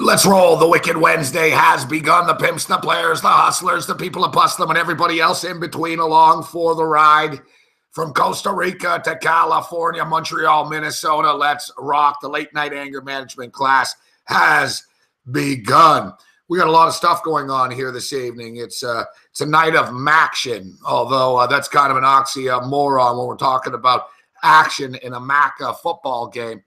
Let's roll. The Wicked Wednesday has begun. The pimps, the players, the hustlers, the people who bust them, and everybody else in between along for the ride. From Costa Rica to California, Montreal, Minnesota, let's rock. The late night anger management class has begun. We got a lot of stuff going on here this evening. It's a night of maction, although that's kind of an oxymoron when we're talking about action in a Mac football game.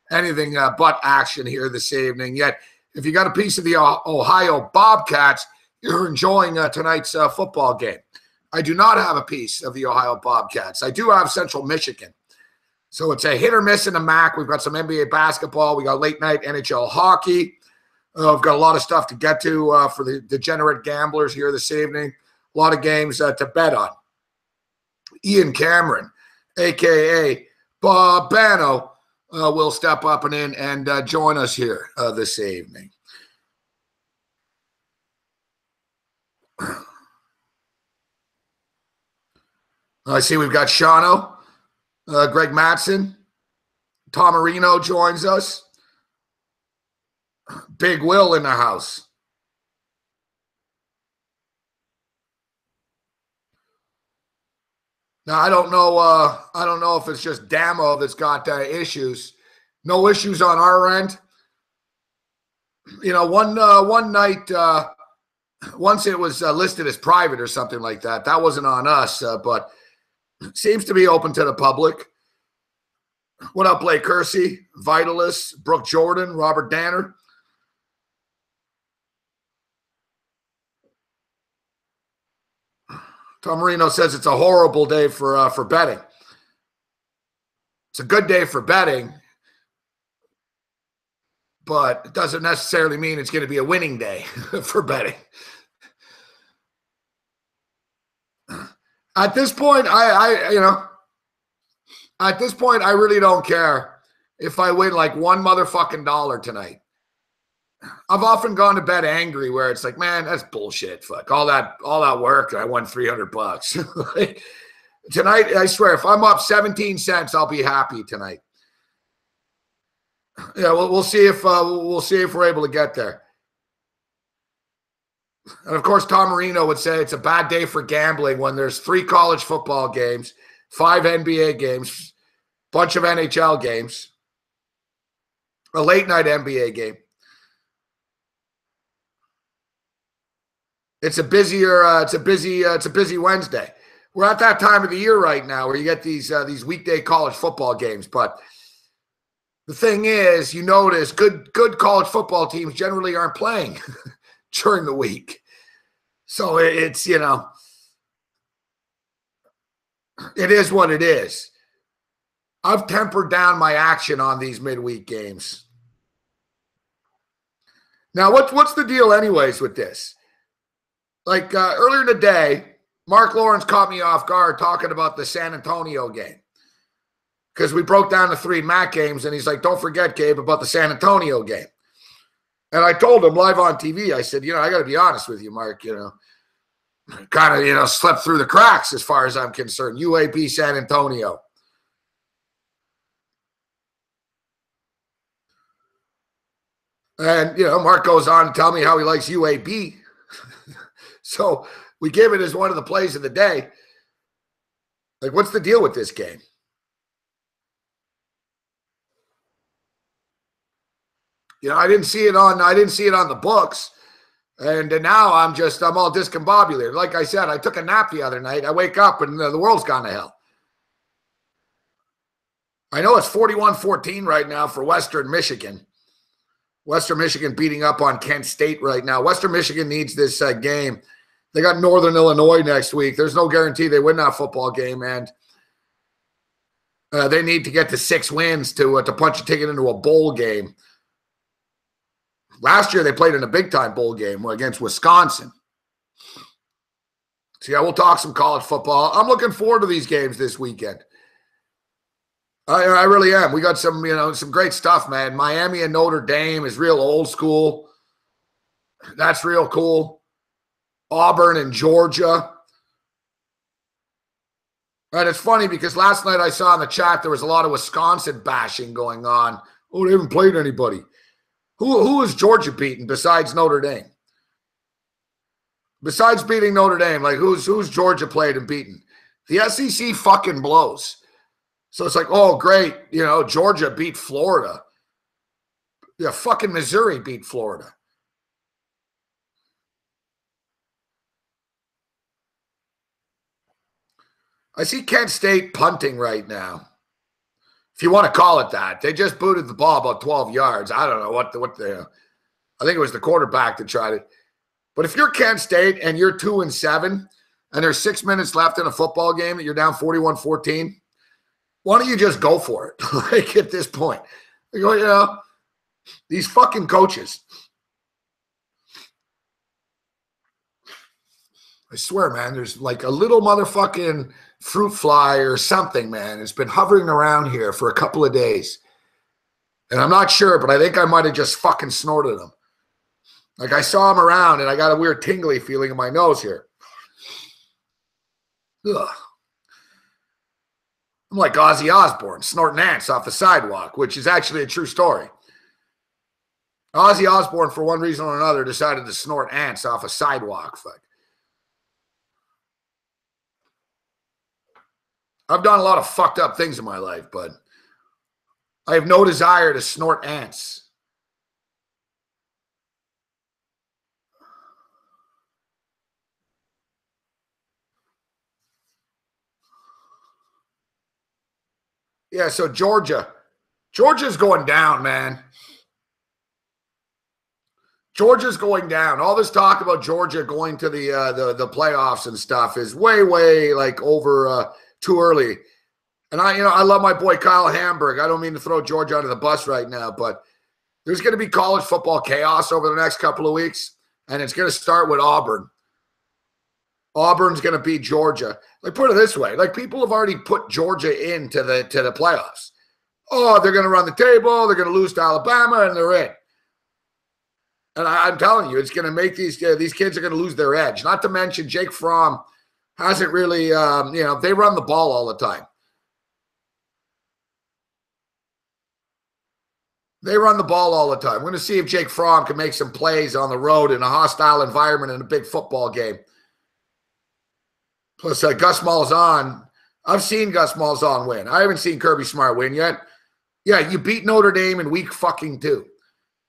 Anything but action here this evening. Yet, if you got a piece of the Ohio Bobcats, you're enjoying tonight's football game. I do not have a piece of the Ohio Bobcats. I do have Central Michigan. So it's a hit or miss in the MAC. We've got some NBA basketball. We got late night NHL hockey. We've got a lot of stuff to get to for the degenerate gamblers here this evening. A lot of games to bet on. Ian Cameron, a.k.a. Bobano, will step up and in and join us here this evening. I see we've got Shano, Greg Mattson, Tom Marino joins us. Big Will in the house. Now I don't know if it's just Damo that's got issues. No issues on our end. You know, one night, once it was listed as private or something like that. That wasn't on us, but seems to be open to the public. What up, Blake Kersey, Vitalis, Brooke Jordan, Robert Danner? Tom Marino says it's a horrible day for betting. It's a good day for betting, but it doesn't necessarily mean it's going to be a winning day for betting. At this point, at this point, I really don't care if I win like $1 motherfucking dollar tonight. I've often gone to bed angry where it's like, man, that's bullshit. Fuck all that work and I won $300. Like, tonight, I swear, if I'm up 17 cents, I'll be happy tonight. Yeah, we'll see if we're able to get there. And of course, Tom Marino would say it's a bad day for gambling when there's 3 college football games, 5 NBA games, bunch of NHL games, a late night NBA game. It's a busy Wednesday. We're at that time of the year right now where you get these weekday college football games. But the thing is, you notice good college football teams generally aren't playing during the week. So it's, you know, it is what it is. I've tempered down my action on these midweek games. Now, what's the deal anyways with this? Like earlier in the day, Mark Lawrence caught me off guard talking about the San Antonio game because we broke down the 3 MAC games, and he's like, don't forget, Gabe, about the San Antonio game. And I told him live on TV, I said, I got to be honest with you, Mark, kind of, slept through the cracks as far as I'm concerned. UAB San Antonio. And, Mark goes on to tell me how he likes UAB. So we give it as one of the plays of the day. Like, what's the deal with this game? I didn't see it on the books. And now I'm all discombobulated. Like I said, I took a nap the other night. I wake up and the world's gone to hell. I know it's 41-14 right now for Western Michigan. Western Michigan beating up on Kent State right now. Western Michigan needs this game. They got Northern Illinois next week. There's no guarantee they win that football game, and they need to get to 6 wins to punch a ticket into a bowl game. Last year, they played in a big-time bowl game against Wisconsin. So, yeah, we'll talk some college football. I'm looking forward to these games this weekend. I really am. We got some great stuff, man. Miami and Notre Dame is real old school. That's real cool. Auburn and Georgia. And it's funny because last night I saw in the chat there was a lot of Wisconsin bashing going on. Oh, they haven't played anybody. Who is Georgia beating besides Notre Dame? Besides beating Notre Dame, like who's Georgia played and beaten? The SEC fucking blows. So it's like, oh, great. You know, Georgia beat Florida. Yeah, fucking Missouri beat Florida. I see Kent State punting right now. If you want to call it that. They just booted the ball about 12 yards. I don't know what the I think it was the quarterback that tried it. But if you're Kent State and you're 2-7 and there's 6 minutes left in a football game that you're down 41-14, why don't you just go for it? Like at this point. You go, you know, these fucking coaches. I swear, man, there's like a little motherfucking fruit fly or something, man. It's been hovering around here for a couple of days. And I'm not sure, but I think I might have just fucking snorted them. Like I saw him around and I got a weird tingly feeling in my nose here. Ugh. I'm like Ozzy Osbourne snorting ants off the sidewalk, which is actually a true story. Ozzy Osbourne, for one reason or another, decided to snort ants off a sidewalk. Fuck. I've done a lot of fucked up things in my life, but I have no desire to snort ants. Yeah, so Georgia's going down, man. Georgia's going down. All this talk about Georgia going to the playoffs and stuff is way like over too early. And I love my boy Kyle Hamburg. I don't mean to throw Georgia under the bus right now, but there's going to be college football chaos over the next couple of weeks, and it's going to start with Auburn. Auburn's going to beat Georgia. Like, put it this way. Like, people have already put Georgia into the playoffs. Oh, they're going to run the table. They're going to lose to Alabama, and they're in. And I'm telling you, it's going to make these kids are going to lose their edge. Not to mention Jake Fromm hasn't really, they run the ball all the time. They run the ball all the time. We're going to see if Jake Fromm can make some plays on the road in a hostile environment in a big football game. Plus, Gus Malzahn, I've seen Gus Malzahn win. I haven't seen Kirby Smart win yet. Yeah, you beat Notre Dame in week fucking 2.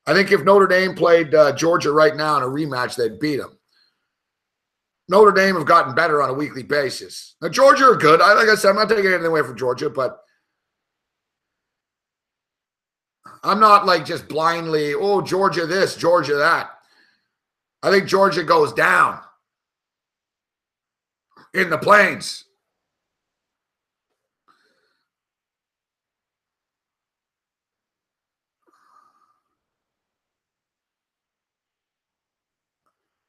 I think if Notre Dame played Georgia right now in a rematch, they'd beat them. Notre Dame have gotten better on a weekly basis. Now, Georgia are good. Like I said, I'm not taking anything away from Georgia, but I'm not like just blindly, oh, Georgia this, Georgia that. I think Georgia goes down in the Plains.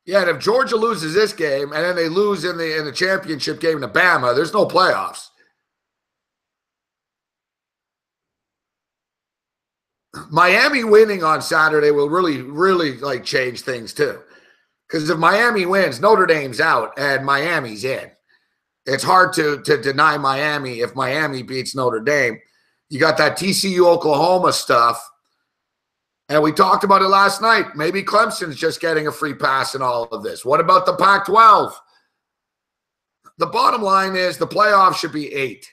Yeah, and if Georgia loses this game and then they lose in the championship game to Bama, there's no playoffs. Miami winning on Saturday will really like change things too. Because if Miami wins, Notre Dame's out and Miami's in. It's hard to deny Miami if Miami beats Notre Dame. You got that TCU Oklahoma stuff. And we talked about it last night. Maybe Clemson's just getting a free pass in all of this. What about the Pac-12? The bottom line is the playoffs should be 8.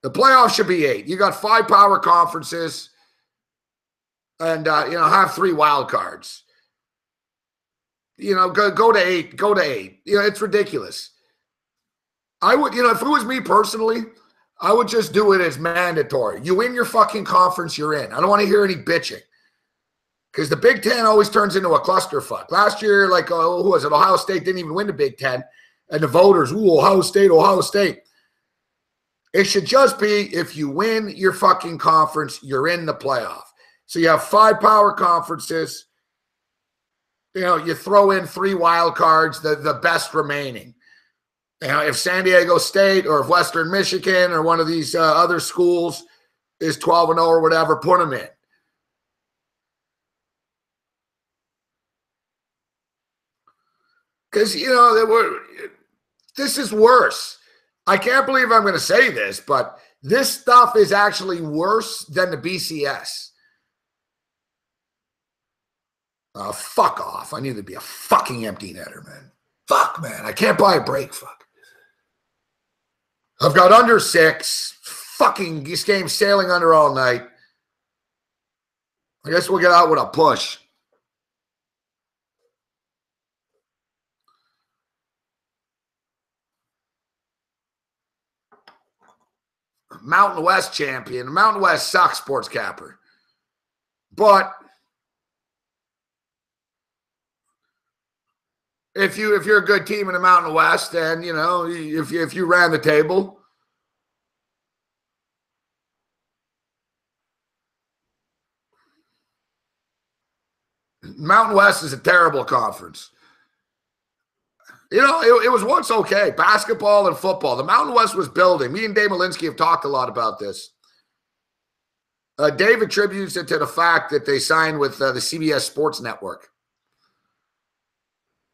The playoffs should be 8. You got 5 power conferences and, have 3 wild cards. Go to 8. Go to 8. It's ridiculous. I would, if it was me personally, I would just do it as mandatory. You win your fucking conference, you're in. I don't want to hear any bitching. Because the Big Ten always turns into a clusterfuck. Last year, who was it? Ohio State didn't even win the Big Ten. And the voters, Ohio State, Ohio State. It should just be if you win your fucking conference, you're in the playoff. So you have 5 power conferences. You throw in 3 wild cards, the best remaining. If San Diego State or if Western Michigan or one of these other schools is 12-0 or whatever, put them in. Because, this is worse. I can't believe I'm going to say this, but this stuff is actually worse than the BCS. Fuck off. I need to be a fucking empty netter, man. Fuck, man. I can't buy a break. Fuck. I've got under 6. Fucking this game sailing under all night. I guess we'll get out with a push. Mountain West champion. Mountain West sucks, sports capper. But if you're a good team in the Mountain West, then you know if you ran the table. Mountain West is a terrible conference. You know, it was once okay. Basketball and football. The Mountain West was building. Me and Dave Malinsky have talked a lot about this. Dave attributes it to the fact that they signed with the CBS Sports Network.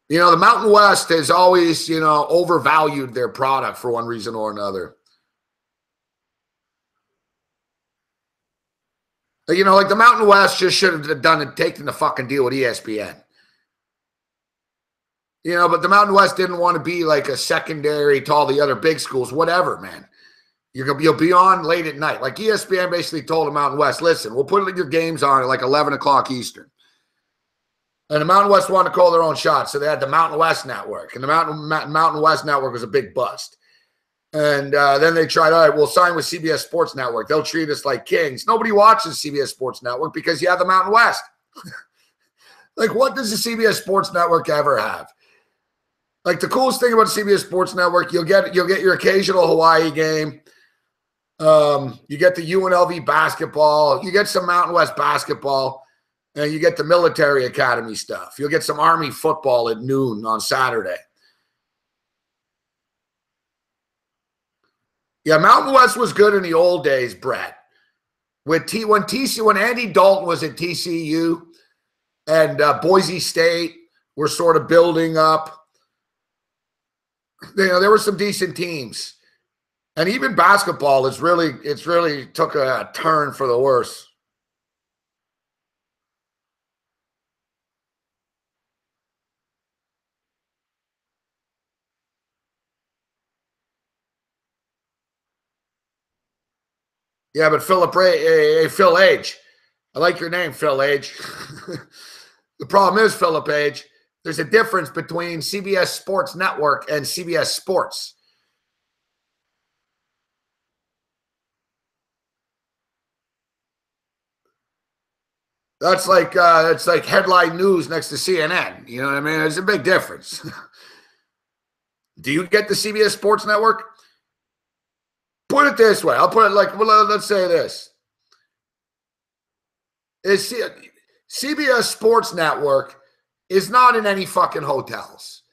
You know, the Mountain West has always, you know, overvalued their product for one reason or another. You know, like the Mountain West just should have done it, taken the fucking deal with ESPN. You know, but the Mountain West didn't want to be like a secondary to all the other big schools, whatever, man. You'll be on late at night. Like ESPN basically told the Mountain West, listen, we'll put your games on at like 11 o'clock Eastern. And the Mountain West wanted to call their own shots, so they had the Mountain West Network. And the Mountain West Network was a big bust. And then they tried, all right, we'll sign with CBS Sports Network. They'll treat us like kings. Nobody watches CBS Sports Network because you have the Mountain West. Like, what does the CBS Sports Network ever have? Like, the coolest thing about CBS Sports Network, you'll get your occasional Hawaii game. You get the UNLV basketball. You get some Mountain West basketball. And you get the military academy stuff. You'll get some Army football at noon on Saturday. Yeah, Mountain West was good in the old days, Brett. When Andy Dalton was at TCU and Boise State were sort of building up, you know, there were some decent teams. And even basketball it's really took a turn for the worse. Yeah, but Phil Age. I like your name, Phil Age. The problem is, Philip Age, there's a difference between CBS Sports Network and CBS Sports. That's like it's like headline news next to CNN. You know what I mean? There's a big difference. Do you get the CBS Sports Network? Put it this way. I'll put it like, well, let's say this. CBS Sports Network is not in any fucking hotels.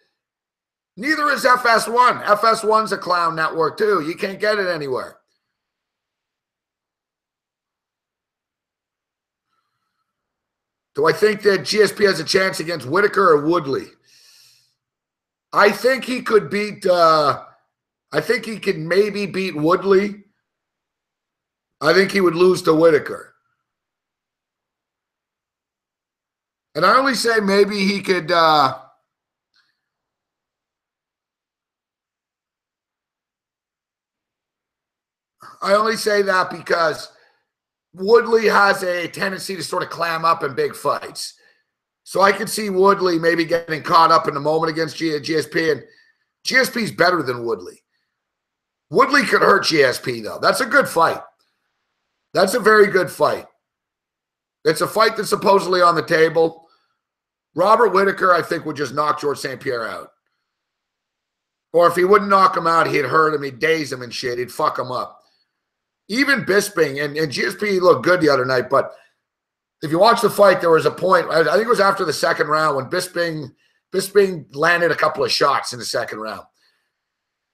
Neither is FS1. FS1's a clown network too. You can't get it anywhere. Do I think that GSP has a chance against Whitaker or Woodley? I think he could beat I think he could maybe beat Woodley. I think he would lose to Whitaker. And I only say maybe he could I only say that because Woodley has a tendency to sort of clam up in big fights. So I could see Woodley maybe getting caught up in the moment against GSP, and GSP's better than Woodley. Woodley could hurt GSP, though. That's a good fight. That's a very good fight. It's a fight that's supposedly on the table. Robert Whitaker, I think, would just knock George St. Pierre out. Or if he wouldn't knock him out, he'd hurt him, he'd daze him and shit. He'd fuck him up. Even Bisping, and GSP looked good the other night, but if you watch the fight, there was a point, I think it was after the second round, when Bisping landed a couple of shots in the second round.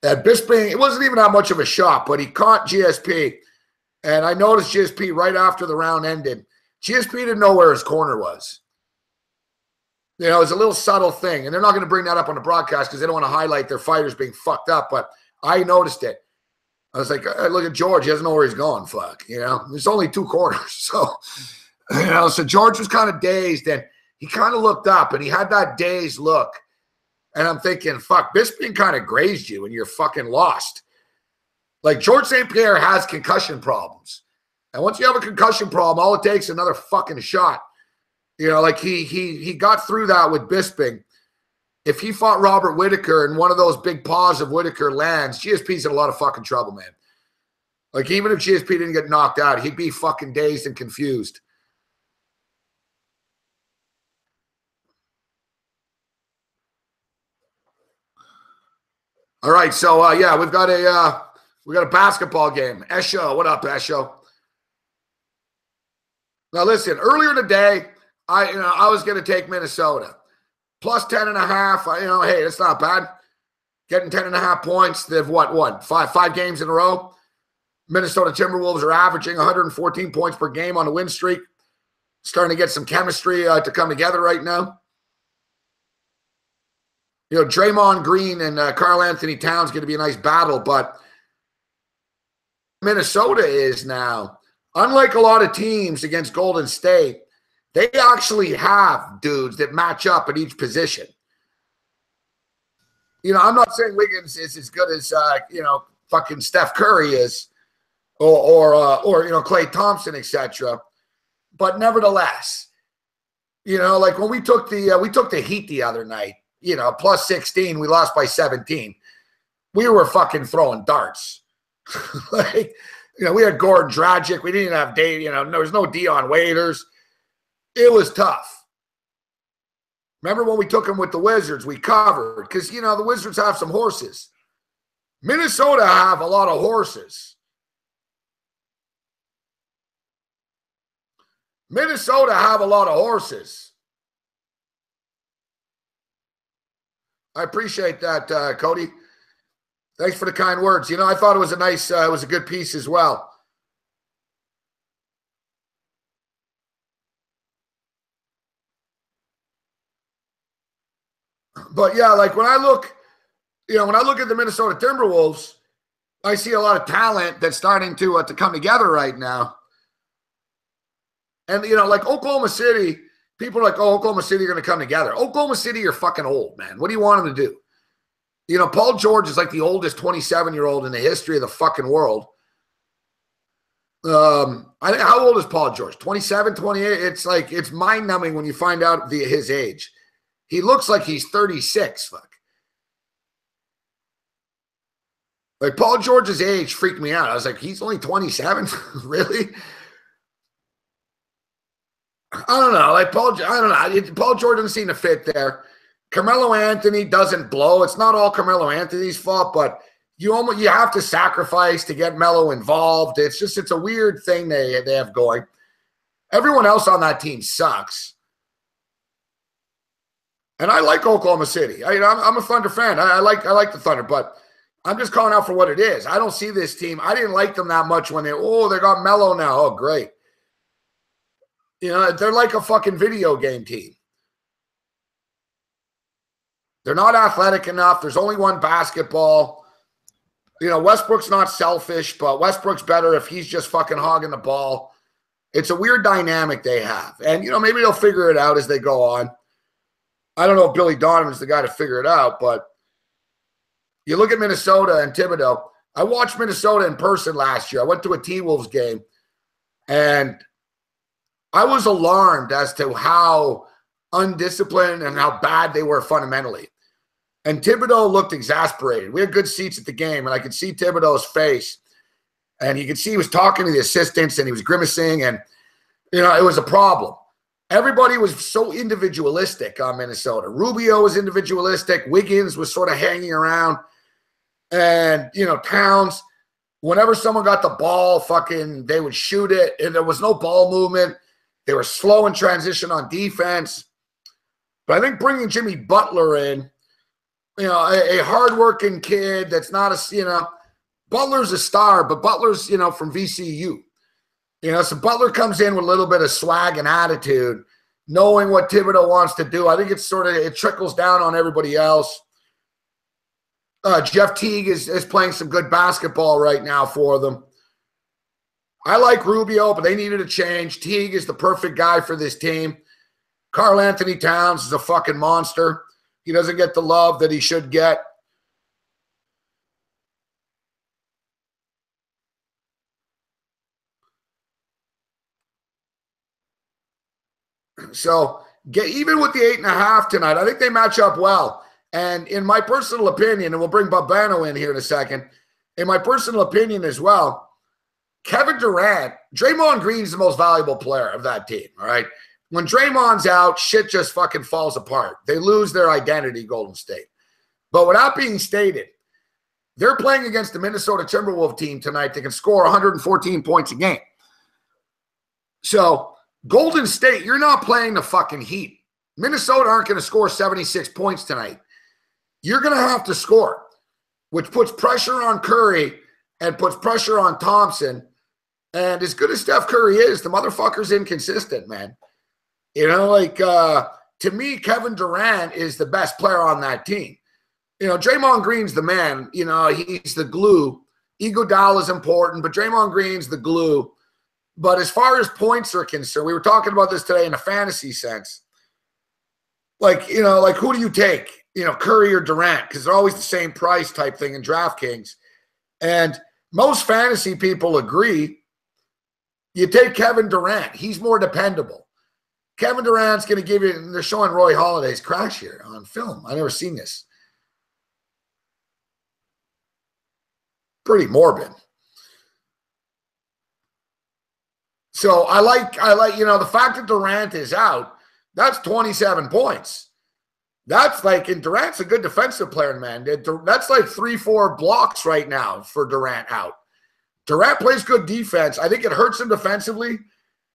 And Bisping, it wasn't even that much of a shot, but he caught GSP. And I noticed GSP right after the round ended. GSP didn't know where his corner was. You know, it's a little subtle thing. And they're not going to bring that up on the broadcast because they don't want to highlight their fighters being fucked up. But I noticed it. I was like, hey, look at George. He doesn't know where he's going. Fuck, you know. There's only two corners. So, you know, so George was kind of dazed. And he kind of looked up and he had that dazed look. And I'm thinking, fuck, Bisping kind of grazed you and you're fucking lost. Like, George St. Pierre has concussion problems. And once you have a concussion problem, all it takes is another fucking shot. You know, like he got through that with Bisping. If he fought Robert Whittaker and one of those big paws of Whittaker lands, GSP's in a lot of fucking trouble, man. Like, even if GSP didn't get knocked out, he'd be fucking dazed and confused. All right, so yeah, we've got a basketball game. Esho, what up, Esho? Now listen, earlier today, I was going to take Minnesota plus 10.5. Hey, that's not bad. Getting 10.5 points. They've what five games in a row. Minnesota Timberwolves are averaging 114 points per game on a win streak. Starting to get some chemistry to come together right now. Draymond Green and Karl Anthony Towns going to be a nice battle, but Minnesota is now, unlike a lot of teams against Golden State, they actually have dudes that match up at each position. I'm not saying Wiggins is as good as fucking Steph Curry is, or Klay Thompson, etc. But nevertheless, like when we took the Heat the other night. Plus 16, we lost by 17. We were fucking throwing darts. We had Gordon Dragic. We didn't have there was no Dion Waiters. It was tough. Remember when we took him with the Wizards? We covered because, the Wizards have some horses. Minnesota have a lot of horses. Minnesota have a lot of horses. I appreciate that, Cody. Thanks for the kind words. I thought it was it was a good piece as well. But yeah, like when I look at the Minnesota Timberwolves, I see a lot of talent that's starting to come together right now. And like Oklahoma City. People are like, oh, Oklahoma City are going to come together. Oklahoma City are fucking old, man. What do you want them to do? Paul George is like the oldest 27-year-old in the history of the fucking world. How old is Paul George? 27, 28? It's mind-numbing when you find out his age. He looks like he's 36, fuck. Like, Paul George's age freaked me out. I was like, he's only 27? Really? I don't know. Paul George doesn't seem to fit there. Carmelo Anthony doesn't blow. It's not all Carmelo Anthony's fault, but you have to sacrifice to get Melo involved. It's a weird thing they have going. Everyone else on that team sucks. And I like Oklahoma City. I'm a Thunder fan. I like the Thunder, but I'm just calling out for what it is. I don't see this team. I didn't like them that much when they got Melo now. Oh, great. They're like a fucking video game team. They're not athletic enough. There's only one basketball. Westbrook's not selfish, but Westbrook's better if he's just fucking hogging the ball. It's a weird dynamic they have. And, maybe they'll figure it out as they go on. I don't know if Billy Donovan's the guy to figure it out, but you look at Minnesota and Thibodeau. I watched Minnesota in person last year. I went to a T-Wolves game, and I was alarmed as to how undisciplined and how bad they were fundamentally. And Thibodeau looked exasperated. We had good seats at the game, and I could see Thibodeau's face. And you could see he was talking to the assistants, and he was grimacing, and, it was a problem. Everybody was so individualistic on Minnesota. Rubio was individualistic. Wiggins was sort of hanging around. And, Towns, whenever someone got the ball, they would shoot it, and there was no ball movement. They were slow in transition on defense. But I think bringing Jimmy Butler in, a hardworking kid that's not Butler's a star, but Butler's, from VCU. So Butler comes in with a little bit of swag and attitude, knowing what Thibodeau wants to do. I think it trickles down on everybody else. Jeff Teague is playing some good basketball right now for them. I like Rubio, but they needed a change. Teague is the perfect guy for this team. Karl Anthony Towns is a fucking monster. He doesn't get the love that he should get. So even with the 8.5 tonight, I think they match up well. And in my personal opinion, and we'll bring Babano in here in a second, in my personal opinion as well, Kevin Durant, Draymond Green's the most valuable player of that team, all right? When Draymond's out, shit just fucking falls apart. They lose their identity, Golden State. But with that being stated, they're playing against the Minnesota Timberwolves team tonight that can score 114 points a game. So Golden State, you're not playing the fucking Heat. Minnesota aren't going to score 76 points tonight. You're going to have to score, which puts pressure on Curry and puts pressure on Thompson. And as good as Steph Curry is, the motherfucker's inconsistent, man. You know, like, to me, Kevin Durant is the best player on that team. You know, Draymond Green's the man. You know, he's the glue. Iguodala is important, but Draymond Green's the glue. But as far as points are concerned, we were talking about this today in a fantasy sense. Like, you know, like who do you take? You know, Curry or Durant? Because they're always the same price type thing in DraftKings. And most fantasy people agree you take Kevin Durant. He's more dependable. Kevin Durant's going to give you, and they're showing Roy Halladay's crash here on film. I've never seen this. Pretty morbid. So I like, you know, the fact that Durant is out, that's 27 points. That's like, and Durant's a good defensive player, man. That's like 3-4 blocks right now for Durant out. Durant plays good defense. I think it hurts him defensively,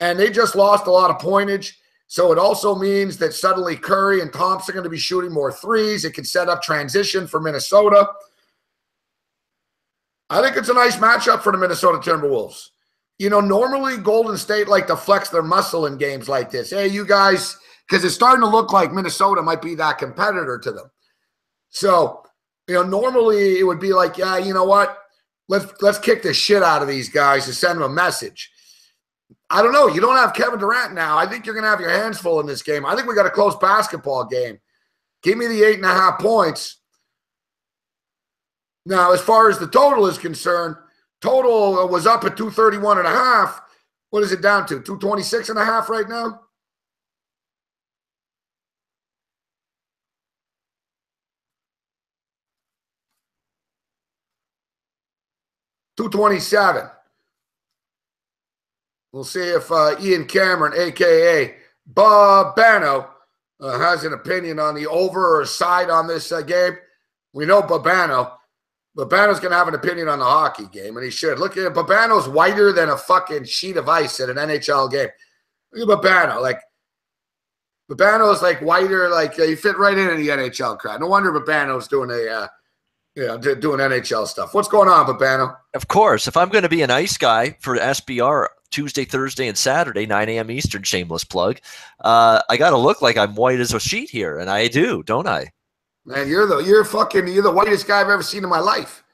and they just lost a lot of pointage. So it also means that suddenly Curry and Thompson are going to be shooting more threes. It can set up transition for Minnesota. I think it's a nice matchup for the Minnesota Timberwolves. You know, normally Golden State like to flex their muscle in games like this. Hey, you guys, because it's starting to look like Minnesota might be that competitor to them. So, you know, normally it would be like, yeah, you know what? Let's kick the shit out of these guys to send them a message. I don't know. You don't have Kevin Durant now. I think you're going to have your hands full in this game. I think we got a close basketball game. Give me the 8.5 points. Now, as far as the total is concerned, total was up at 231.5. What is it down to? 226.5 right now? $227. We'll see if Ian Cameron, a.k.a. Babano, has an opinion on the over or side on this game. We know Babano. Babano's going to have an opinion on the hockey game, and he should. Look at Babano's whiter than a fucking sheet of ice at an NHL game. Look at Babano. Like, Babano's like whiter, like he fit right in the NHL crowd. No wonder Babano's doing doing NHL stuff. What's going on, Babano? Of course. If I'm going to be a nice guy for SBR Tuesday, Thursday, and Saturday, 9 a.m. Eastern, shameless plug, I got to look like I'm white as a sheet here, and I do, don't I? Man, you're the whitest guy I've ever seen in my life.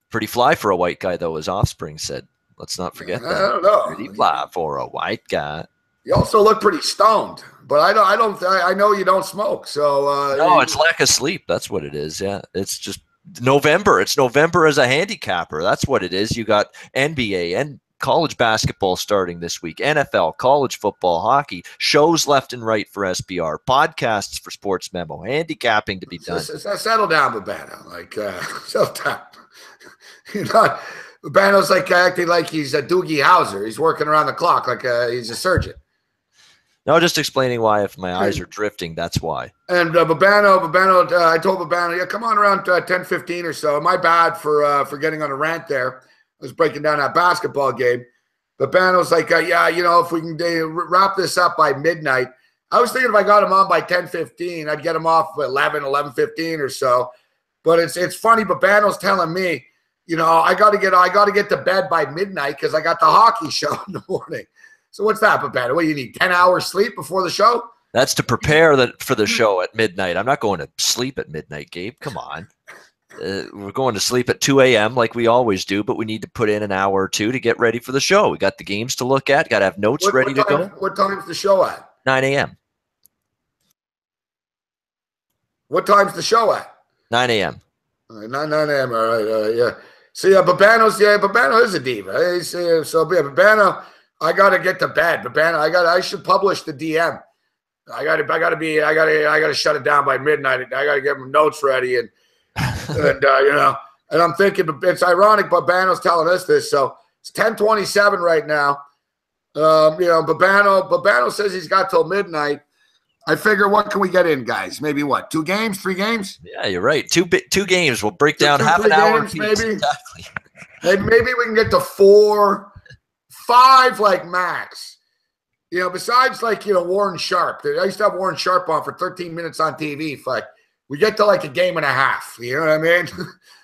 Pretty fly for a white guy, though, as Offspring said. Let's not forget that. I don't know. Pretty fly for a white guy. You also look pretty stoned, but I know you don't smoke. So no, it's lack of sleep. That's what it is. Yeah, it's just November. It's November as a handicapper. That's what it is. You got NBA and college basketball starting this week, NFL, college football, hockey, shows left and right for SBR, podcasts for Sports Memo, handicapping to be done. Settle down, Babano. Like, settle down. Babano's like acting like he's a Doogie Howser. He's working around the clock like he's a surgeon. No, just explaining why if my eyes are drifting, that's why. And Babano, I told Babano, yeah, come on around 10:15 or so. My bad for getting on a rant there. I was breaking down that basketball game. Babano's like, yeah, you know, if we can wrap this up by midnight. I was thinking if I got him on by 10:15, I'd get him off at 11:15 or so. But it's funny, Babano's telling me, you know, I got to get to bed by midnight because I got the hockey show in the morning. So what's that, Babano? What, you need 10 hours sleep before the show? That's to prepare for the show at midnight. I'm not going to sleep at midnight, Gabe. Come on. We're going to sleep at 2 a.m. like we always do, but we need to put in an hour or two to get ready for the show. We got the games to look at. Got to have notes ready to go. What time's the show at? 9 a.m. What time's the show at? 9 a.m. All right, 9 a.m. All right, yeah. See, Babano is a diva. Babano, I got to get to bed. I should publish the DM. I got to shut it down by midnight. I got to get my notes ready and and I'm thinking it's ironic. Babano's telling us this, so it's 10:27 right now. Babano says he's got till midnight. I figure, what can we get in, guys? Maybe what? 2 games, 3 games? Yeah, you're right. Two games. We'll break down half an hour games, maybe. Exactly. Maybe we can get to 4, 5, like max. Besides Warren Sharp. I used to have Warren Sharp on for 13 minutes on TV. We get to like a game and a half. You know what I mean?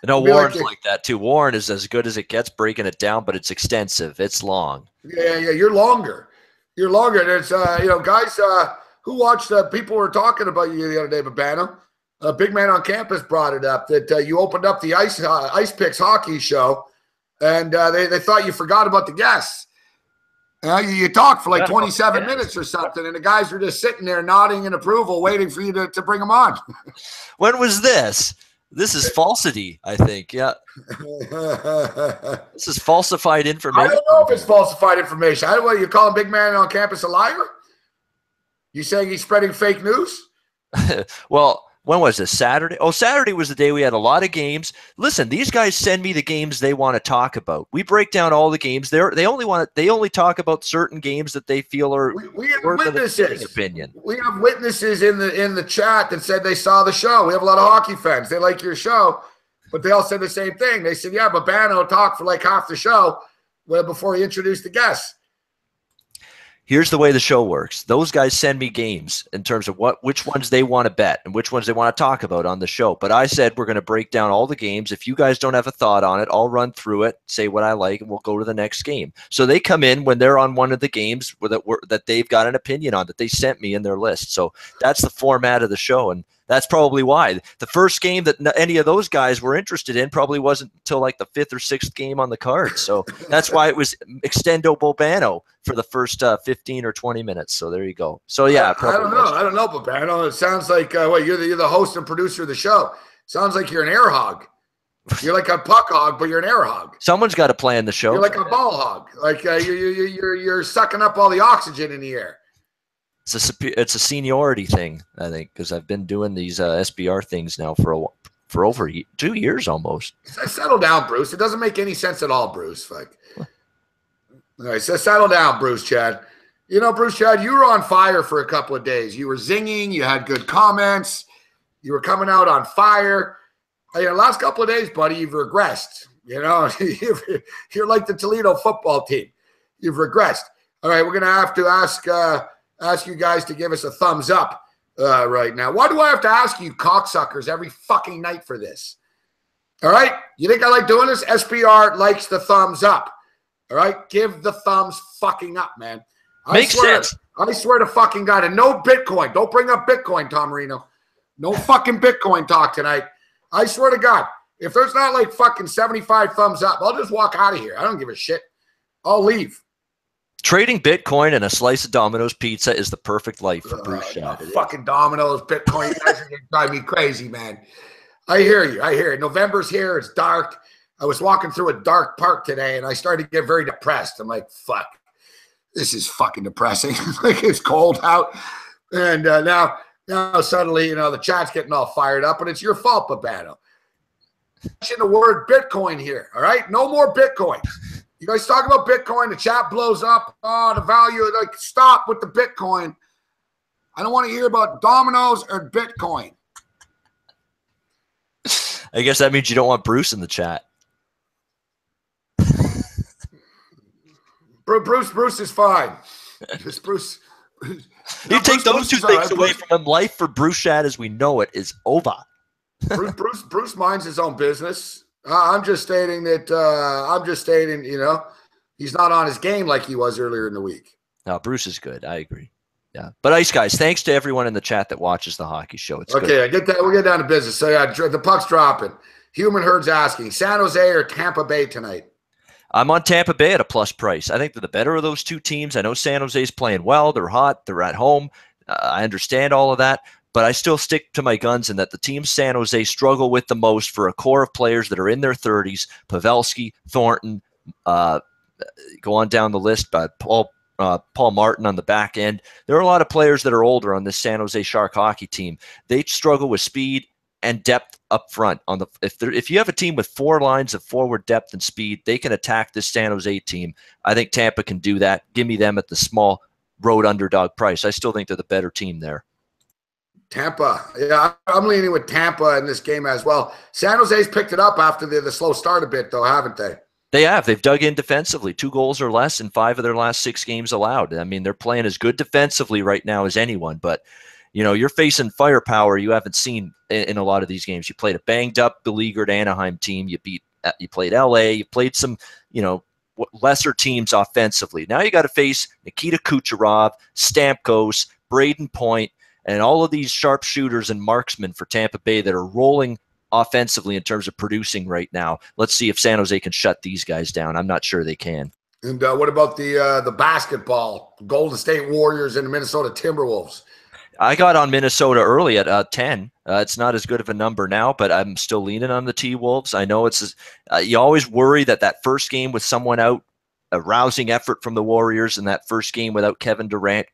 No, Warren's like that too. Warren is as good as it gets breaking it down, but it's extensive. It's long. Yeah. You're longer. There's guys who watched. People were talking about you the other day, Babano. A big man on campus brought it up that you opened up the Ice Picks hockey show, and they thought you forgot about the guests. You talked for like 27 minutes or something, and the guys were just sitting there nodding in approval, waiting for you to bring them on. When was this? This is falsity, I think. Yeah. This is falsified information. I don't know if it's falsified information. What, you calling big man on campus a liar? You saying he's spreading fake news? Well, when was this? Saturday? Oh, Saturday was the day we had a lot of games. Listen, these guys send me the games they want to talk about. We break down all the games. They only talk about certain games that they feel are we have worth witnesses. Opinion. We have witnesses in the chat that said they saw the show. We have a lot of hockey fans. They like your show, but they all said the same thing. They said, "Yeah, Babano talked for like half the show before he introduced the guests." Here's the way the show works. Those guys send me games in terms of which ones they want to bet and which ones they want to talk about on the show. But I said we're going to break down all the games. If you guys don't have a thought on it, I'll run through it, say what I like, and we'll go to the next game. So they come in when they're on one of the games that they've got an opinion on that they sent me in their list. So that's the format of the show, and that's probably why. The first game that any of those guys were interested in probably wasn't until like the 5th or 6th game on the card. So that's why it was Extendo Babano for the first 15 or 20 minutes. So there you go. So yeah, I don't know, Babano. It sounds like you're the host and producer of the show. Sounds like you're an air hog. You're like a puck hog, but you're an air hog. Someone's got to plan the show. You're like a ball hog. Like you're sucking up all the oxygen in the air. It's a seniority thing, I think, because I've been doing these SBR things now for over 2 years almost. Settle down, Bruce. It doesn't make any sense at all, Bruce. All right, so settle down, Bruce Chad. Bruce Chad, you were on fire for a couple of days. You were zinging. You had good comments. You were coming out on fire. Last couple of days, buddy, you've regressed. You're like the Toledo football team. You've regressed. All right, we're going to have to ask you guys to give us a thumbs up right now. Why do I have to ask you cocksuckers every fucking night for this? All right? You think I like doing this? SPR likes the thumbs up. All right? Give the thumbs fucking up, man. Makes sense. I swear to fucking God. And no Bitcoin. Don't bring up Bitcoin, Tom Marino. No fucking Bitcoin talk tonight. I swear to God. If there's not like fucking 75 thumbs up, I'll just walk out of here. I don't give a shit. I'll leave. Trading Bitcoin and a slice of Domino's pizza is the perfect life for Bruce Shad. Fucking Domino's, Bitcoin. You guys are going to drive me crazy, man. I hear you. November's here. It's dark. I was walking through a dark park today, and I started to get very depressed. I'm like, fuck. This is fucking depressing. Like, it's cold out. And now suddenly, the chat's getting all fired up, and it's your fault, Babano. Mention the word Bitcoin here, all right? No more Bitcoin. You guys talk about Bitcoin, the chat blows up. Oh, the value, stop with the Bitcoin. I don't want to hear about Domino's or Bitcoin. I guess that means you don't want Bruce in the chat. Bruce is fine. Bruce. You take those two things away from him. Life for Bruce Shad as we know it is over. Bruce minds his own business. I'm just stating that. He's not on his game like he was earlier in the week. No, Bruce is good. I agree. Yeah, but Ice Guys, thanks to everyone in the chat that watches the hockey show. It's okay. Good. I get that. We'll get down to business. So yeah, the puck's dropping. Human Herd's asking San Jose or Tampa Bay tonight. I'm on Tampa Bay at a plus price. I think they're the better of those two teams. I know San Jose's playing well. They're hot. They're at home. I understand all of that. but I still stick to my guns in that the teams San Jose struggle with the most for a core of players that are in their 30s, Pavelski, Thornton, go on down the list, Paul Martin on the back end. There are a lot of players that are older on this San Jose Shark hockey team. They struggle with speed and depth up front. If you have a team with 4 lines of forward depth and speed, they can attack this San Jose team. I think Tampa can do that. Give me them at the small road underdog price. I still think they're the better team there. Tampa. Yeah, I'm leaning with Tampa in this game as well. San Jose's picked it up after the slow start a bit, though, haven't they? They have. They've dug in defensively. 2 goals or less in 5 of their last 6 games allowed. I mean, they're playing as good defensively right now as anyone, but you're facing firepower you haven't seen in a lot of these games. You played a banged-up, beleaguered Anaheim team. You played LA. You played some, lesser teams offensively. Now you got to face Nikita Kucherov, Stamkos, Braden Point, and all of these sharpshooters and marksmen for Tampa Bay that are rolling offensively in terms of producing right now. Let's see if San Jose can shut these guys down. I'm not sure they can. And what about the basketball? Golden State Warriors and the Minnesota Timberwolves. I got on Minnesota early at 10. It's not as good of a number now, but I'm still leaning on the T-Wolves. I know you always worry that first game with someone out, a rousing effort from the Warriors, and that first game without Kevin Durant,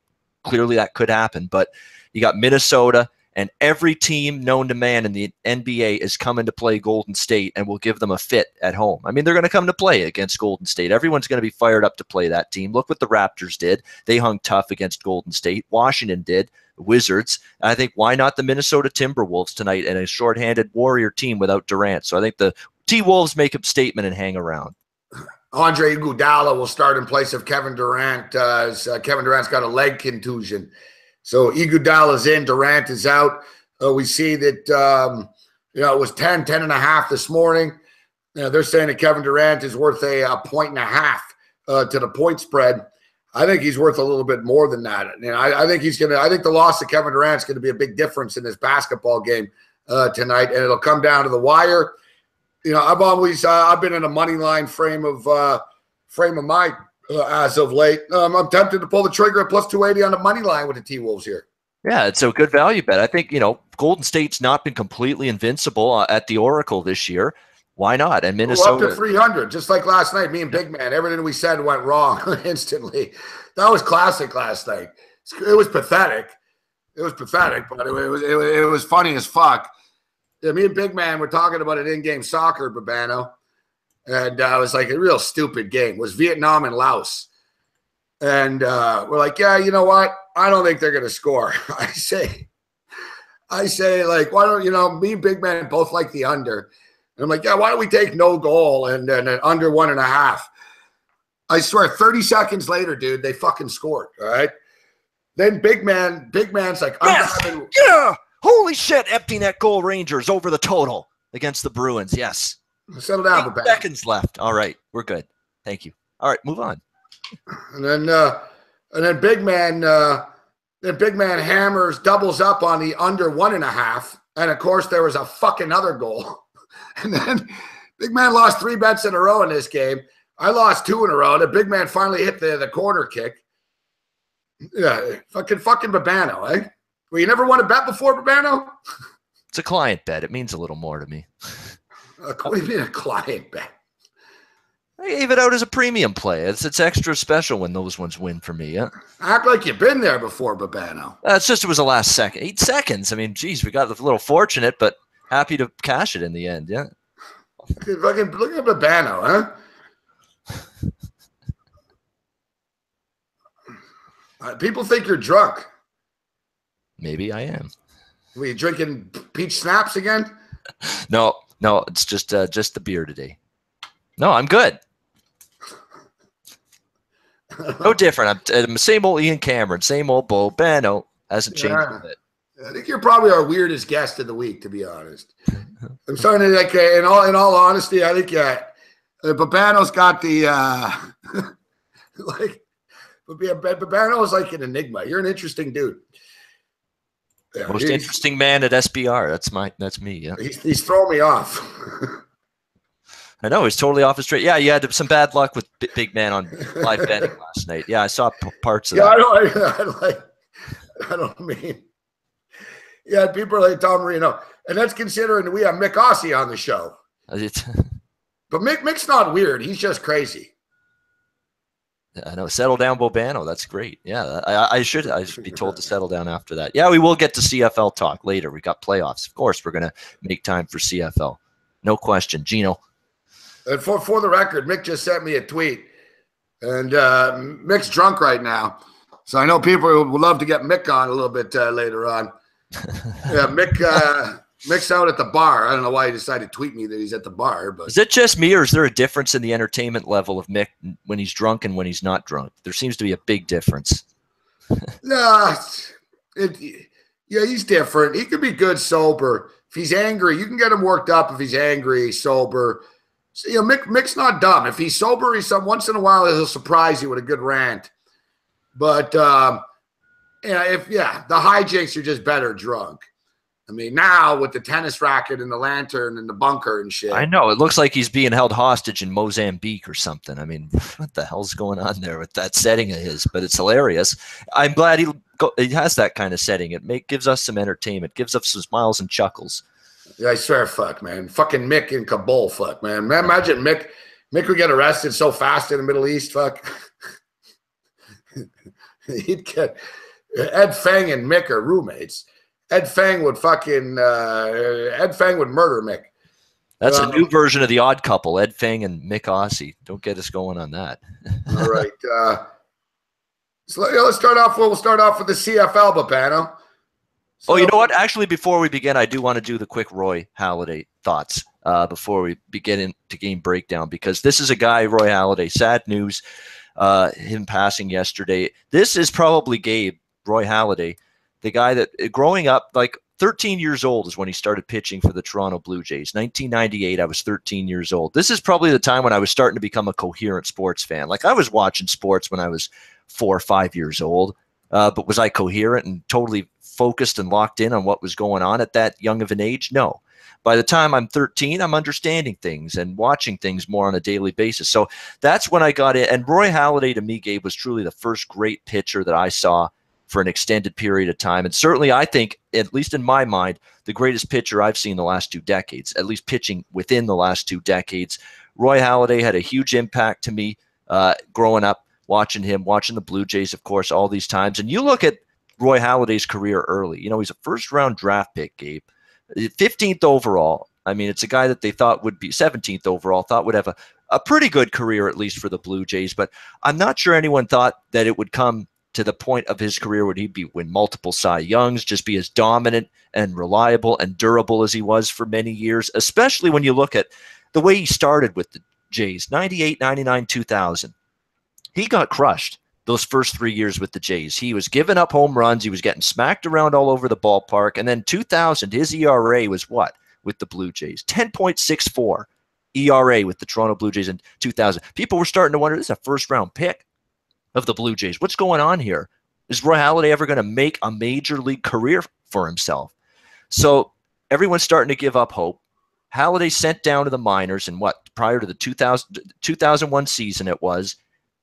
clearly that could happen. But you got Minnesota, and every team known to man in the NBA is coming to play Golden State and will give them a fit at home. I mean, they're going to come to play against Golden State. Everyone's going to be fired up to play that team. Look what the Raptors did. They hung tough against Golden State. Washington did. The Wizards. I think why not the Minnesota Timberwolves tonight and a shorthanded Warrior team without Durant? So I think the T-Wolves make a statement and hang around. Andre Iguodala will start in place of Kevin Durant as Kevin Durant's got a leg contusion. So Iguodala's in, Durant is out. We see that, it was 10.5 this morning. They're saying that Kevin Durant is worth a 1.5 to the point spread. I think he's worth a little bit more than that. I think the loss of Kevin Durant's going to be a big difference in this basketball game tonight, and it'll come down to the wire. I've been in a money line frame of mind as of late. I'm tempted to pull the trigger at plus 280 on the money line with the T-Wolves here. Yeah, it's a good value bet. I think, Golden State's not been completely invincible at the Oracle this year. Why not? And Minnesota. Up to 300, just like last night. Me and Big Man, everything we said went wrong instantly. That was classic last night. It was pathetic. But it was funny as fuck. Yeah, me and Big Man were talking about it in-game soccer, Babano. And it was like a real stupid game. It was Vietnam and Laos. And we're like, yeah, you know what? I don't think they're going to score. I say, like, why don't, me and Big Man both like the under. And I'm like, yeah, why don't we take no goal and an under 1.5? I swear, 30 seconds later, dude, they fucking scored, all right? Then Big Man's like, yeah, holy shit, empty net goal Rangers over the total against the Bruins, yes. Settle down, 8 seconds left. All right, we're good. Thank you. All right, move on. And then Big Man hammers, doubles up on the under 1.5. And, of course, there was a fucking other goal. And then Big Man lost 3 bets in a row in this game. I lost 2 in a row. The Big Man finally hit the corner kick. Yeah, fucking Babano, eh? Well, you never won a bet before, Babano? It's a client bet. It means a little more to me. What do you mean a client bet? I gave it out as a premium play. It's extra special when those ones win for me, yeah? Act like you've been there before, Babano. It was the last second. 8 seconds. I mean, geez, we got a little fortunate, but happy to cash it in the end, yeah. Fucking look at Babano, huh? People think you're drunk. Maybe I am. Were you drinking peach schnapps again? No, it's just the beer today. No, I'm good. No different. I'm the same old Ian Cameron, same old Bo Bano. Hasn't changed a bit. I think you're probably our weirdest guest of the week, to be honest. I'm starting to like, in all honesty, I think Babano's got the Babano is like an enigma. You're an interesting dude. Yeah, most interesting man at SBR. That's me. Yeah, he's throwing me off. I know he's totally off his straight. Yeah, you had some bad luck with Big Man on live betting last night. Yeah, I saw parts of that. I don't mean. Yeah, people are like Tom Marino. And that's considering we have Mick Ossie on the show. But Mick's not weird. He's just crazy. I know. Settle down, Bobano. That's great. Yeah, I should be told to settle down after that. Yeah, we will get to CFL talk later. We got playoffs. Of course, we're going to make time for CFL. No question. Gino. And for the record, Mick just sent me a tweet. And Mick's drunk right now. So I know people would love to get Mick on a little bit later on. Yeah, Mick's out at the bar. I don't know why he decided to tweet me that he's at the bar. But is it just me, or is there a difference in the entertainment level of Mick when he's drunk and when he's not drunk? There seems to be a big difference. Yeah, he's different. He could be good sober. If he's angry, you can get him worked up if he's angry, sober. So, Mick's not dumb. If he's sober, once in a while he'll surprise you with a good rant. But the hijinks are just better drunk. I mean, now with the tennis racket and the lantern and the bunker and shit. I know. It looks like he's being held hostage in Mozambique or something. I mean, what the hell's going on there with that setting of his? But it's hilarious. I'm glad he has that kind of setting. It gives us some entertainment, gives us some smiles and chuckles. Yeah, I swear, fuck, man. Fucking Mick in Kabul, fuck, man. Imagine Mick would get arrested so fast in the Middle East, fuck. He'd get Ed Fang and Mick are roommates. Ed Fang would murder Mick. That's a new version of the Odd Couple, Ed Fang and Mick Ossie. Don't get us going on that. All right. So let's start off. We'll start off with the CFL, Bobano. So, you know what? Actually, before we begin, I do want to do the quick Roy Halladay thoughts before we begin into game breakdown, because this is a guy, Roy Halladay, sad news, him passing yesterday. This is probably Gabe, Roy Halladay, the guy that growing up, like 13 years old is when he started pitching for the Toronto Blue Jays. 1998, I was 13 years old. This is probably the time when I was starting to become a coherent sports fan. Like, I was watching sports when I was 4 or 5 years old, but was I coherent and totally focused and locked in on what was going on at that young of an age? No. By the time I'm 13, I'm understanding things and watching things more on a daily basis. So that's when I got it. And Roy Halladay, to me, Gabe, was truly the first great pitcher that I saw for an extended period of time. And certainly, I think, at least in my mind, the greatest pitcher I've seen the last 2 decades, at least pitching within the last 2 decades. Roy Halladay had a huge impact to me growing up, watching him, watching the Blue Jays, of course, all these times. And you look at Roy Halladay's career early. You know, he's a first-round draft pick, Gabe. 15th overall. I mean, it's a guy that they thought would be 17th overall, thought would have a pretty good career, at least for the Blue Jays. But I'm not sure anyone thought that it would come to the point of his career where he'd win multiple Cy Youngs, just be as dominant and reliable and durable as he was for many years, especially when you look at the way he started with the Jays, 98, 99, 2000. He got crushed those first 3 years with the Jays. He was giving up home runs. He was getting smacked around all over the ballpark. And then 2000, his ERA was what with the Blue Jays? 10.64 ERA with the Toronto Blue Jays in 2000. People were starting to wonder, this is a first-round pick of the Blue Jays. What's going on here? Is Roy Halladay ever going to make a major league career for himself? So everyone's starting to give up hope. Halladay sent down to the minors, and prior to the 2001 season it was.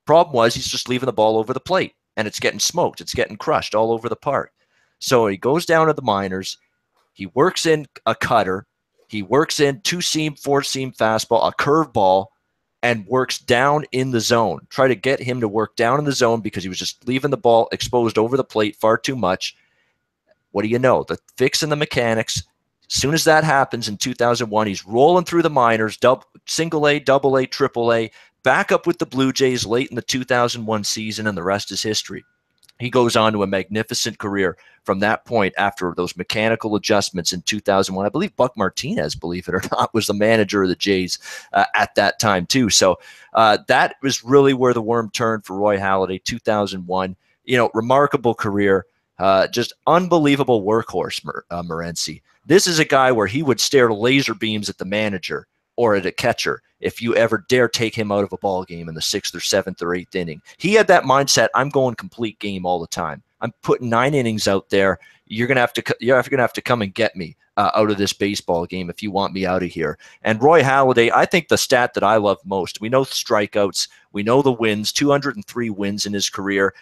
Problem was, he's just leaving the ball over the plate, and it's getting smoked. It's getting crushed all over the park. So he goes down to the minors. He works in a cutter. He works in 2-seam, 4-seam fastball, a curveball, and works down in the zone. Try to get him to work down in the zone because he was just leaving the ball exposed over the plate far too much. What do you know? The fix and the mechanics. As soon as that happens in 2001, he's rolling through the minors, single A, double A, triple A, back up with the Blue Jays late in the 2001 season, and the rest is history. He goes on to a magnificent career from that point after those mechanical adjustments in 2001. I believe Buck Martinez, believe it or not, was the manager of the Jays at that time too. So that was really where the worm turned for Roy Halladay, 2001. You know, remarkable career, just unbelievable workhorse, Morency. This is a guy where he would stare laser beams at the manager or at a catcher if you ever dare take him out of a ball game in the 6th or 7th or 8th inning. He had that mindset, I'm going complete game all the time. I'm putting 9 innings out there. You're gonna have to come and get me out of this baseball game if you want me out of here. And Roy Halladay, I think the stat that I love most, we know strikeouts, we know the wins, 203 wins in his career,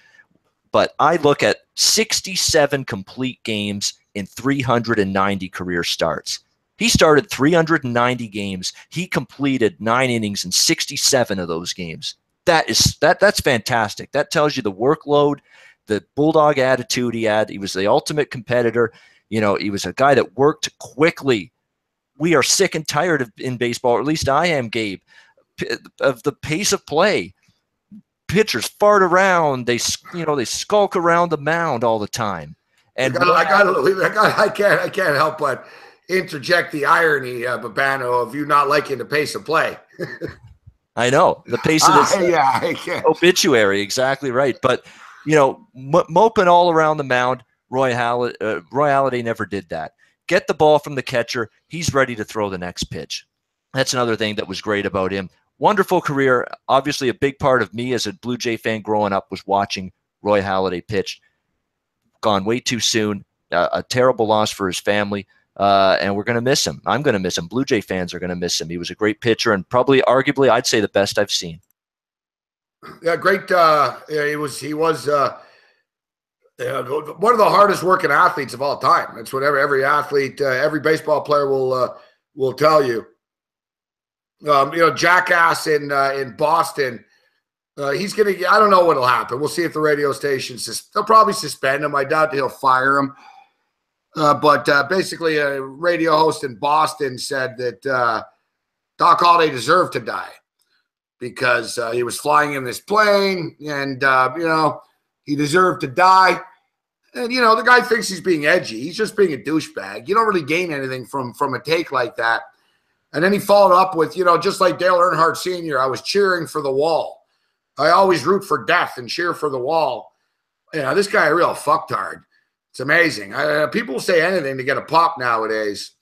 but I look at 67 complete games in 390 career starts. He started 390 games. He completed 9 innings in 67 of those games. That's fantastic. That tells you the workload, the bulldog attitude he had. He was the ultimate competitor. You know, he was a guy that worked quickly. We are sick and tired of, in baseball, or at least I am, Gabe, of the pace of play. Pitchers fart around. They skulk around the mound all the time. And I can't help but interject the irony, Babano, of you not liking the pace of play. I know the pace of this I can't. Obituary, exactly right. But moping all around the mound, Roy Halladay never did that. Get the ball from the catcher. He's ready to throw the next pitch. That's another thing that was great about him. Wonderful career. Obviously, a big part of me as a Blue Jay fan growing up was watching Roy Halladay pitch. Gone way too soon. A terrible loss for his family. And we're going to miss him. I'm going to miss him. Blue Jay fans are going to miss him. He was a great pitcher and probably, arguably, I'd say the best I've seen. Yeah, great. He was one of the hardest working athletes of all time. That's what every athlete, every baseball player will tell you. Jackass in Boston. He's gonna. I don't know what'll happen. We'll see if the radio station. They'll probably suspend him. I doubt he'll fire him. But basically, a radio host in Boston said that Doc Holliday deserved to die because he was flying in this plane, and he deserved to die. And the guy thinks he's being edgy. He's just being a douchebag. You don't really gain anything from a take like that. And then he followed up with, just like Dale Earnhardt Sr., I was cheering for the wall. I always root for death and cheer for the wall. This guy a real fucktard. It's amazing. People say anything to get a pop nowadays.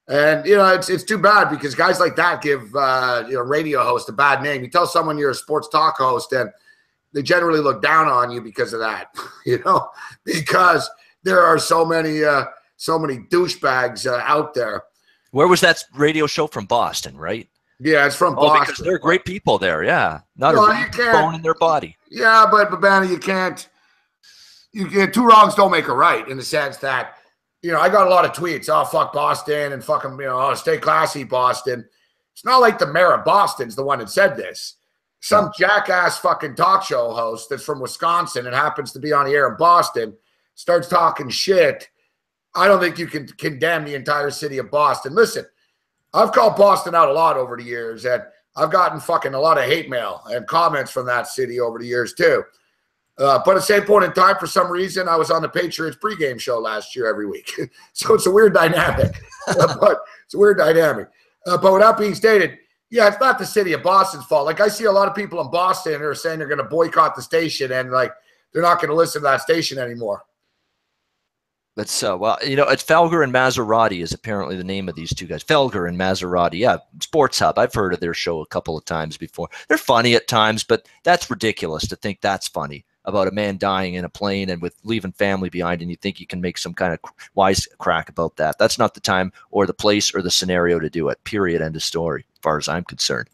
And, it's too bad because guys like that give, radio host a bad name. You tell someone you're a sports talk host and they generally look down on you because of that, because there are so many douchebags out there. Where was that radio show from? Boston, right? Yeah, it's from Boston. Because they're great people there, yeah. Not a bone in their body. Yeah, but Babana, you can't. Two wrongs don't make a right in the sense that, I got a lot of tweets. Oh, fuck Boston and fuck them, stay classy, Boston. It's not like the mayor of Boston's the one that said this. Some jackass fucking talk show host that's from Wisconsin and happens to be on the air in Boston starts talking shit. I don't think you can condemn the entire city of Boston. Listen, I've called Boston out a lot over the years, and I've gotten fucking a lot of hate mail and comments from that city over the years too. But at the same point in time, for some reason, I was on the Patriots pregame show last year every week. So it's a weird dynamic. But with that being stated, yeah, it's not the city of Boston's fault. Like, I see a lot of people in Boston who are saying they're going to boycott the station and, like, they're not going to listen to that station anymore. It's it's Felger and Maserati is apparently the name of these two guys. Felger and Maserati. Yeah, Sports Hub. I've heard of their show a couple of times before. They're funny at times, but that's ridiculous to think that's funny about a man dying in a plane and with leaving family behind, and you think you can make some kind of wise crack about that. That's not the time or the place or the scenario to do it. Period. End of story, as far as I'm concerned.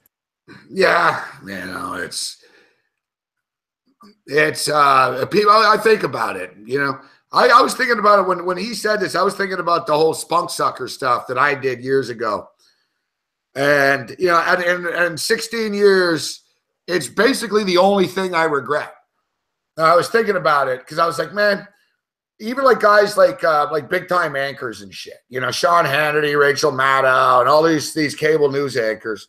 Yeah, people. I think about it, I was thinking about it when he said this. I was thinking about the whole spunk sucker stuff that I did years ago. And, in 16 years, it's basically the only thing I regret. I was thinking about it because I was like, man, even like guys like big time anchors and shit, Sean Hannity, Rachel Maddow, and all these cable news anchors,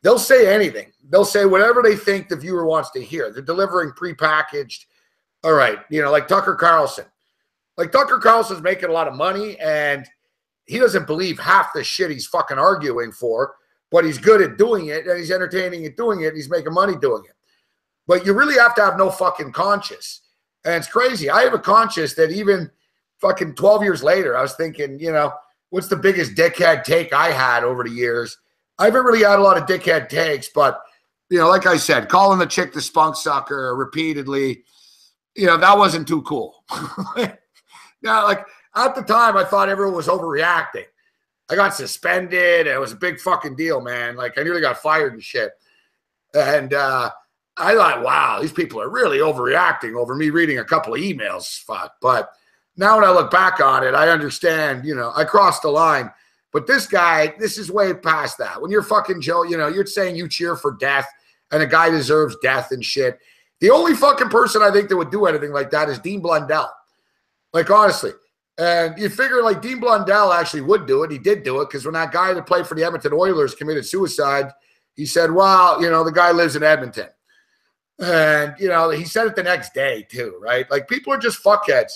they'll say anything. They'll say whatever they think the viewer wants to hear. They're delivering prepackaged. All right. Like Tucker Carlson. Like, Tucker Carlson's making a lot of money, and he doesn't believe half the shit he's fucking arguing for, but he's good at doing it, and he's entertaining at doing it, and he's making money doing it. But you really have to have no fucking conscience. And it's crazy. I have a conscience that even fucking 12 years later, I was thinking, what's the biggest dickhead take I had over the years? I haven't really had a lot of dickhead takes, but, like I said, calling the chick the spunk sucker repeatedly, that wasn't too cool. Yeah, like at the time, I thought everyone was overreacting. I got suspended. And it was a big fucking deal, man. Like, I nearly got fired and shit. And I thought, wow, these people are really overreacting over me reading a couple of emails. Fuck. But Now when I look back on it, I understand, I crossed the line. But this guy, this is way past that. When you're fucking Joe, you're saying you cheer for death and a guy deserves death and shit. The only fucking person I think that would do anything like that is Dean Blundell. Like, honestly. And you figure, like, Dean Blundell actually would do it. He did do it because when that guy that played for the Edmonton Oilers committed suicide, he said, well, the guy lives in Edmonton. And, he said it the next day, too, right? Like, people are just fuckheads.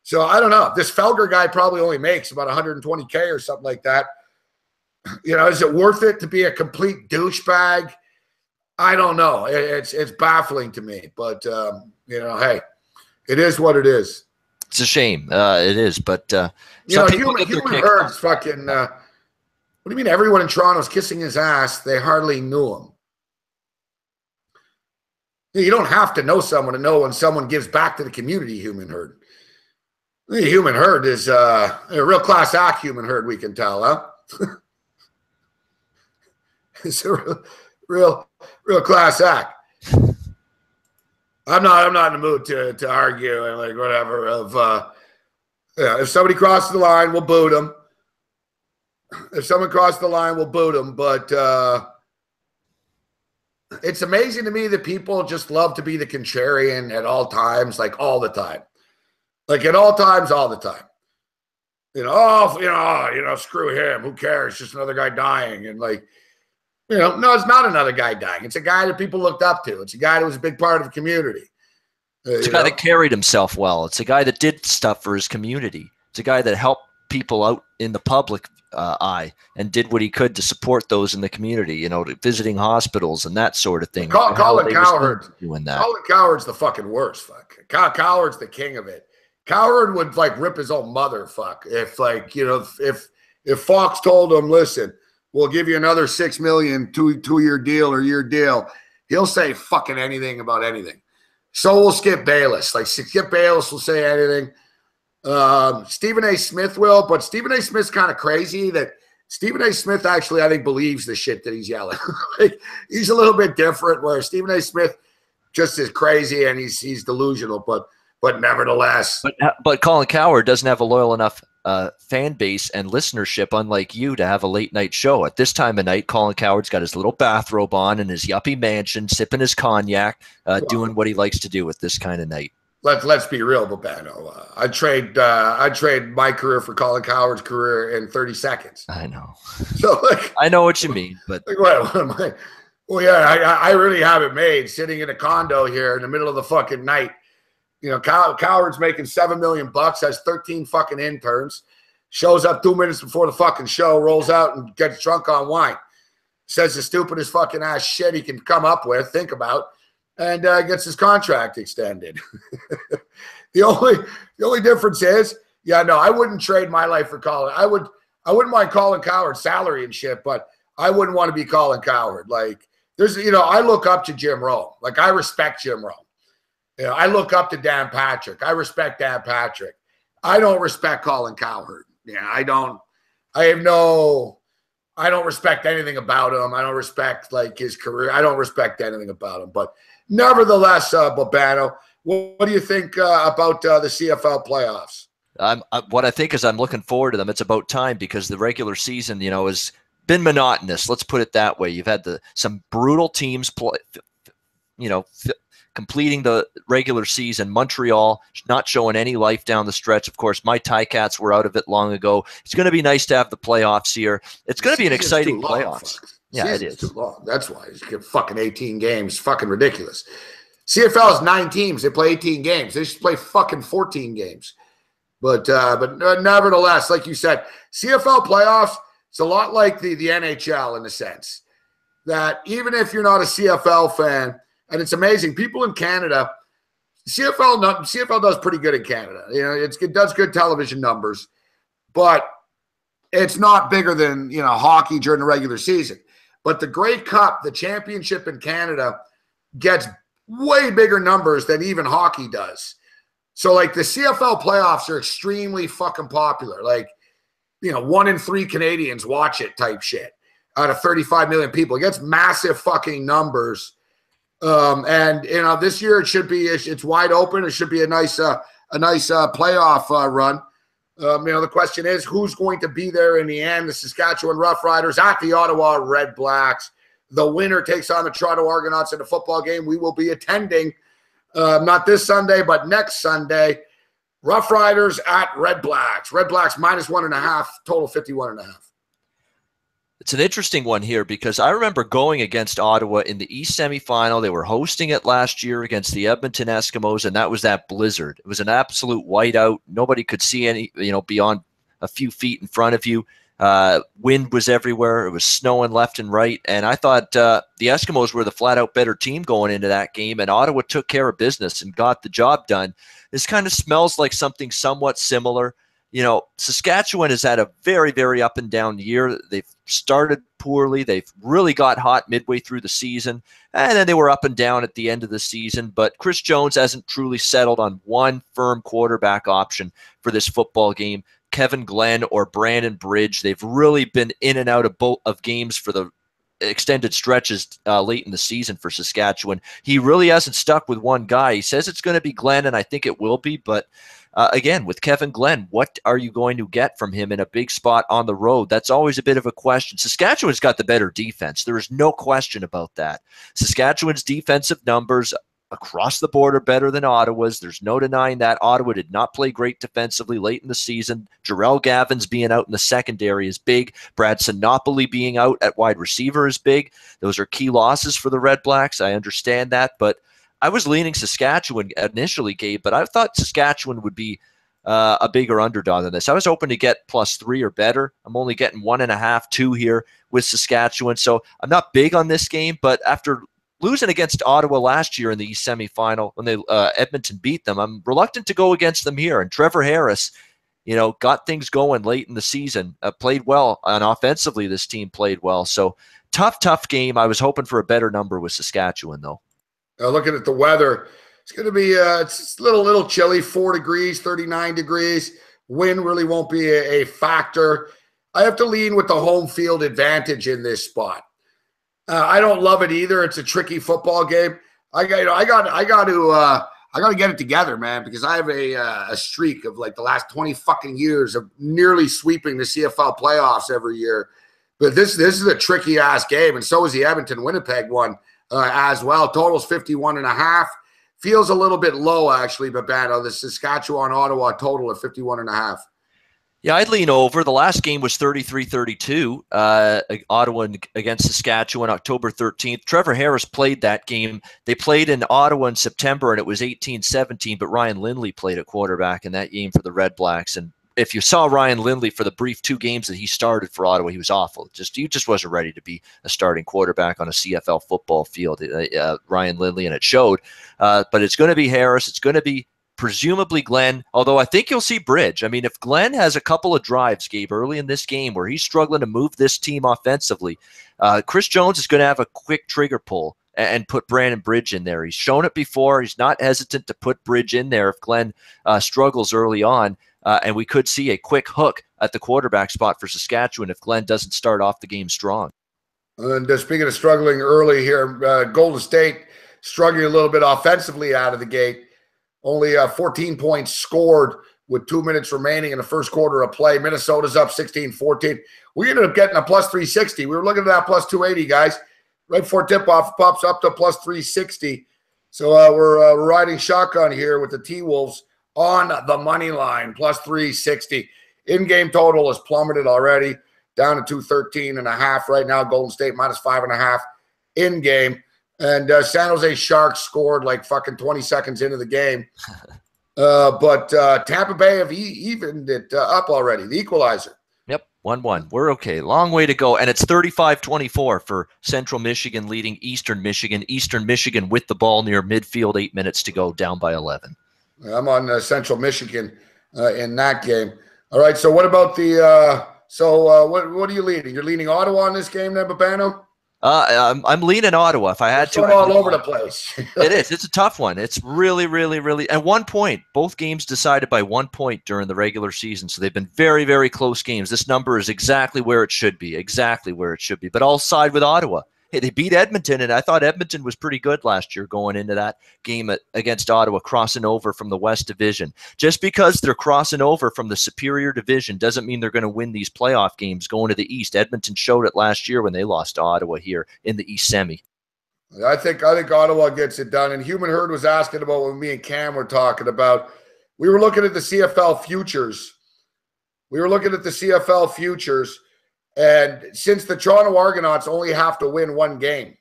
So, I don't know. This Felger guy probably only makes about $120K or something like that. Is it worth it to be a complete douchebag? I don't know. It's baffling to me. But, hey, it is what it is. It's a shame. It is. But, human herd's fucking, what do you mean everyone in Toronto's kissing his ass? They hardly knew him. You don't have to know someone to know when someone gives back to the community, human herd. The human herd is a real class act human herd, we can tell, huh? It's a real class act. I'm not in the mood to argue and like whatever if somebody crosses the line, we'll boot them. If someone crosses the line, we'll boot them. But it's amazing to me that people just love to be the contrarian at all times, like all the time. Like at all times, all the time. Screw him. Who cares? Just another guy dying. And like, no, it's not another guy dying. It's a guy that people looked up to. It's a guy that was a big part of the community. It's a guy that carried himself well. It's a guy that did stuff for his community. It's a guy that helped people out in the public eye and did what he could to support those in the community, visiting hospitals and that sort of thing. Colin Cowherd doing that. Colin Cowherd's the fucking worst. Fuck. Cowherd's the king of it. Cowherd would like rip his own mother. Fuck. If like, if Fox told him, listen, we'll give you another $6 million, two-year deal or year deal, he'll say fucking anything about anything. So will Skip Bayless. Like Skip Bayless will say anything. Stephen A. Smith will, but Stephen A. Smith's kind of crazy that Stephen A. Smith actually, I think, believes the shit that he's yelling. Like, he's a little bit different where Stephen A. Smith just is crazy and he's delusional, but nevertheless. But Colin Cowherd doesn't have a loyal enough fan base and listenership, unlike you, to have a late night show. At this time of night, Colin Cowherd's got his little bathrobe on in his yuppie mansion, sipping his cognac, doing what he likes to do with this kind of night. Let's be real, Babano. I'd trade my career for Colin Cowherd's career in 30 seconds. I know. So like, I know what you mean, but like, what am I? Well, yeah, I really have it made sitting in a condo here in the middle of the fucking night. Cowherd's making $7 million, has 13 fucking interns, shows up 2 minutes before the fucking show, rolls out and gets drunk on wine, says the stupidest fucking ass shit he can come up with, think about, and gets his contract extended. The only difference is, I wouldn't trade my life for Colin. I wouldn't mind Colin Cowherd's salary and shit, but I wouldn't want to be Colin Cowherd. Like, I look up to Jim Rome. Like, I respect Jim Rome. I look up to Dan Patrick. I respect Dan Patrick. I don't respect Colin Cowherd. I don't respect anything about him. I don't respect like his career. I don't respect anything about him. But nevertheless, Babano, what do you think about the CFL playoffs? What I think is I'm looking forward to them. It's about time because the regular season, has been monotonous. Let's put it that way. You've had some brutal teams play, completing the regular season. Montreal not showing any life down the stretch. Of course, my Ticats were out of it long ago. It's going to be nice to have the playoffs here. It's going to be an exciting playoffs. Yeah, it is. Too long. That's why you get fucking 18 games. Fucking ridiculous. CFL is 9 teams. They play 18 games. They should play fucking 14 games. But nevertheless, like you said, CFL playoffs, it's a lot like the NHL in the sense that even if you're not a CFL fan, and it's amazing. People in Canada, CFL does pretty good in Canada. It does good television numbers, but it's not bigger than hockey during the regular season. But the Grey Cup, the championship in Canada, gets way bigger numbers than even hockey does. So like the CFL playoffs are extremely fucking popular. Like 1 in 3 Canadians watch it type shit out of 35 million people. It gets massive fucking numbers. And this year it's wide open. It should be a nice a nice playoff run. The question is, who's going to be there in the end? The Saskatchewan Roughriders at the Ottawa Red Blacks. The winner takes on the Toronto Argonauts in a football game we will be attending, not this Sunday, but next Sunday. Roughriders at Red Blacks. Red Blacks -1.5, total 51.5. It's an interesting one here because I remember going against Ottawa in the East semifinal. They were hosting it last year against the Edmonton Eskimos, and that was that blizzard. It was an absolute whiteout. Nobody could see any, beyond a few feet in front of you. Wind was everywhere. It was snowing left and right. And I thought the Eskimos were the flat-out better team going into that game, and Ottawa took care of business and got the job done. This kind of smells like something somewhat similar. Saskatchewan has had a very, very up and down year. They've started poorly. They've really got hot midway through the season, and then they were up and down at the end of the season. But Chris Jones hasn't truly settled on one firm quarterback option for this football game. Kevin Glenn or Brandon Bridge, they've really been in and out of games for the extended stretches late in the season for Saskatchewan. He really hasn't stuck with one guy. He says it's going to be Glenn, and I think it will be, but again, with Kevin Glenn, what are you going to get from him in a big spot on the road? That's always a bit of a question. Saskatchewan's got the better defense. There is no question about that. Saskatchewan's defensive numbers across the board are better than Ottawa's. There's no denying that. Ottawa did not play great defensively late in the season. Jarrell Gavin's being out in the secondary is big. Brad Sinopoli being out at wide receiver is big. Those are key losses for the Red Blacks. I understand that, but I was leaning Saskatchewan initially, Gabe, but I thought Saskatchewan would be a bigger underdog than this. I was hoping to get +3 or better. I'm only getting 1.5, 2 here with Saskatchewan, so I'm not big on this game, but after losing against Ottawa last year in the East semifinal when they Edmonton beat them, I'm reluctant to go against them here. And Trevor Harris, got things going late in the season, played well, and offensively this team played well. So tough game. I was hoping for a better number with Saskatchewan, though. Looking at the weather, it's going to be it's a little chilly, 4 degrees, 39 degrees. Wind really won't be a factor. I have to lean with the home field advantage in this spot. I don't love it either. It's a tricky football game. I got to get it together, man, because I have a streak of like the last 20 fucking years of nearly sweeping the CFL playoffs every year. But this is a tricky ass game, and so is the Edmonton Winnipeg one. As well. Total's 51.5. Feels a little bit low, actually, Babano. The Saskatchewan-Ottawa total at 51.5. Yeah, I'd lean over. The last game was 33-32, Ottawa against Saskatchewan, October 13th. Trevor Harris played that game. They played in Ottawa in September, and it was 18-17, but Ryan Lindley played at quarterback in that game for the Red Blacks, and if you saw Ryan Lindley for the brief 2 games that he started for Ottawa, he was awful. He just wasn't ready to be a starting quarterback on a CFL football field, Ryan Lindley, and it showed. But it's going to be Harris. It's going to be presumably Glenn, although I think you'll see Bridge. I mean, if Glenn has a couple of drives, Gabe, early in this game where he's struggling to move this team offensively, Chris Jones is going to have a quick trigger pull and put Brandon Bridge in there. He's shown it before. He's not hesitant to put Bridge in there if Glenn struggles early on. And we could see a quick hook at the quarterback spot for Saskatchewan if Glenn doesn't start off the game strong. And speaking of struggling early here, Golden State struggling a little bit offensively out of the gate. Only 14 points scored with 2 minutes remaining in the first quarter of play. Minnesota's up 16-14. We ended up getting a +360. We were looking at that +280, guys. Right before tip-off, pops up to +360. So we're riding shotgun here with the T-Wolves on the money line, +360. In-game total has plummeted already, down to 213.5 right now. Golden State -5.5 in-game. And San Jose Sharks scored like fucking 20 seconds into the game. But Tampa Bay have evened it up already, the equalizer. Yep, 1-1. We're okay. Long way to go. And it's 35-24 for Central Michigan leading Eastern Michigan. Eastern Michigan with the ball near midfield, 8 minutes to go, down by 11. I'm on Central Michigan in that game. All right, so what about the what are you leaning? You're leaning Ottawa in this game then, Babano? I'm leaning Ottawa. If I had to, all over the place. It is. It's a tough one. It's really, really, really. And 1 point. Both games decided by 1 point during the regular season. So they've been very, very close games. This number is exactly where it should be. Exactly where it should be. But I'll side with Ottawa. They beat Edmonton, and I thought Edmonton was pretty good last year going into that game against Ottawa, crossing over from the West Division. Just because they're crossing over from the superior division doesn't mean they're going to win these playoff games going to the East. Edmonton showed it last year when they lost to Ottawa here in the East Semi. I think Ottawa gets it done. And Human Herd was asking about what me and Cam were talking about. We were looking at the CFL futures. And since the Toronto Argonauts only have to win one game,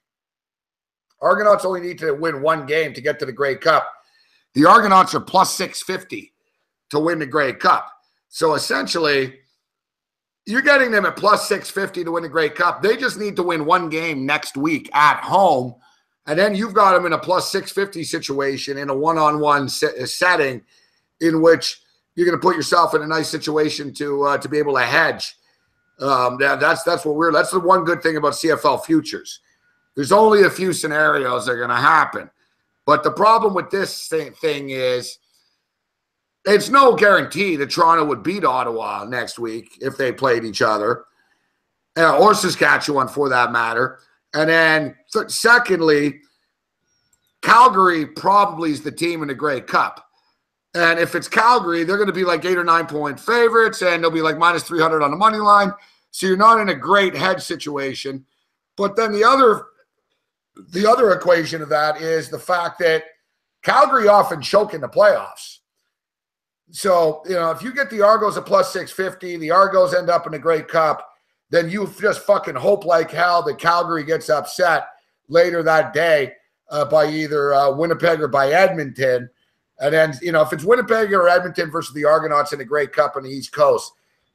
Argonauts only need to win one game to get to the Grey Cup. The Argonauts are plus 650 to win the Grey Cup. So essentially, you're getting them at plus 650 to win the Grey Cup. They just need to win one game next week at home. And then you've got them in a plus 650 situation in a one-on-one setting in which you're going to put yourself in a nice situation to be able to hedge. That's the one good thing about CFL futures. There's only a few scenarios that are going to happen. But the problem with this thing is it's no guarantee that Toronto would beat Ottawa next week if they played each other, or Saskatchewan for that matter. And then secondly, Calgary probably is the team in the Grey Cup. And if it's Calgary, they're going to be like 8 or 9 point favorites, and they'll be like minus 300 on the money line. So you're not in a great hedge situation. But then the other equation of that is the fact that Calgary often choke in the playoffs. So, if you get the Argos at plus 650, the Argos end up in the Grey Cup, then you just fucking hope like hell that Calgary gets upset later that day by either Winnipeg or by Edmonton. And then, if it's Winnipeg or Edmonton versus the Argonauts in the Grey Cup on the East Coast,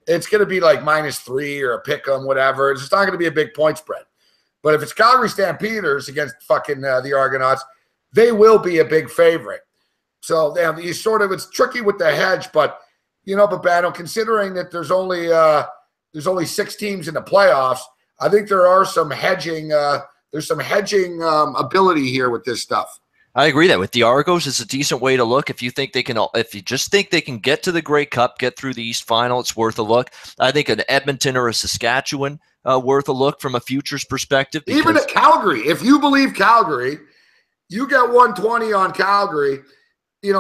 it's going to be like -3 or a pick 'em, whatever. It's just not going to be a big point spread. But if it's Calgary Stampeders against fucking the Argonauts, they will be a big favorite. So it's tricky with the hedge, but Babano, considering that there's only 6 teams in the playoffs, I think there are some hedging. There's some hedging ability here with this stuff. I agree that with the Argos, it's a decent way to look. If you just think they can get to the Grey Cup, get through the East Final, it's worth a look. I think an Edmonton or a Saskatchewan worth a look from a futures perspective. Even at Calgary, if you believe Calgary, you get 120 on Calgary.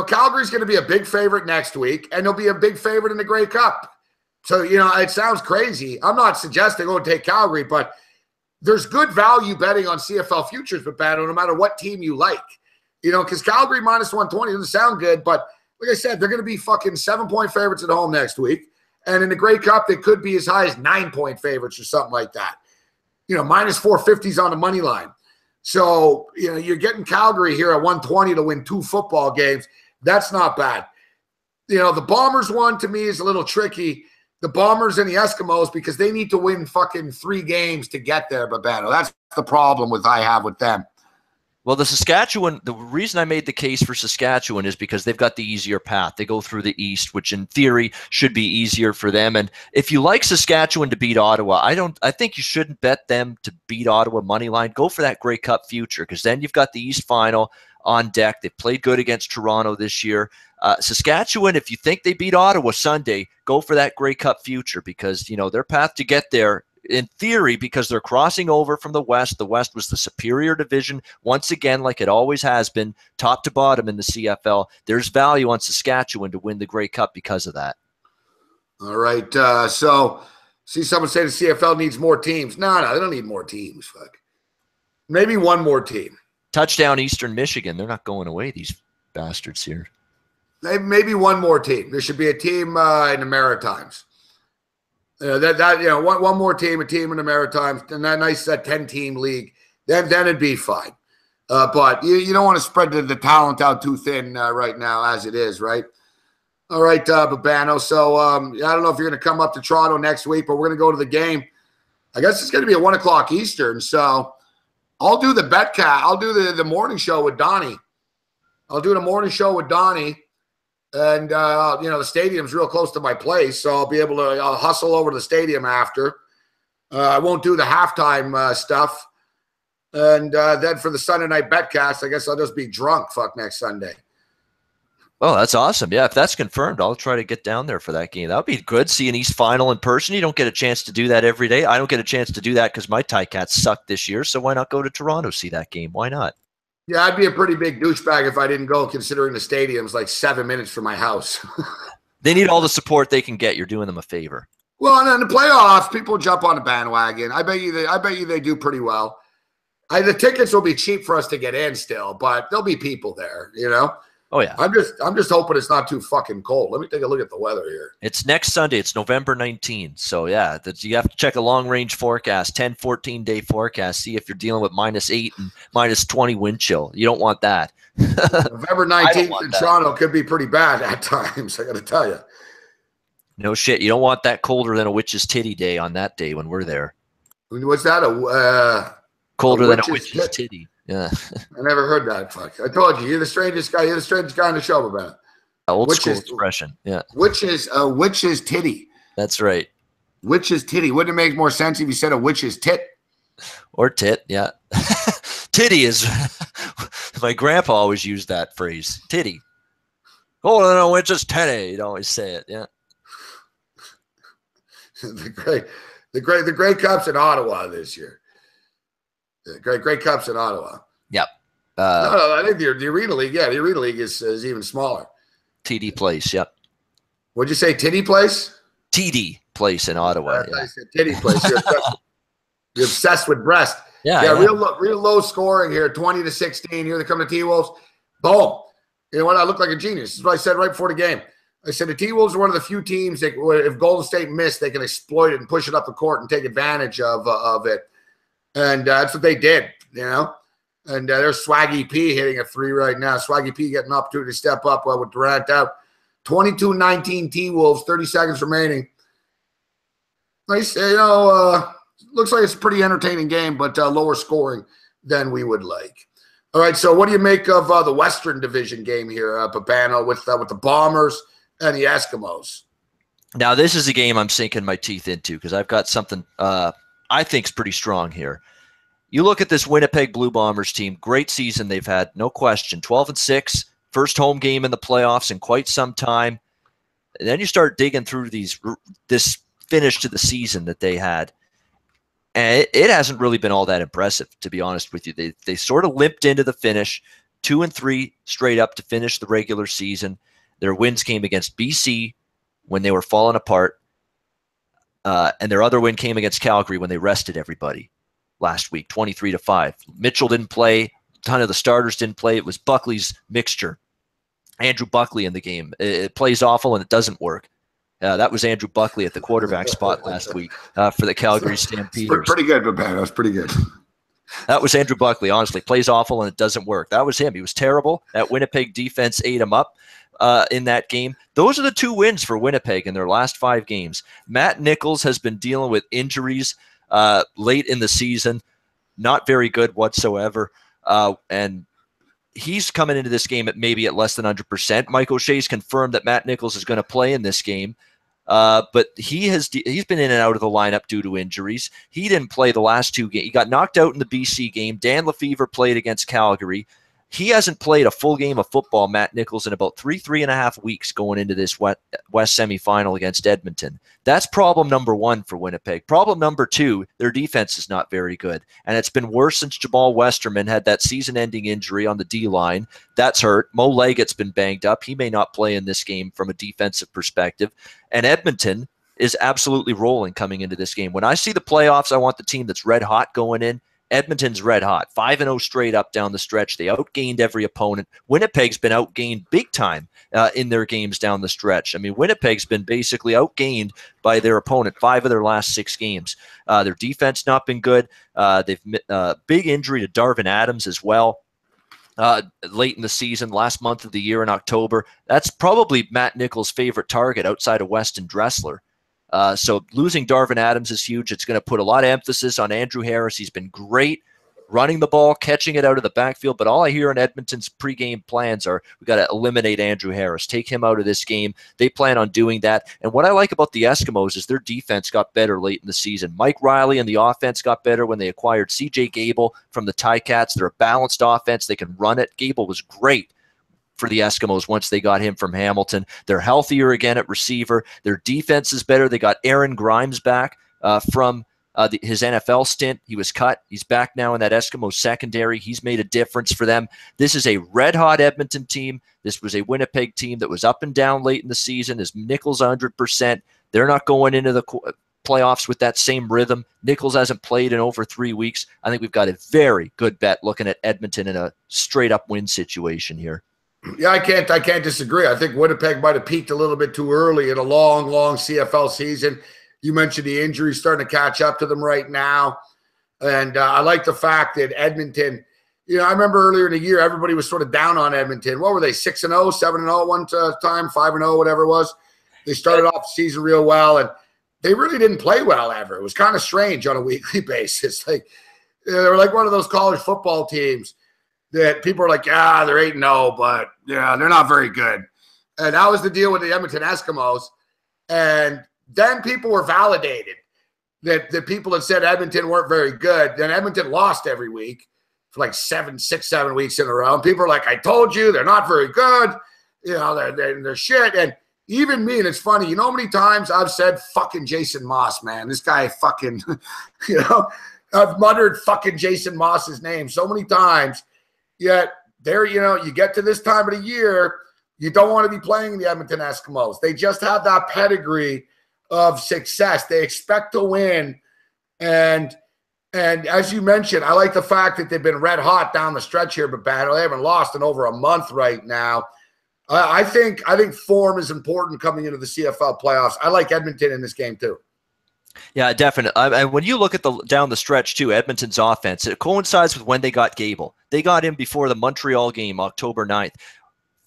Calgary's going to be a big favorite next week, and they'll be a big favorite in the Grey Cup. So, it sounds crazy. I'm not suggesting go take Calgary, but there's good value betting on CFL futures, Babano, no matter what team you like. Because Calgary minus 120 doesn't sound good, but like I said, they're going to be fucking 7-point favorites at home next week. And in the Grey Cup, they could be as high as 9-point favorites or something like that. Minus 450s on the money line. So, you're getting Calgary here at 120 to win 2 football games. That's not bad. The Bombers one to me is a little tricky. The Bombers and the Eskimos, because they need to win fucking 3 games to get there, Babano. That's the problem I have with them. Well, the reason I made the case for Saskatchewan is because they've got the easier path. They go through the East, which in theory should be easier for them. And if you like Saskatchewan to beat Ottawa, I think you shouldn't bet them to beat Ottawa money line. Go for that Grey Cup future, because then you've got the East Final on deck. They've played good against Toronto this year. Saskatchewan, if you think they beat Ottawa Sunday, go for that Grey Cup future, because their path to get there, in theory, because they're crossing over from the West. The West was the superior division once again, like it always has been, top to bottom in the CFL. There's value on Saskatchewan to win the Grey Cup because of that. All right. So see someone say the CFL needs more teams. No, they don't need more teams. Fuck. Maybe one more team. Touchdown Eastern Michigan. They're not going away, these bastards here. Maybe one more team. There should be a team in the Maritimes. One more team, a team in the Maritimes, and that nice 10-team league. Then it'd be fine. But you don't want to spread the talent out too thin right now, as it is, right? All right, Babano. So I don't know if you're going to come up to Toronto next week, but we're going to go to the game. I guess it's going to be at 1 o'clock Eastern. So I'll do the betcat. I'll do the morning show with Donnie. And, the stadium's real close to my place, so I'll be able to hustle over to the stadium after. I won't do the halftime stuff. And then for the Sunday night betcast, I guess I'll just be drunk next Sunday. Oh, that's awesome. Yeah, if that's confirmed, I'll try to get down there for that game. That would be good. See an East final in person. You don't get a chance to do that every day. I don't get a chance to do that because my Ticats sucked this year. So why not go to Toronto, see that game? Why not? Yeah, I'd be a pretty big douchebag if I didn't go, considering the stadium's like 7 minutes from my house. They need all the support they can get. You're doing them a favor. Well, and in the playoffs, people jump on the bandwagon. I bet you they do pretty well. The tickets will be cheap for us to get in still, but there'll be people there, you know? Oh, yeah. I'm just hoping it's not too fucking cold. Let me take a look at the weather here. It's next Sunday. It's November 19th. So, yeah, you have to check a long-range forecast, 10, 14-day forecast, see if you're dealing with -8 and -20 wind chill. You don't want that. November 19th in Toronto could be pretty bad at times, I got to tell you. No shit. You don't want that colder than a witch's titty day on that day when we're there. What's that? Colder than a witch's titty. Yeah. I never heard that. Fuck. I told you, you're the strangest guy. You're the strangest guy on the show, man. Old school expression. Yeah. Witch's titty. That's right. Witch's titty. Wouldn't it make more sense if you said a witch's tit? Or tit, yeah. Titty is my grandpa always used that phrase. Titty. Oh no, it's just titty. He'd always say it, yeah. the Grey Cup's in Ottawa this year. The Grey Cup's in Ottawa. Yep. No, I think the Arena League, the Arena League is even smaller. TD Place, yep. What'd you say, Titty Place? TD Place in Ottawa. I said Titty Place. You're obsessed with breast. Yeah. Real low scoring here, 20-16. Here they come to T-Wolves. Boom. You know what? I look like a genius. This is what I said right before the game. I said the T-Wolves are one of the few teams that, if Golden State missed, they can exploit it and push it up the court and take advantage of it. And that's what they did, you know. And there's Swaggy P hitting a 3 right now. Swaggy P getting an opportunity to step up with Durant out. 22-19 T-Wolves, 30 seconds remaining. Nice, you know, looks like it's a pretty entertaining game, but lower scoring than we would like. All right, so what do you make of the Western Division game here, Papano, with the Bombers and the Eskimos? Now, this is a game I'm sinking my teeth into because I've got something I think is pretty strong here. You look at this Winnipeg Blue Bombers team, great season they've had, no question. 12-6, first home game in the playoffs in quite some time. And then you start digging through this finish to the season that they had. And it hasn't really been all that impressive, to be honest with you. They sort of limped into the finish, 2-3 straight up to finish the regular season. Their wins came against BC when they were falling apart. And their other win came against Calgary when they rested everybody last week, 23-5. Mitchell didn't play. A ton of the starters didn't play. It was Buckley's mixture. Andrew Buckley in the game. It plays awful and it doesn't work. That was Andrew Buckley at the quarterback spot last week for the Calgary Stampeders. Pretty good, but that was pretty good. That was Andrew Buckley, honestly. Plays awful and it doesn't work. That was him. He was terrible. That Winnipeg defense ate him up in that game. Those are the 2 wins for Winnipeg in their last 5 games. Matt Nichols has been dealing with injuries late in the season. Not very good whatsoever. And he's coming into this game maybe at less than 100%. Mike O'Shea's confirmed that Matt Nichols is going to play in this game. But he's been in and out of the lineup due to injuries. He didn't play the last 2 games. He got knocked out in the BC game. Dan Lefevre played against Calgary. He hasn't played a full game of football, Matt Nichols, in about 3.5 weeks going into this West semifinal against Edmonton. That's problem number 1 for Winnipeg. Problem number 2, their defense is not very good. And it's been worse since Jamal Westerman had that season-ending injury on the D-line. That's hurt. Mo Leggett's been banged up. He may not play in this game from a defensive perspective. And Edmonton is absolutely rolling coming into this game. When I see the playoffs, I want the team that's red hot going in. Edmonton's red hot, 5-0 straight up down the stretch. They outgained every opponent. Winnipeg's been outgained big time in their games down the stretch. I mean, Winnipeg's been basically outgained by their opponent 5 of their last 6 games. Their defense not been good. They've big injury to Darvin Adams as well. Late in the season, last month of the year in October. That's probably Matt Nichols' favorite target outside of Weston Dressler. So losing Darvin Adams is huge. It's going to put a lot of emphasis on Andrew Harris. He's been great running the ball, catching it out of the backfield. But all I hear in Edmonton's pregame plans are we got to eliminate Andrew Harris, take him out of this game. They plan on doing that. And what I like about the Eskimos is their defense got better late in the season. Mike Riley and the offense got better when they acquired C.J. Gable from the Ticats. They're a balanced offense. They can run it. Gable was great for the Eskimos once they got him from Hamilton. They're healthier again at receiver. Their defense is better. They got Aaron Grimes back from his NFL stint. He was cut. He's back now in that Eskimo secondary. He's made a difference for them. This is a red-hot Edmonton team. This was a Winnipeg team that was up and down late in the season. Is Nichols 100%? They're not going into the playoffs with that same rhythm. Nichols hasn't played in over 3 weeks. I think we've got a very good bet looking at Edmonton in a straight-up win situation here. Yeah, I can't disagree. I think Winnipeg might have peaked a little bit too early in a long CFL season. You mentioned the injuries starting to catch up to them right now. And I like the fact that Edmonton, I remember earlier in the year, everybody was sort of down on Edmonton. What were they, 6-0, 7-0 one time, 5-0, whatever it was? They started off the season real well, and they really didn't play well ever. It was kind of strange on a weekly basis. Like, they were like one of those college football teams that people are like, yeah, they're 8-0, but yeah, they're not very good. And that was the deal with the Edmonton Eskimos. And then people were validated that the people that said Edmonton weren't very good. Then Edmonton lost every week for like 6, 7 weeks in a row. And people are like, I told you, they're not very good. They're shit. And even me, and it's funny, you know how many times I've said fucking Jason Moss, man? This guy fucking, I've muttered fucking Jason Moss's name so many times. Yet there, you get to this time of the year, you don't want to be playing the Edmonton Eskimos. They just have that pedigree of success. They expect to win. And as you mentioned, I like the fact that they've been red hot down the stretch here, but battle. They haven't lost in over a month right now. I think form is important coming into the CFL playoffs. I like Edmonton in this game too. Yeah, definitely. And when you look at down the stretch too, Edmonton's offense, it coincides with when they got Gable. They got him before the Montreal game, October 9th.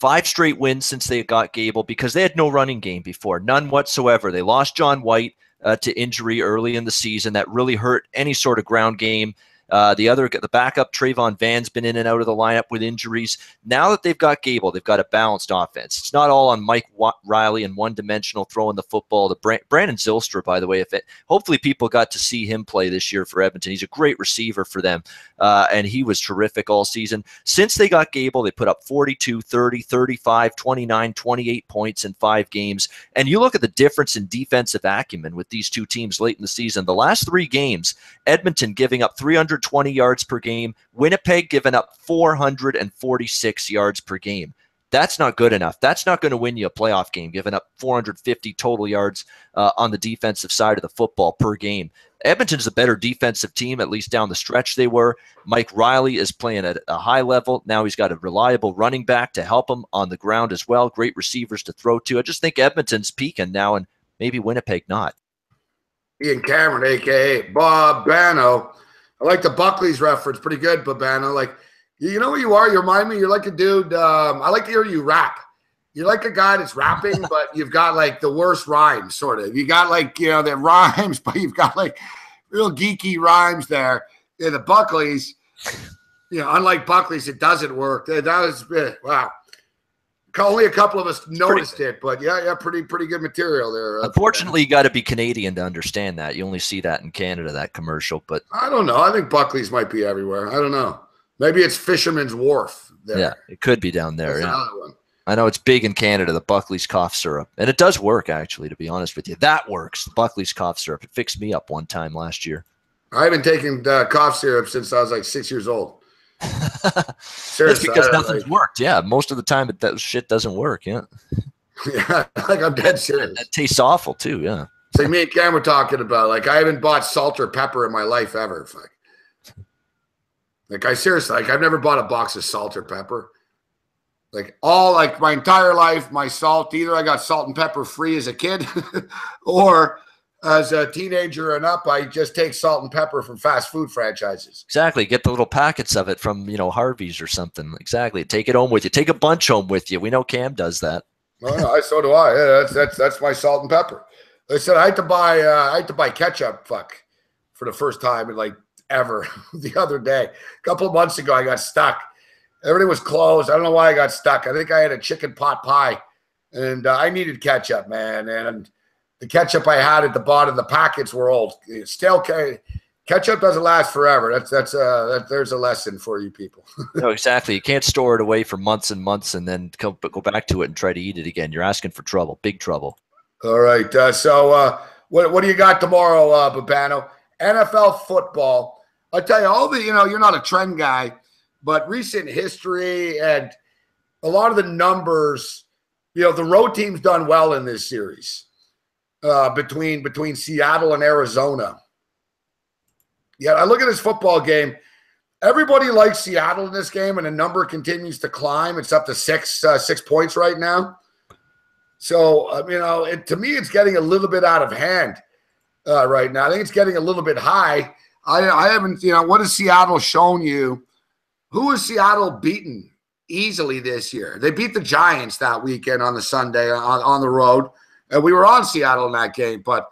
5 straight wins since they got Gable because they had no running game before, none whatsoever. They lost John White to injury early in the season. That really hurt any sort of ground game. The backup, Trayvon Van's been in and out of the lineup with injuries. Now that they've got Gable, they've got a balanced offense. It's not all on Mike Riley and one-dimensional throwing the football. Brandon Zylstra, by the way, hopefully people got to see him play this year for Edmonton. He's a great receiver for them, and he was terrific all season. Since they got Gable, they put up 42, 30, 35, 29, 28 points in 5 games. And you look at the difference in defensive acumen with these two teams late in the season. The last 3 games, Edmonton giving up 320 yards per game, Winnipeg giving up 446 yards per game. That's not good enough. That's not going to win you a playoff game, giving up 450 total yards on the defensive side of the football per game. Edmonton's a better defensive team, at least down the stretch they were. Mike Riley is playing at a high level. Now he's got a reliable running back to help him on the ground as well. Great receivers to throw to. I just think Edmonton's peaking now, and maybe Winnipeg not. Ian Cameron, a.k.a. Bob Bano. I like the Buckley's reference. Pretty good, Babano. Like, you know who you are? You remind me. You're like a dude. I like to hear you rap. You're like a guy that's rapping, but you've got like the worst rhymes, sort of. You got like, the rhymes, but you've got like real geeky rhymes there. Yeah, the Buckley's, unlike Buckley's, it doesn't work. That was, wow. Only a couple of us noticed it, but yeah, pretty good material there. Unfortunately, you got to be Canadian to understand that. You only see that in Canada, that commercial. But I don't know. I think Buckley's might be everywhere. I don't know. Maybe it's Fisherman's Wharf there. Yeah, it could be down there. That's yeah. another one. I know it's big in Canada, the Buckley's cough syrup. And it does work, actually, to be honest with you. That works, the Buckley's cough syrup. It fixed me up one time last year. I haven't taken cough syrup since I was like 6 years old. Seriously, that's because nothing's worked. Yeah, most of the time that shit doesn't work. Yeah. Yeah, like I'm dead serious. That tastes awful too. Yeah. It's like me and Cam were talking about. Like I haven't bought salt or pepper in my life ever. Like I seriously, like I've never bought a box of salt or pepper. Like my entire life, my salt, either I got salt and pepper free as a kid, or as a teenager and up, I just take salt and pepper from fast food franchises. Exactly. Get the little packets of it from, Harvey's or something. Exactly. Take it home with you. Take a bunch home with you. We know Cam does that. Oh, no, so do I. Yeah, that's my salt and pepper. I said I had to buy ketchup. For the first time in like ever the other day. A couple of months ago, I got stuck. Everything was closed. I don't know why I got stuck. I think I had a chicken pot pie, and I needed ketchup, man. And the ketchup I had at the bottom of the packets were old. Stale Ketchup doesn't last forever. There's a lesson for you people. No, exactly. You can't store it away for months and months and then go back to it and try to eat it again. You're asking for trouble, big trouble. All right. What do you got tomorrow, Babano? NFL football. I tell you, you're not a trend guy, but recent history and a lot of the numbers, the road team's done well in this series between Seattle and Arizona. Yeah, I look at this football game. Everybody likes Seattle in this game, and the number continues to climb. It's up to 6 points right now. So, to me, it's getting a little bit out of hand right now. I think it's getting a little bit high. I haven't, what has Seattle shown you? Who has Seattle beaten easily this year? They beat the Giants that weekend on the Sunday on the road, and we were on Seattle in that game. But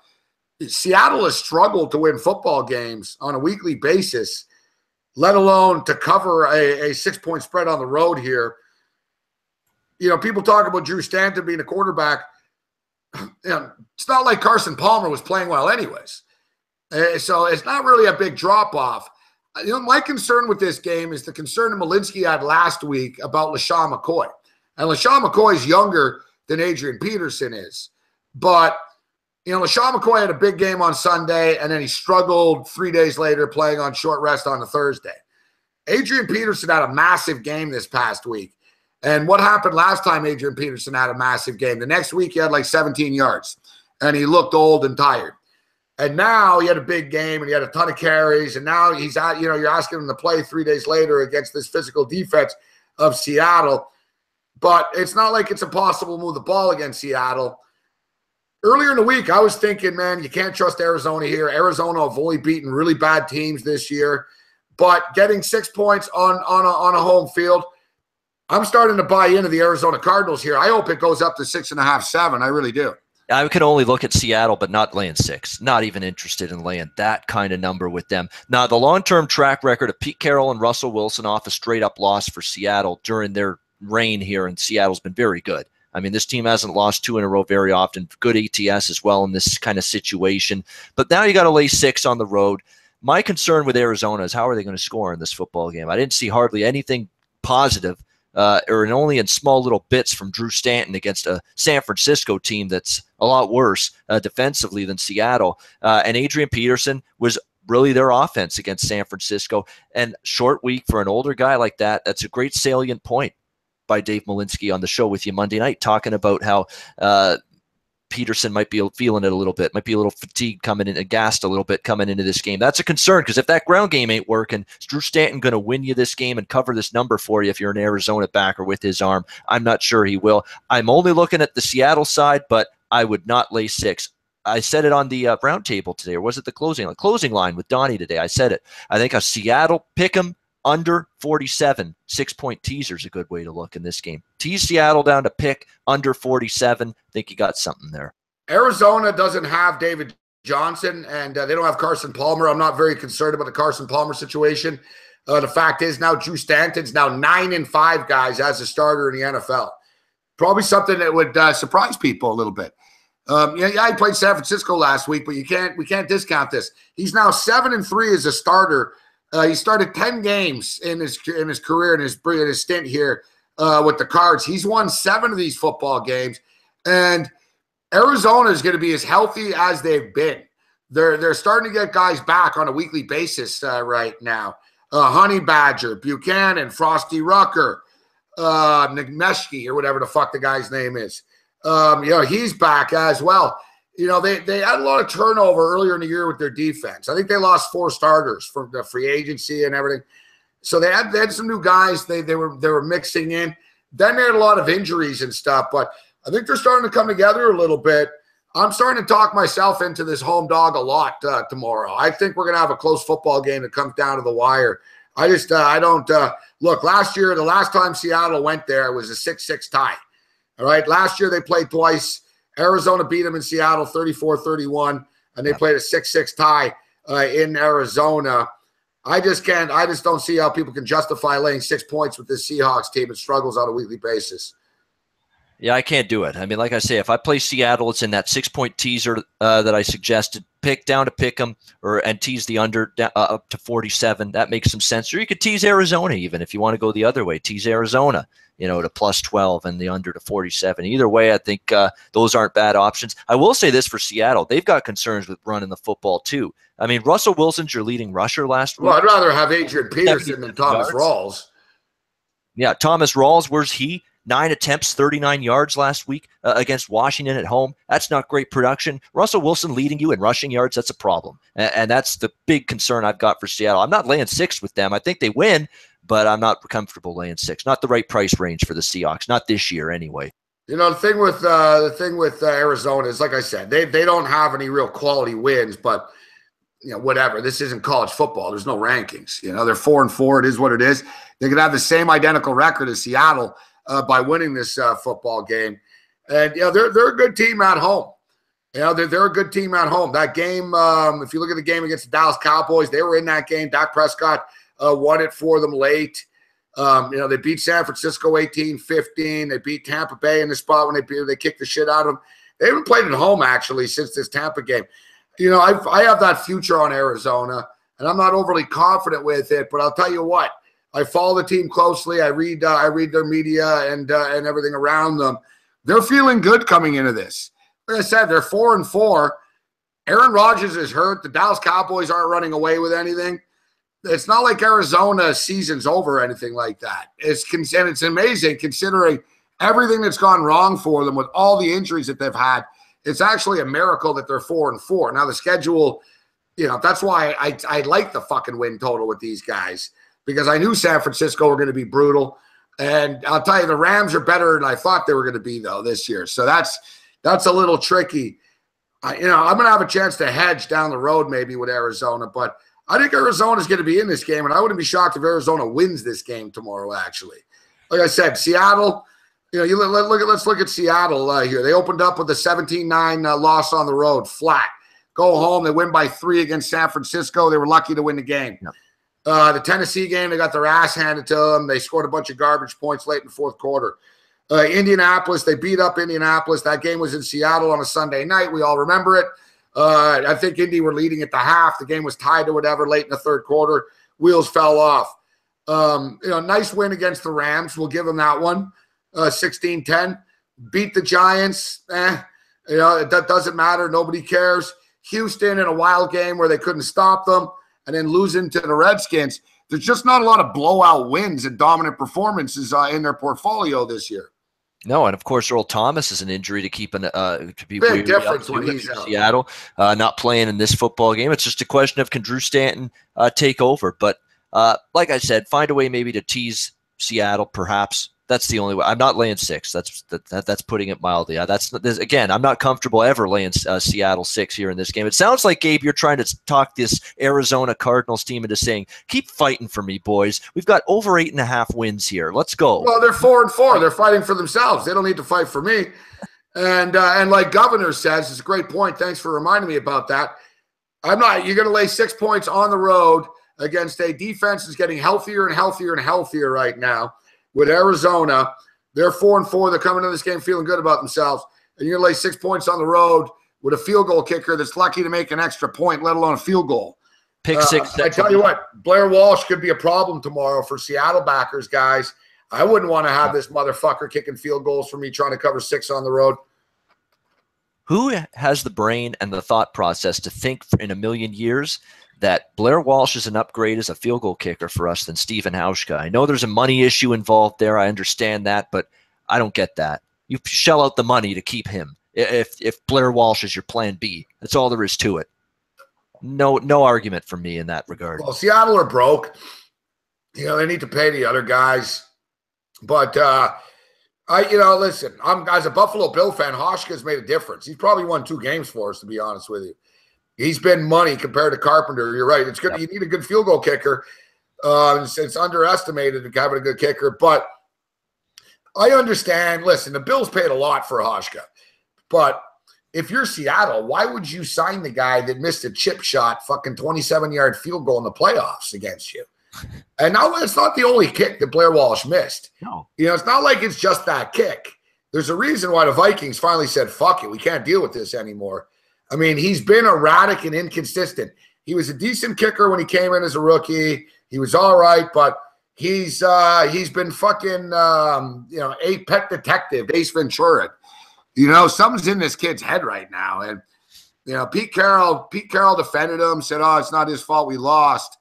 Seattle has struggled to win football games on a weekly basis, let alone to cover a 6-point spread on the road here. People talk about Drew Stanton being a quarterback. It's not like Carson Palmer was playing well anyways. So it's not really a big drop-off. My concern with this game is the concern that Malinsky had last week about LaShawn McCoy. And LaShawn McCoy is younger than Adrian Peterson is. But LaShawn McCoy had a big game on Sunday, and then he struggled 3 days later playing on short rest on a Thursday. Adrian Peterson had a massive game this past week. And what happened last time Adrian Peterson had a massive game? The next week he had like 17 yards, and he looked old and tired. And now he had a big game, and he had a ton of carries, and now he's out. You're asking him to play 3 days later against this physical defense of Seattle. But it's not like it's impossible to move the ball against Seattle. Earlier in the week, I was thinking, man, you can't trust Arizona here. Arizona have only beaten really bad teams this year. But getting 6 points on a home field, I'm starting to buy into the Arizona Cardinals here. I hope it goes up to 6.5, 7. I really do. I can only look at Seattle, but not laying 6. Not even interested in laying that kind of number with them. Now, the long-term track record of Pete Carroll and Russell Wilson off a straight-up loss for Seattle during their reign here in Seattle's been very good. I mean, this team hasn't lost 2 in a row very often. Good ATS as well in this kind of situation. But now you got to lay 6 on the road. My concern with Arizona is how are they going to score in this football game? I didn't see hardly anything positive or only in small little bits from Drew Stanton against a San Francisco team that's a lot worse defensively than Seattle. And Adrian Peterson was really their offense against San Francisco. And short week for an older guy like that, that's a great salient point by Dave Malinsky on the show with you Monday night, talking about how Peterson might be feeling it a little bit, might be a little fatigued coming in, gassed a little bit coming into this game. That's a concern because if that ground game ain't working, is Drew Stanton going to win you this game and cover this number for you if you're an Arizona backer with his arm? I'm not sure he will. I'm only looking at the Seattle side, but I would not lay 6. I said it on the round table today, or was it the closing line with Donnie today? I said it. I think a Seattle pick'em under 47, 6-point teaser is a good way to look in this game. Tease Seattle down to pick under 47. I think you got something there. Arizona doesn't have David Johnson, and they don't have Carson Palmer. I'm not very concerned about the Carson Palmer situation. The fact is now Drew Stanton's now 9-5 guys as a starter in the NFL. Probably something that would surprise people a little bit. He played San Francisco last week, but we can't discount this. He's now 7-3 as a starter. He started 10 games in his career in his stint here with the Cards. He's won 7 of these football games, and Arizona is going to be as healthy as they've been. They're starting to get guys back on a weekly basis right now. Honey Badger, Buchanan, Frosty Rucker, Nagmeshki, or whatever the fuck the guy's name is. He's back as well. They had a lot of turnover earlier in the year with their defense. I think they lost 4 starters from the free agency and everything. So they had some new guys they were mixing in. Then they had a lot of injuries and stuff, but I think they're starting to come together a little bit. I'm starting to talk myself into this home dog a lot tomorrow. I think we're going to have a close football game that comes down to the wire. I don't look, last year, the last time Seattle went there, it was a 6-6 tie. All right. Last year they played twice. Arizona beat them in Seattle 34-31, and they played a 6-6 tie in Arizona. I just don't see how people can justify laying 6 points with this Seahawks team. It struggles on a weekly basis. Yeah, I can't do it. I mean, like I say, if I play Seattle, it's in that 6-point teaser that I suggested. Pick down to pick them and tease the under up to 47. That makes some sense. Or you could tease Arizona even if you want to go the other way. Tease Arizona, to plus 12 and the under to 47. Either way, I think those aren't bad options. I will say this for Seattle. They've got concerns with running the football too. I mean, Russell Wilson's your leading rusher last week. Well, I'd rather have Adrian Peterson than Thomas Rawls. Yeah, Thomas Rawls, where's he? 9 attempts, 39 yards last week against Washington at home. That's not great production. Russell Wilson leading you in rushing yards, that's a problem. And that's the big concern I've got for Seattle. I'm not laying 6 with them. I think they win, but I'm not comfortable laying 6. Not the right price range for the Seahawks. Not this year anyway. The thing with Arizona is, like I said, they don't have any real quality wins, but whatever. This isn't college football. There's no rankings. They're 4-4. It is what it is. They could have the same identical record as Seattle by winning this football game. And, they're a good team at home. They're a good team at home. That game, if you look at the game against the Dallas Cowboys, they were in that game. Dak Prescott won it for them late. They beat San Francisco 18-15. They beat Tampa Bay in the spot when they kicked the shit out of them. They haven't played at home, actually, since this Tampa game. I have that future on Arizona, and I'm not overly confident with it, but I'll tell you what. I follow the team closely. I read their media and everything around them. They're feeling good coming into this. Like I said, they're 4-4. Aaron Rodgers is hurt. The Dallas Cowboys aren't running away with anything. It's not like Arizona's season's over or anything like that. And it's amazing considering everything that's gone wrong for them with all the injuries that they've had. It's actually a miracle that they're 4-4. Now the schedule, that's why I like the fucking win total with these guys. Because I knew San Francisco were going to be brutal. And I'll tell you, the Rams are better than I thought they were going to be, though, this year. So that's a little tricky. I'm going to have a chance to hedge down the road maybe with Arizona. But I think Arizona's going to be in this game, and I wouldn't be shocked if Arizona wins this game tomorrow, actually. Like I said, Seattle, let's look at Seattle here. They opened up with a 17-9 loss on the road, flat. Go home, they win by 3 against San Francisco. They were lucky to win the game. Yep. The Tennessee game, they got their ass handed to them. They scored a bunch of garbage points late in the fourth quarter. Indianapolis, they beat up Indianapolis. That game was in Seattle on a Sunday night. We all remember it. I think Indy were leading at the half. The game was tied to whatever late in the third quarter. Wheels fell off. Nice win against the Rams. We'll give them that one. 16-10. Beat the Giants. That doesn't matter. Nobody cares. Houston in a wild game where they couldn't stop them. And then losing to the Redskins, there's just not a lot of blowout wins and dominant performances in their portfolio this year. No, and of course Earl Thomas is an injury to keep to be big difference when he's out. Seattle not playing in this football game. It's just a question of can Drew Stanton take over. But like I said, find a way maybe to tease Seattle, perhaps. That's the only way. I'm not laying 6. That's putting it mildly. Again, I'm not comfortable ever laying Seattle 6 here in this game. It sounds like, Gabe, you're trying to talk this Arizona Cardinals team into saying, keep fighting for me, boys. We've got over 8.5 wins here. Let's go. Well, they're 4-4. They're fighting for themselves. They don't need to fight for me. And like Governor says, it's a great point. Thanks for reminding me about that. You're going to lay 6 points on the road against a defense that's getting healthier and healthier and healthier right now. With Arizona, they're 4-4. They're coming into this game feeling good about themselves. And you're going to lay 6 points on the road with a field goal kicker that's lucky to make an extra point, let alone a field goal. Pick 6. I tell you what, Blair Walsh could be a problem tomorrow for Seattle backers, guys. I wouldn't want to have this motherfucker kicking field goals for me trying to cover 6 on the road. Who has the brain and the thought process to think in a million years that Blair Walsh is an upgrade as a field goal kicker for us than Stephen Hauschka? I know there's a money issue involved there. I understand that, but I don't get that. You shell out the money to keep him if Blair Walsh is your plan B. That's all there is to it. No argument from me in that regard. Well, Seattle are broke. They need to pay the other guys. But, listen, as a Buffalo Bill fan, Hauschka's made a difference. He's probably won 2 games for us, to be honest with you. He's been money compared to Carpenter. You're right. It's good. Yep. You need a good field goal kicker. It's underestimated to having a good kicker. But I understand. Listen, the Bills paid a lot for Hauschka. But if you're Seattle, why would you sign the guy that missed a chip shot, fucking 27-yard field goal in the playoffs against you? And now it's not the only kick that Blair Walsh missed. No. It's not like it's just that kick. There's a reason why the Vikings finally said, fuck it, we can't deal with this anymore. I mean, he's been erratic and inconsistent. He was a decent kicker when he came in as a rookie. He was all right, but he's been fucking a pet detective, Ace Ventura. Something's in this kid's head right now. And Pete Carroll defended him, said, "Oh, it's not his fault we lost."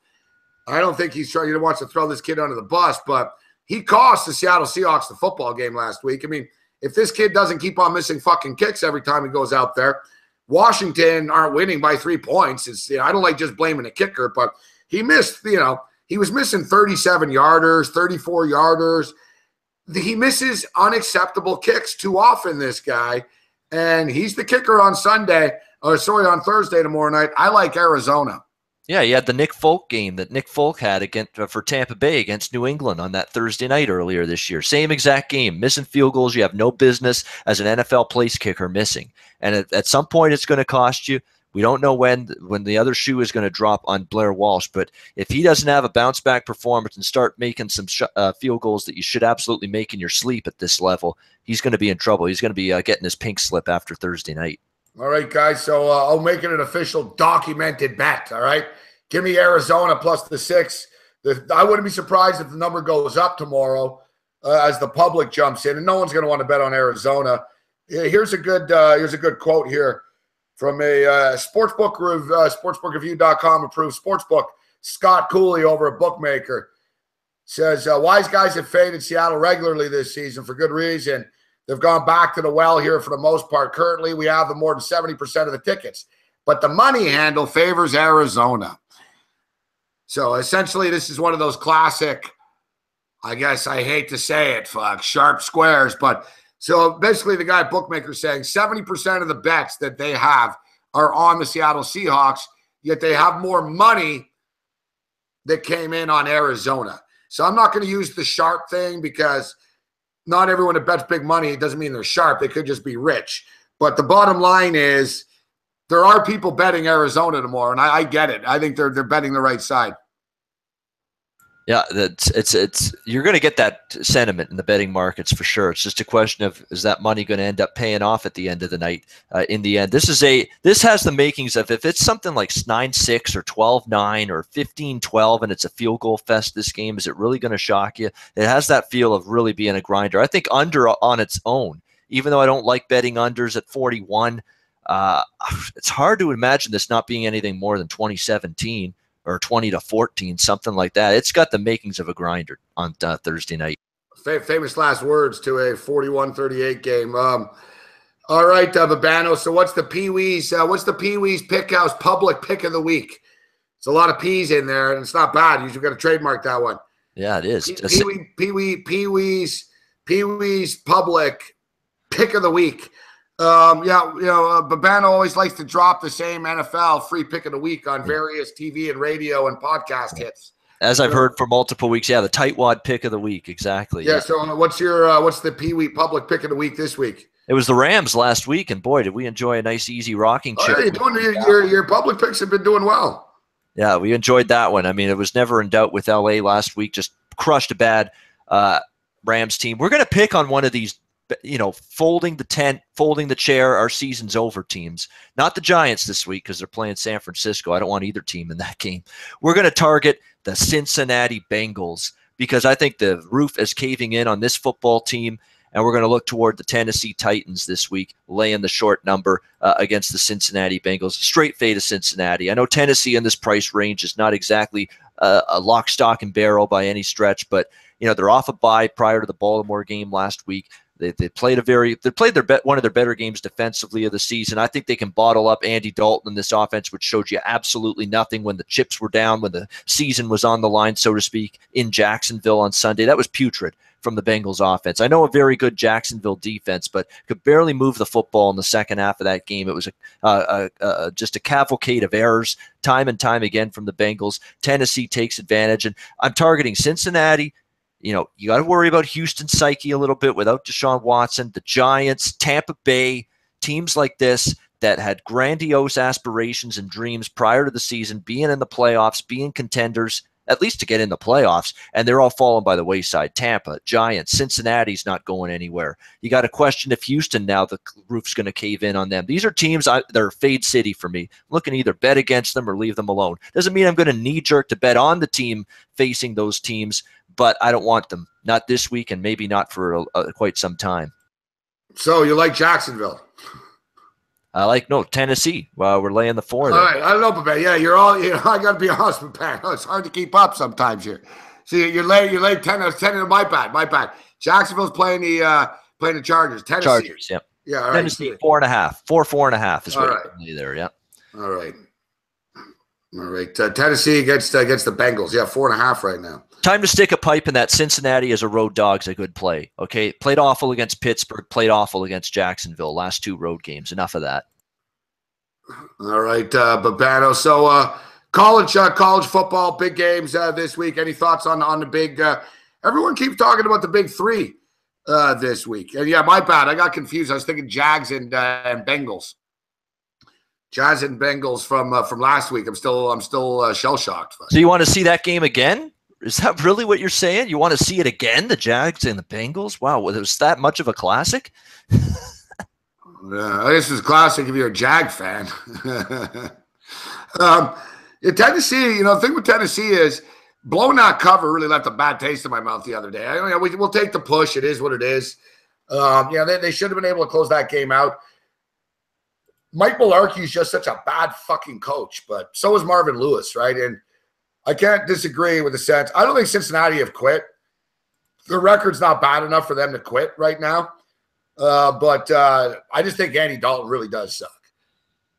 I don't think he wants to throw this kid under the bus, but he cost the Seattle Seahawks the football game last week. I mean, if this kid doesn't keep on missing fucking kicks every time he goes out there, Washington aren't winning by 3 points. I don't like just blaming the kicker, but he missed, he was missing 37-yarders, 34-yarders. He misses unacceptable kicks too often, this guy. And he's the kicker on on Thursday tomorrow night. I like Arizona. Yeah, you had the Nick Folk game that Nick Folk had for Tampa Bay against New England on that Thursday night earlier this year. Same exact game. Missing field goals you have no business as an NFL place kicker missing. And at some point it's going to cost you. We don't know when the other shoe is going to drop on Blair Walsh. But if he doesn't have a bounce-back performance and start making some field goals that you should absolutely make in your sleep at this level, he's going to be in trouble. He's going to be getting his pink slip after Thursday night. All right, guys, so I'll make it an official documented bet, all right? Give me Arizona plus the 6. I wouldn't be surprised if the number goes up tomorrow as the public jumps in, and no one's going to want to bet on Arizona. Here's a good quote here from a sportsbookreview.com approved sportsbook. Scott Cooley over at Bookmaker says, wise guys have faded Seattle regularly this season for good reason. They've gone back to the well here for the most part. Currently, we have more than 70% of the tickets. But the money handle favors Arizona. So, essentially, this is one of those classic, I guess I hate to say it, fuck, sharp squares. But so, basically, the guy at Bookmaker is saying 70% of the bets that they have are on the Seattle Seahawks, yet they have more money that came in on Arizona. So, I'm not going to use the sharp thing because not everyone that bets big money doesn't mean they're sharp. They could just be rich. But the bottom line is there are people betting Arizona tomorrow, and I get it. I think they're betting the right side. Yeah, it's you're going to get that sentiment in the betting markets for sure. It's just a question of, is that money going to end up paying off at the end of the night? In the end, this has the makings of, if it's something like 9-6 or 12-9 or 15-12 and it's a field goal fest, this game, is it really going to shock you? It has that feel of really being a grinder. I think under on its own, even though I don't like betting unders at 41, it's hard to imagine this not being anything more than 2017. Or 20-14, something like that. It's got the makings of a grinder on Thursday night. Famous last words to a 41-38 game. All right, Babano. So what's the Pee-wee's Pickhouse public pick of the week? It's a lot of P's in there, and it's not bad. You've got to trademark that one. Yeah, it is. Pee-wee's public pick of the week. Babano always likes to drop the same NFL free pick of the week on various TV and radio and podcast hits. As I've heard for multiple weeks, the tightwad pick of the week, exactly. Yeah. So what's the Pee-wee public pick of the week this week? It was the Rams last week, and boy, did we enjoy a nice, easy rocking chair. Your public picks have been doing well. Yeah, we enjoyed that one. I mean, it was never in doubt with LA last week. Just crushed a bad Rams team. We're going to pick on one of these, folding the tent, folding the chair, our season's over teams. Not the Giants this week because they're playing San Francisco. I don't want either team in that game. We're going to target the Cincinnati Bengals because I think the roof is caving in on this football team, and we're going to look toward the Tennessee Titans this week, laying the short number against the Cincinnati Bengals. Straight fade of Cincinnati. I know Tennessee in this price range is not exactly a lock, stock, and barrel by any stretch, but they're off a bye prior to the Baltimore game last week. They played one of their better games defensively of the season. I think they can bottle up Andy Dalton in this offense, which showed you absolutely nothing when the chips were down, when the season was on the line, so to speak, in Jacksonville on Sunday. That was putrid from the Bengals offense. I know a very good Jacksonville defense, but could barely move the football in the second half of that game. It was just a cavalcade of errors time and time again from the Bengals. Tennessee takes advantage, and I'm targeting Cincinnati. You got to worry about Houston's psyche a little bit without Deshaun Watson. The Giants, Tampa Bay, teams like this that had grandiose aspirations and dreams prior to the season, being in the playoffs, being contenders, at least to get in the playoffs, and they're all falling by the wayside. Tampa, Giants, Cincinnati's not going anywhere. You got to question if Houston now the roof's going to cave in on them. These are teams they're fade city for me. I'm looking to either bet against them or leave them alone. Doesn't mean I'm going to knee jerk to bet on the team facing those teams, but I don't want them. Not this week, and maybe not for quite some time. So you like Jacksonville? I like Tennessee. Well, we're laying the 4 there. All right, I don't know, but yeah, you're all. I got to be honest with Pat. It's hard to keep up sometimes here. See, you're late 10 to my bad. Jacksonville's playing the Chargers. Tennessee. Chargers, yep. Yeah, all right. Tennessee 4.5. 4.5 is what you lay there. Yep. All right. Tennessee against the Bengals. Yeah, 4.5 right now. Time to stick a pipe in that. Cincinnati as a road dog's a good play. Okay, played awful against Pittsburgh, played awful against Jacksonville. Last 2 road games. Enough of that. All right, Babano. So college football, big games this week. Any thoughts on the big? Everyone keeps talking about the big 3 this week. And yeah, my bad. I got confused. I was thinking Jags and Bengals. Jags and Bengals from last week. I'm still shell shocked. So you want to see that game again? Is that really what you're saying? You want to see it again, the Jags and the Bengals? Wow, was that much of a classic? Yeah, this is classic if you're a Jag fan. Tennessee, the thing with Tennessee is blowing that cover really left a bad taste in my mouth the other day. We'll take the push. It is what it is. They should have been able to close that game out. Mike Mularkey is just such a bad fucking coach, but so is Marvin Lewis, right? And I can't disagree with the sense. I don't think Cincinnati have quit. The record's not bad enough for them to quit right now. But I just think Andy Dalton really does suck.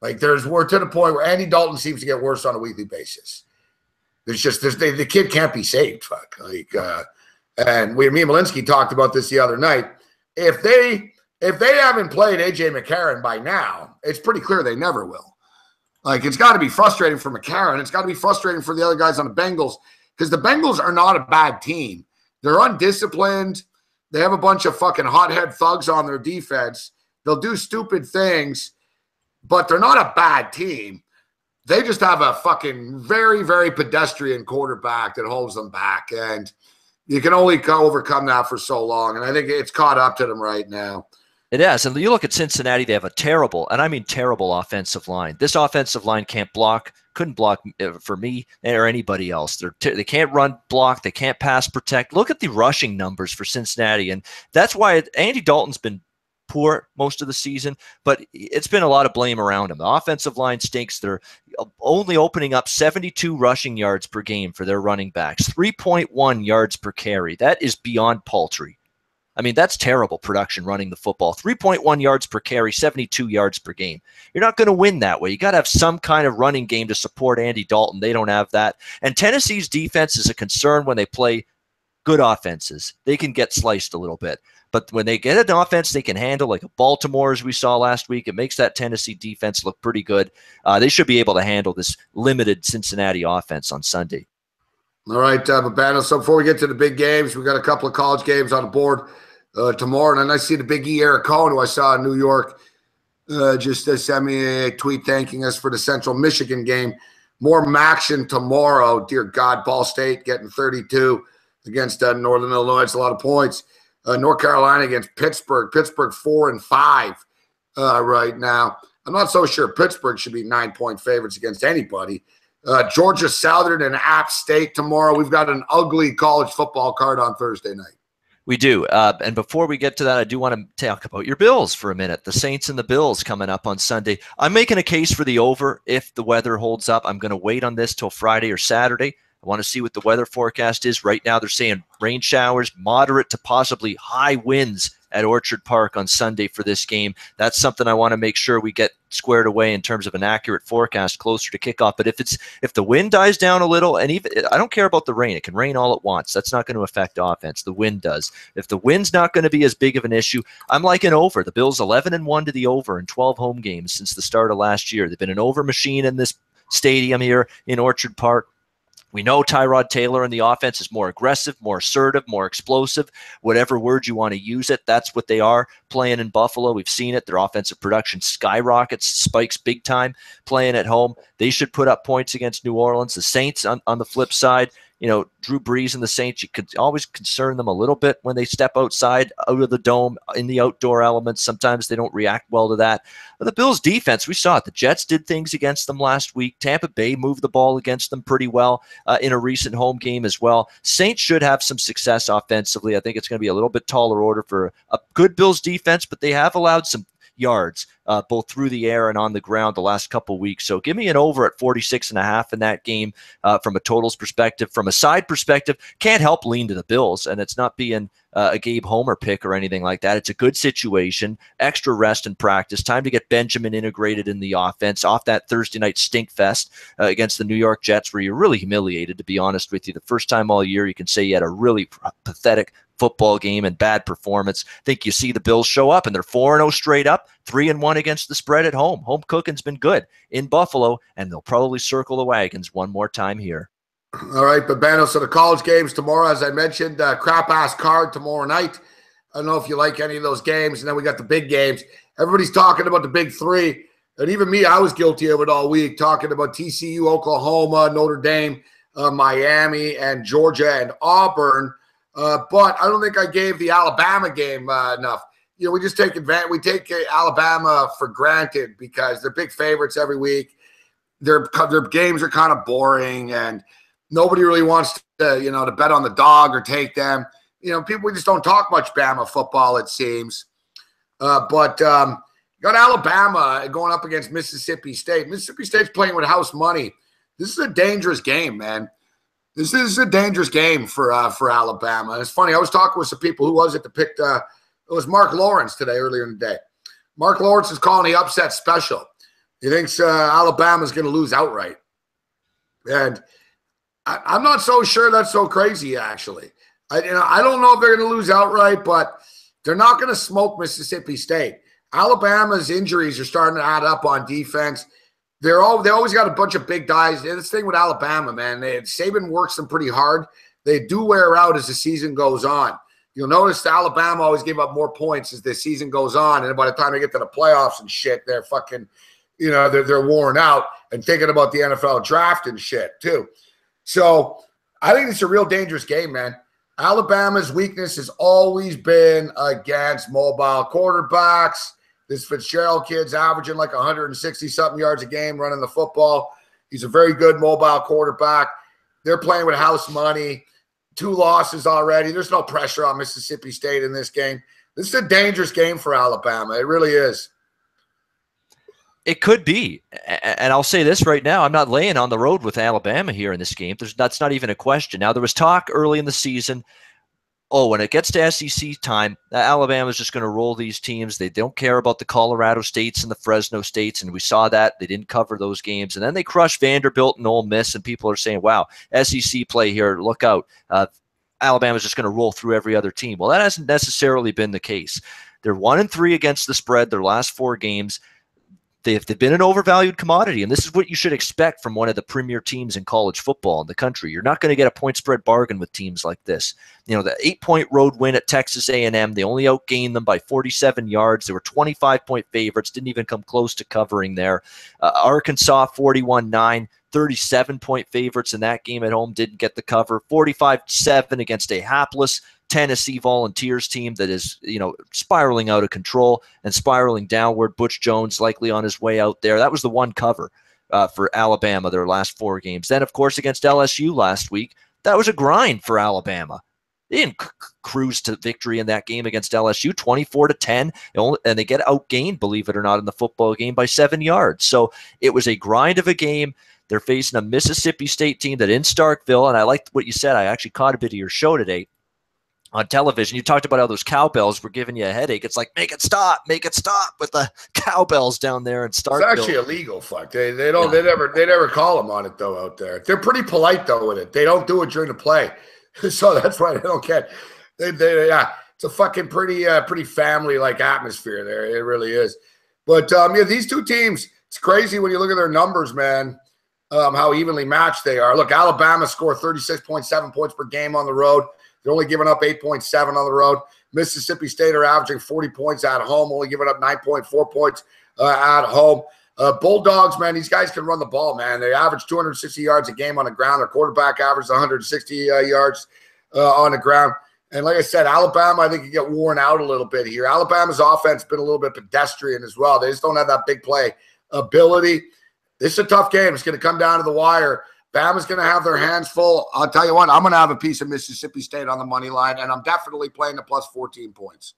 Like we're to the point where Andy Dalton seems to get worse on a weekly basis. The kid can't be saved. Fuck. And me and Malinsky talked about this the other night. If they haven't played AJ McCarron by now, it's pretty clear they never will. Like, it's got to be frustrating for McCarron. It's got to be frustrating for the other guys on the Bengals because the Bengals are not a bad team. They're undisciplined. They have a bunch of fucking hothead thugs on their defense. They'll do stupid things, but they're not a bad team. They just have a fucking very, very pedestrian quarterback that holds them back, and you can only overcome that for so long, and I think it's caught up to them right now. It is. And you look at Cincinnati, they have a terrible, and I mean terrible offensive line. This offensive line couldn't block for me or anybody else. They can't run block. They can't pass protect. Look at the rushing numbers for Cincinnati. And that's why Andy Dalton's been poor most of the season, but it's been a lot of blame around him. The offensive line stinks. They're only opening up 72 rushing yards per game for their running backs, 3.1 yards per carry. That is beyond paltry. I mean, that's terrible production running the football. 3.1 yards per carry, 72 yards per game. You're not going to win that way. You got to have some kind of running game to support Andy Dalton. They don't have that. And Tennessee's defense is a concern when they play good offenses. They can get sliced a little bit. But when they get an offense they can handle, like a Baltimore, as we saw last week, it makes that Tennessee defense look pretty good. They should be able to handle this limited Cincinnati offense on Sunday. All right, Babano. So before we get to the big games, we got a couple of college games on the board tomorrow. And then I see the big E. Eric Cohen, who I saw in New York, just sent me a tweet thanking us for the Central Michigan game. More action tomorrow. Dear God, Ball State getting 32 against Northern Illinois. It's a lot of points. North Carolina against Pittsburgh. Pittsburgh 4-5 right now. I'm not so sure Pittsburgh should be 9-point favorites against anybody. Georgia Southern and App State tomorrow. We've got an ugly college football card on Thursday night. We do. And before we get to that, I do want to talk about your Bills for a minute. The Saints and the Bills coming up on Sunday. I'm making a case for the over if the weather holds up. I'm going to wait on this till Friday or Saturday. I want to see what the weather forecast is. Right now, they're saying rain showers, moderate to possibly high winds at Orchard Park on Sunday for this game. That's something I want to make sure we get squared away in terms of an accurate forecast closer to kickoff. But if the wind dies down a little, and even I don't care about the rain. It can rain all at once. That's not going to affect offense. The wind does. If the wind's not going to be as big of an issue, I'm like an over. The Bills 11-1 to the over in 12 home games since the start of last year. They've been an over machine in this stadium here in Orchard Park. We know Tyrod Taylor in the offense is more aggressive, more assertive, more explosive, whatever word you want to use it. That's what they are playing in Buffalo. We've seen it. Their offensive production skyrockets, spikes big time playing at home. They should put up points against New Orleans. The Saints on the flip side Drew Brees and the Saints, you could always concern them a little bit when they step outside, out of the dome, in the outdoor elements. Sometimes they don't react well to that. But the Bills' defense, we saw it. The Jets did things against them last week. Tampa Bay moved the ball against them pretty well in a recent home game as well. Saints should have some success offensively. I think it's going to be a little bit taller order for a good Bills defense, but they have allowed some yards, both through the air and on the ground the last couple weeks. So give me an over at 46.5 in that game from a totals perspective. From a side perspective, can't help lean to the Bills, and it's not being a Gabe Homer pick or anything like that. It's a good situation, extra rest and practice, time to get Benjamin integrated in the offense off that Thursday night stink fest against the New York Jets, where you're really humiliated, to be honest with you. The first time all year you can say you had a really pathetic football game and bad performance. I think you see the Bills show up, and they're 4-0 straight up, 3-1 against the spread at home. Home cooking's been good in Buffalo, and they'll probably circle the wagons one more time here. All right, Babano, so the college games tomorrow, as I mentioned, crap-ass card tomorrow night. I don't know if you like any of those games, and then we got the big games. Everybody's talking about the big three, and even me, I was guilty of it all week, talking about TCU, Oklahoma, Notre Dame, Miami, and Georgia, and Auburn. But I don't think I gave the Alabama game enough. We just take advantage. We take Alabama for granted because they're big favorites every week. Their games are kind of boring, and nobody really wants to, to bet on the dog or take them. People just don't talk much Bama football, it seems. But got Alabama going up against Mississippi State. Mississippi State's playing with house money. This is a dangerous game, man. This is a dangerous game for Alabama. And it's funny. I was talking with some people. Who was it that picked? It was Mark Lawrence today, earlier in the day. Mark Lawrence is calling the upset special. He thinks Alabama's going to lose outright. And I'm not so sure that's so crazy, actually. I don't know if they're going to lose outright, but they're not going to smoke Mississippi State. Alabama's injuries are starting to add up on defense. They always got a bunch of big guys. This thing with Alabama, man, Saban works them pretty hard. They do wear out as the season goes on. You'll notice Alabama always give up more points as the season goes on, and by the time they get to the playoffs and shit, they're fucking, they're worn out and thinking about the NFL draft and shit too. So I think it's a real dangerous game, man. Alabama's weakness has always been against mobile quarterbacks. This Fitzgerald kid's averaging like 160-something yards a game running the football. He's a very good mobile quarterback. They're playing with house money. 2 losses already. There's no pressure on Mississippi State in this game. This is a dangerous game for Alabama. It really is. It could be. And I'll say this right now. I'm not laying on the road with Alabama here in this game. That's not even a question. Now, there was talk early in the season, when it gets to SEC time, Alabama's just going to roll these teams. They don't care about the Colorado States and the Fresno States, and we saw that. They didn't cover those games. And then they crushed Vanderbilt and Ole Miss, and people are saying, wow, SEC play here, look out. Alabama's just going to roll through every other team. Well, that hasn't necessarily been the case. They're 1-3 against the spread their last 4 games. They've been an overvalued commodity, and this is what you should expect from one of the premier teams in college football in the country. You're not going to get a point spread bargain with teams like this. The 8-point road win at Texas A&M, they only outgained them by 47 yards. They were 25-point favorites, didn't even come close to covering there. Arkansas, 41-9, 37-point favorites in that game at home, didn't get the cover. 45-7 against a hapless Tennessee Volunteers team that is, spiraling out of control and spiraling downward. Butch Jones likely on his way out there. That was the one cover for Alabama their last 4 games. Then, of course, against LSU last week, that was a grind for Alabama. They didn't cruise to victory in that game against LSU, 24-10, and they get outgained, believe it or not, in the football game by 7 yards. So it was a grind of a game. They're facing a Mississippi State team that in Starkville, and I liked what you said. I actually caught a bit of your show today on television. You talked about how those cowbells were giving you a headache. It's like, make it stop with the cowbells down there in Starkville. It's actually illegal, fuck. They don't. Yeah. They never call them on it though out there. They're pretty polite though with it. They don't do it during the play, so that's why they don't get. Yeah, it's a fucking pretty family like atmosphere there. It really is. But these 2 teams, it's crazy when you look at their numbers, man. How evenly matched they are. Look, Alabama scored 36.7 points per game on the road. They're only giving up 8.7 on the road. Mississippi State are averaging 40 points at home, only giving up 9.4 points at home. Bulldogs, man, these guys can run the ball, man. They average 260 yards a game on the ground. Their quarterback averages 160 yards on the ground. And like I said, Alabama, I think you get worn out a little bit here. Alabama's offense has been a little bit pedestrian as well. They just don't have that big play ability. This is a tough game. It's going to come down to the wire. Bama's going to have their hands full. I'll tell you what, I'm going to have a piece of Mississippi State on the money line, and I'm definitely playing the plus 14 points.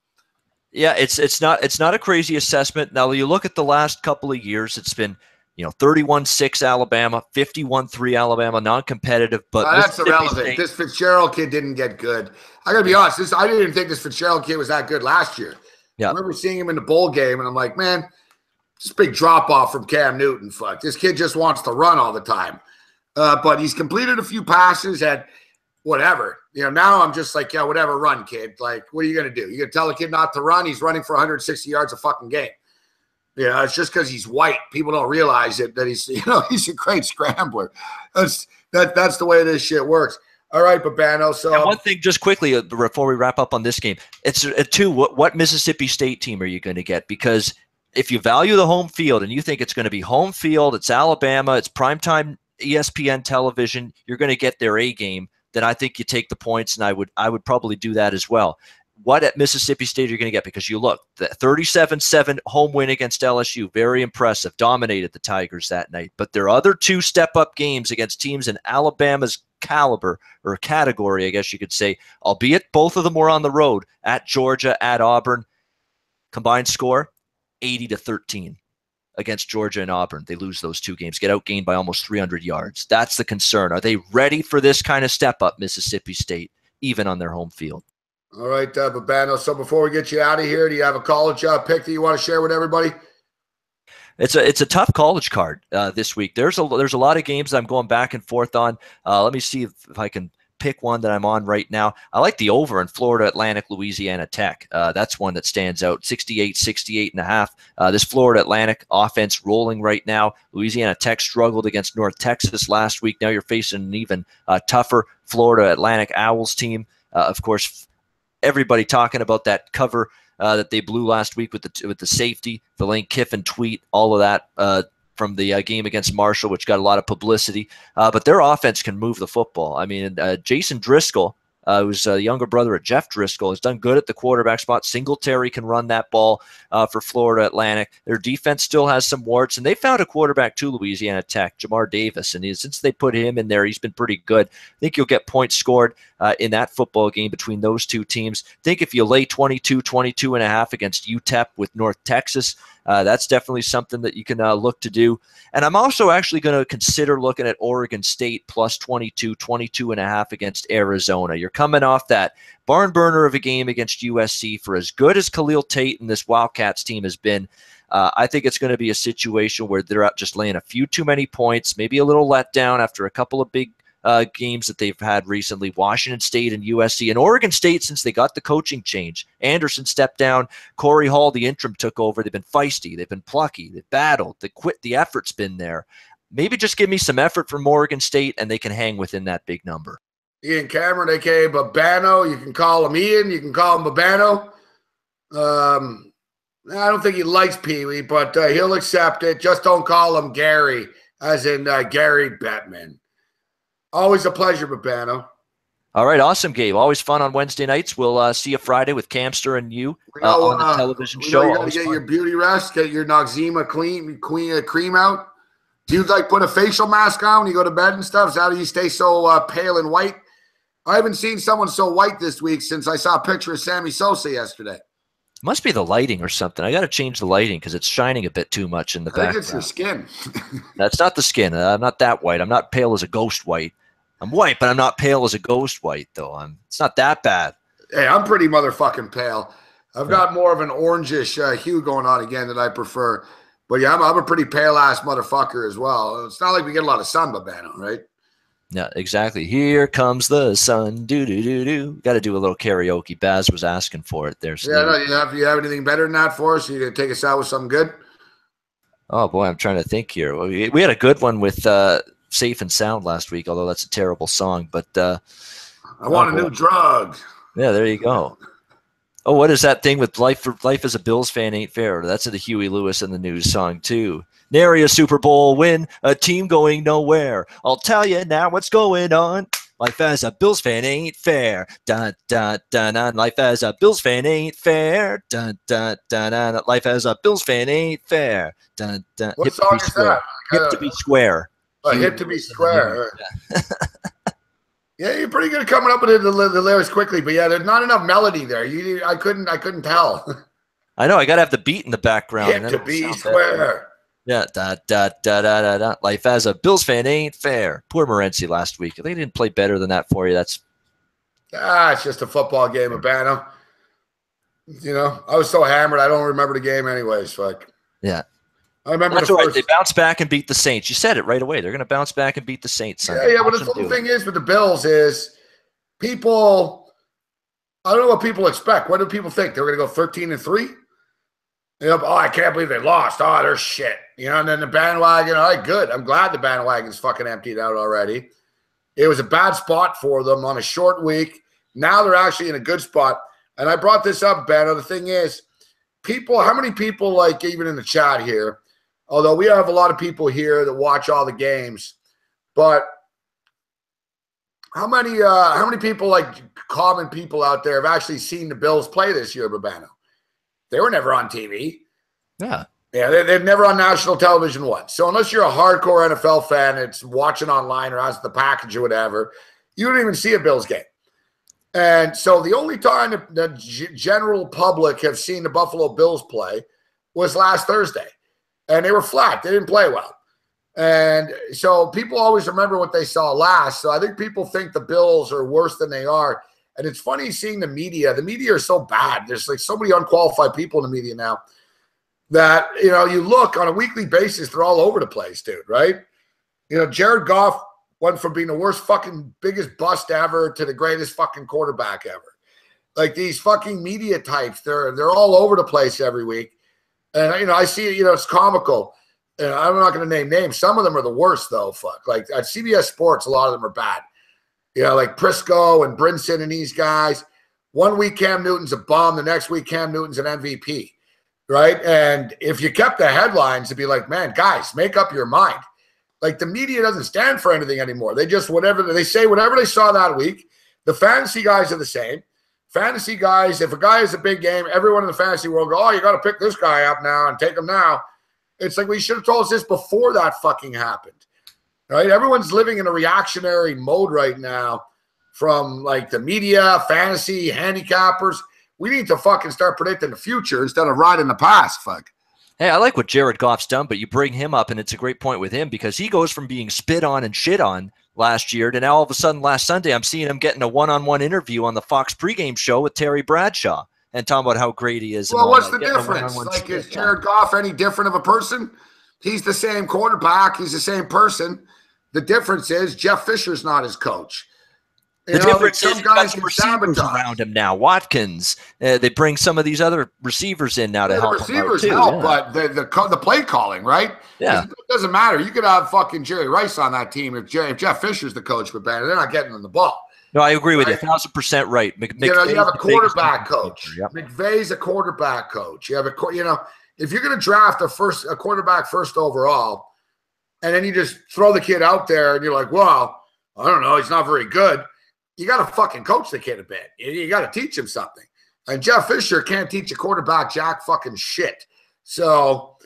Yeah, it's not a crazy assessment. Now you look at the last couple of years, it's been 31-6 Alabama, 51-3 Alabama, non-competitive. But that's irrelevant. This Fitzgerald kid didn't get good. I got to be honest. I didn't even think this Fitzgerald kid was that good last year. Yeah. I remember seeing him in the bowl game, and I'm like, man, this big drop off from Cam Newton. Fuck, this kid just wants to run all the time. But he's completed a few passes at whatever. Now I'm just like, yeah, whatever, run, kid. Like, what are you going to do? You going to tell a kid not to run? He's running for 160 yards a fucking game. It's just because he's white. People don't realize it, that he's a great scrambler. That's the way this shit works. All right, Babano. So and one thing, just quickly before we wrap up on this game, it's what Mississippi State team are you going to get? Because if you value the home field and you think it's going to be home field, it's Alabama, it's primetime ESPN television, you're going to get their A game, then I think you take the points, and I would probably do that as well. What at Mississippi State are you going to get? Because you look, the 37-7 home win against LSU, very impressive, dominated the Tigers that night. But their other two step-up games against teams in Alabama's caliber, or category, I guess you could say, albeit both of them were on the road, at Georgia, at Auburn, combined score 80-13 against Georgia and Auburn. They lose those two games, get outgained by almost 300 yards. That's the concern. Are they ready for this kind of step-up, Mississippi State, even on their home field? All right, Babano. So before we get you out of here, do you have a college pick that you want to share with everybody? It's a tough college card this week. There's a lot of games I'm going back and forth on. Let me see if I can pick one that I'm on right now. I like the over in Florida Atlantic, Louisiana Tech. That's one that stands out. 68.5. This Florida Atlantic offense rolling right now. Louisiana Tech struggled against North Texas last week. Now you're facing an even tougher Florida Atlantic Owls team. Of course, everybody talking about that cover that they blew last week with the safety, the Lane Kiffin tweet, all of that from the game against Marshall, which got a lot of publicity. But their offense can move the football. I mean, Jason Driscoll, who's a younger brother of Jeff Driscoll, has done good at the quarterback spot. Singletary can run that ball for Florida Atlantic. Their defense still has some warts, and they found a quarterback to Louisiana Tech, Jamar Davis, and since they put him in there, he's been pretty good. I think you'll get points scored in that football game between those two teams. I think if you lay 22.5 against UTEP with North Texas, that's definitely something that you can look to do. And I'm also actually going to consider looking at Oregon State plus 22.5 against Arizona. You're coming off that barn burner of a game against USC. For as good as Khalil Tate and this Wildcats team has been, I think it's going to be a situation where they're just laying a few too many points, maybe a little letdown after a couple of big games that they've had recently. Washington State and USC. And Oregon State, since they got the coaching change, Anderson stepped down, Corey Hall, the interim, took over. They've been feisty, they've been plucky, they've battled, they quit, the effort's been there. Maybe just give me some effort from Oregon State and they can hang within that big number. Ian Cameron, a.k.a. Babano. You can call him Ian, you can call him Babano. I don't think he likes Pee-wee, but he'll accept it. Just don't call him Gary, as in Gary Bettman. Always a pleasure, Babano. All right, awesome, Gabe. Always fun on Wednesday nights. We'll see you Friday with Camster and you on the television show. You got to get your beauty rest, get your Noxzema cream out. Do you put a facial mask on when you go to bed and stuff? Is that how you stay so pale and white? I haven't seen someone so white this week since I saw a picture of Sammy Sosa yesterday. Must be the lighting or something. I got to change the lighting because it's shining a bit too much in the background. I think it's your skin. That's not the skin. I'm not that white. I'm not pale as a ghost white. I'm white, but I'm not pale as a ghost white, though. It's not that bad. Hey, I'm pretty motherfucking pale. I've got more of an orangish hue going on again that I prefer. But yeah, I'm a pretty pale-ass motherfucker as well. It's not like we get a lot of sun, Babano, right? Yeah, exactly. Here comes the sun. Do-do-do-do. Got to do a little karaoke. Baz was asking for it there. Yeah, no, you have anything better than that for us? You going to take us out with something good? Oh, boy, I'm trying to think here. We had a good one with Safe and Sound last week, although that's a terrible song. But I want a new drug. Yeah, there you go. Oh, what is that thing with life as a Bills fan ain't fair? That's the Huey Lewis and the News song too. Nary a Super Bowl win, a team going nowhere. I'll tell you now what's going on. Life as a Bills fan ain't fair. Dun, dun, dun, dun. Life as a Bills fan ain't fair. Dun, dun, dun, dun. Life as a Bills fan ain't fair. Dun, dun. What Hip song to be is square. that? Hip to be square. Hip to be square. Yeah, you're pretty good at coming up with the lyrics quickly, but yeah, there's not enough melody there. I couldn't tell. I know. I gotta have the beat in the background. Hip to be square. Yeah, da da da da da da. Life as a Bills fan ain't fair. Poor Morency last week. They didn't play better than that for you. It's just a football game, Urbano. You know, I was so hammered, I don't remember the game anyways. Fuck. Yeah. I remember that's right. They bounced back and beat the Saints. You said it right away. They're going to bounce back and beat the Saints Sunday. Yeah, but the thing is with the Bills is people, I don't know what people expect. What do people think? They're going to go 13-3? You know, oh, I can't believe they lost. Oh, they're shit. You know, and then the bandwagon, all right, good. I'm glad the bandwagon's fucking emptied out already. It was a bad spot for them on a short week. Now they're actually in a good spot. And I brought this up, Banno. The thing is, how many people, like even in the chat here, although we have a lot of people here that watch all the games, but how many people, like common people out there, have actually seen the Bills play this year, Babano? They were never on TV. Yeah. Yeah, they've never on national television once. So unless you're a hardcore NFL fan that's watching online or has the package or whatever, you don't even see a Bills game. And so the only time the general public have seen the Buffalo Bills play was last Thursday. And they were flat. They didn't play well. And so people always remember what they saw last. So I think people think the Bills are worse than they are. And it's funny seeing the media. The media are so bad. There's like so many unqualified people in the media now that, you know, you look on a weekly basis, they're all over the place, dude, right? You know, Jared Goff went from being the worst fucking biggest bust ever to the greatest fucking quarterback ever. Like these fucking media types, they're all over the place every week. And, you know, I see it, you know, it's comical. And I'm not going to name names. Some of them are the worst, though, fuck. Like at CBS Sports, a lot of them are bad. You know, like Prisco and Brinson and these guys. One week Cam Newton's a bum. The next week Cam Newton's an MVP, right? And if you kept the headlines, it'd be like, man, guys, make up your mind. Like the media doesn't stand for anything anymore. They just they say whatever they saw that week. The fantasy guys are the same. Fantasy guys, if a guy has a big game, everyone in the fantasy world go, oh, you got to pick this guy up now and take him now. It's like we should have told us this before that fucking happened, right? Everyone's living in a reactionary mode right now from like the media, fantasy, handicappers. We need to fucking start predicting the future instead of riding the past, fuck. Hey, I like what Jared Goff's done, but you bring him up, and it's a great point with him because he goes from being spit on and shit on last year to now all of a sudden last Sunday I'm seeing him getting a one-on-one interview on the Fox pregame show with Terry Bradshaw and talking about how great he is. Well, what's the difference? Like, is Jared Goff any different of a person? He's the same quarterback. He's the same person. The difference is Jeff Fisher's not his coach. The difference is guys can receivers around him now. Watkins. They bring some of these other receivers in now to help. Receivers help, but the play calling, right? Yeah, it doesn't matter. You could have fucking Jerry Rice on that team if Jeff Fisher's the coach, but they're not getting them the ball. No, I agree with you. 1,000% right. You have a quarterback coach. Yep. McVay's a quarterback coach. You have if you're going to draft a quarterback first overall, and then you just throw the kid out there, and you're like, well, I don't know, he's not very good. You got to fucking coach the kid a bit. You got to teach him something. And Jeff Fisher can't teach a quarterback jack fucking shit. So,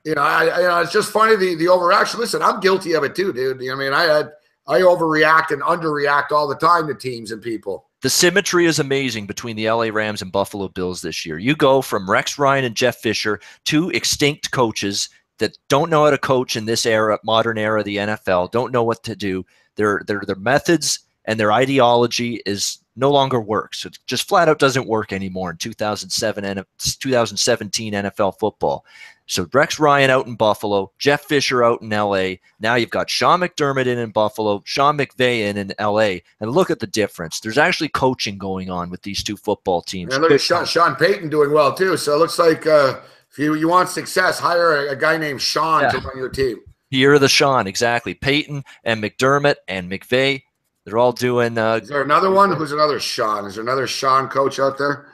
it's just funny the overreaction. Listen, I'm guilty of it too, dude. I mean, I overreact and underreact all the time to teams and people. The symmetry is amazing between the LA Rams and Buffalo Bills this year. You go from Rex Ryan and Jeff Fisher, two extinct coaches that don't know how to coach in this era, modern era of the NFL, don't know what to do. Their methods and their ideology is no longer works. It just flat out doesn't work anymore in 2007 and 2017 NFL football. So Rex Ryan out in Buffalo, Jeff Fisher out in L.A. Now you've got Sean McDermott in Buffalo, Sean McVay in L.A. And look at the difference. There's actually coaching going on with these two football teams. And look at Sean Payton doing well too. So it looks like if you want success, hire a guy named Sean to run your team. You're the Sean, exactly. Payton and McDermott and McVay. They're all doing. Is there another one? Who's another Sean? Is there another Sean coach out there?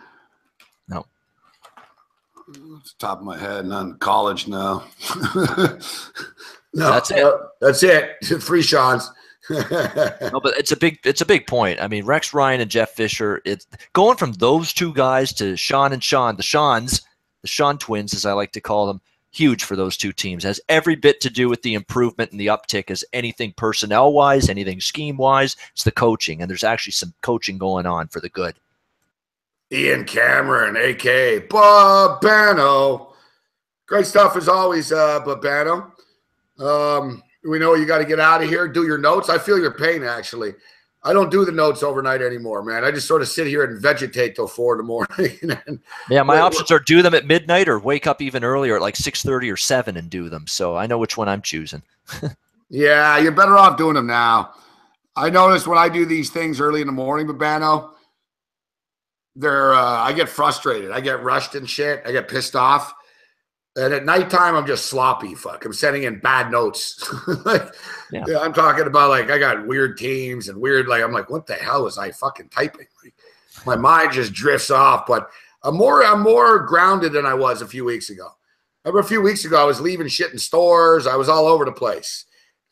Off the top of my head, not in college now. No, That's it. That's it. 3 Seans. No, but it's a big point. I mean, Rex Ryan and Jeff Fisher, it's going from those 2 guys to Sean and Sean, the Sean twins, as I like to call them, huge for those 2 teams. Has every bit to do with the improvement and the uptick as anything personnel-wise, anything scheme-wise. It's the coaching, and there's actually some coaching going on for the good. Ian Cameron, a.k.a. Babano. Great stuff as always, Babano. We know you got to get out of here, do your notes. I feel your pain, actually. I don't do the notes overnight anymore, man. I just sort of sit here and vegetate till 4 in the morning. Yeah, my options are do them at midnight or wake up even earlier at like 6:30 or 7 and do them. So I know which one I'm choosing. Yeah, you're better off doing them now. I notice when I do these things early in the morning, Babano, I get frustrated. I get rushed and shit. I get pissed off. And at nighttime, I'm just sloppy. I'm sending in bad notes. Yeah, I'm talking about I got weird teams and weird, I'm like, what the hell was I fucking typing? My mind just drifts off. But I'm more grounded than I was a few weeks ago. Remember a few weeks ago, I was leaving shit in stores. I was all over the place.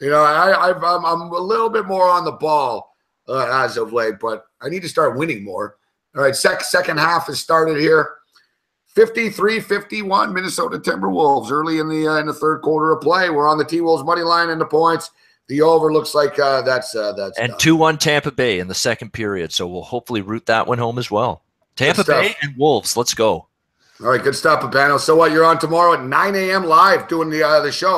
I'm a little bit more on the ball as of late, but I need to start winning more. All right, second half has started here. 53-51 Minnesota Timberwolves early in the 3rd quarter of play. We're on the T-Wolves money line and the points. The over looks like that's and done. 2-1 Tampa Bay in the 2nd period. So we'll hopefully root that one home as well. Tampa Bay and Wolves. Let's go. All right, good stuff, Babano. So what? You're on tomorrow at 9 a.m. live doing the show.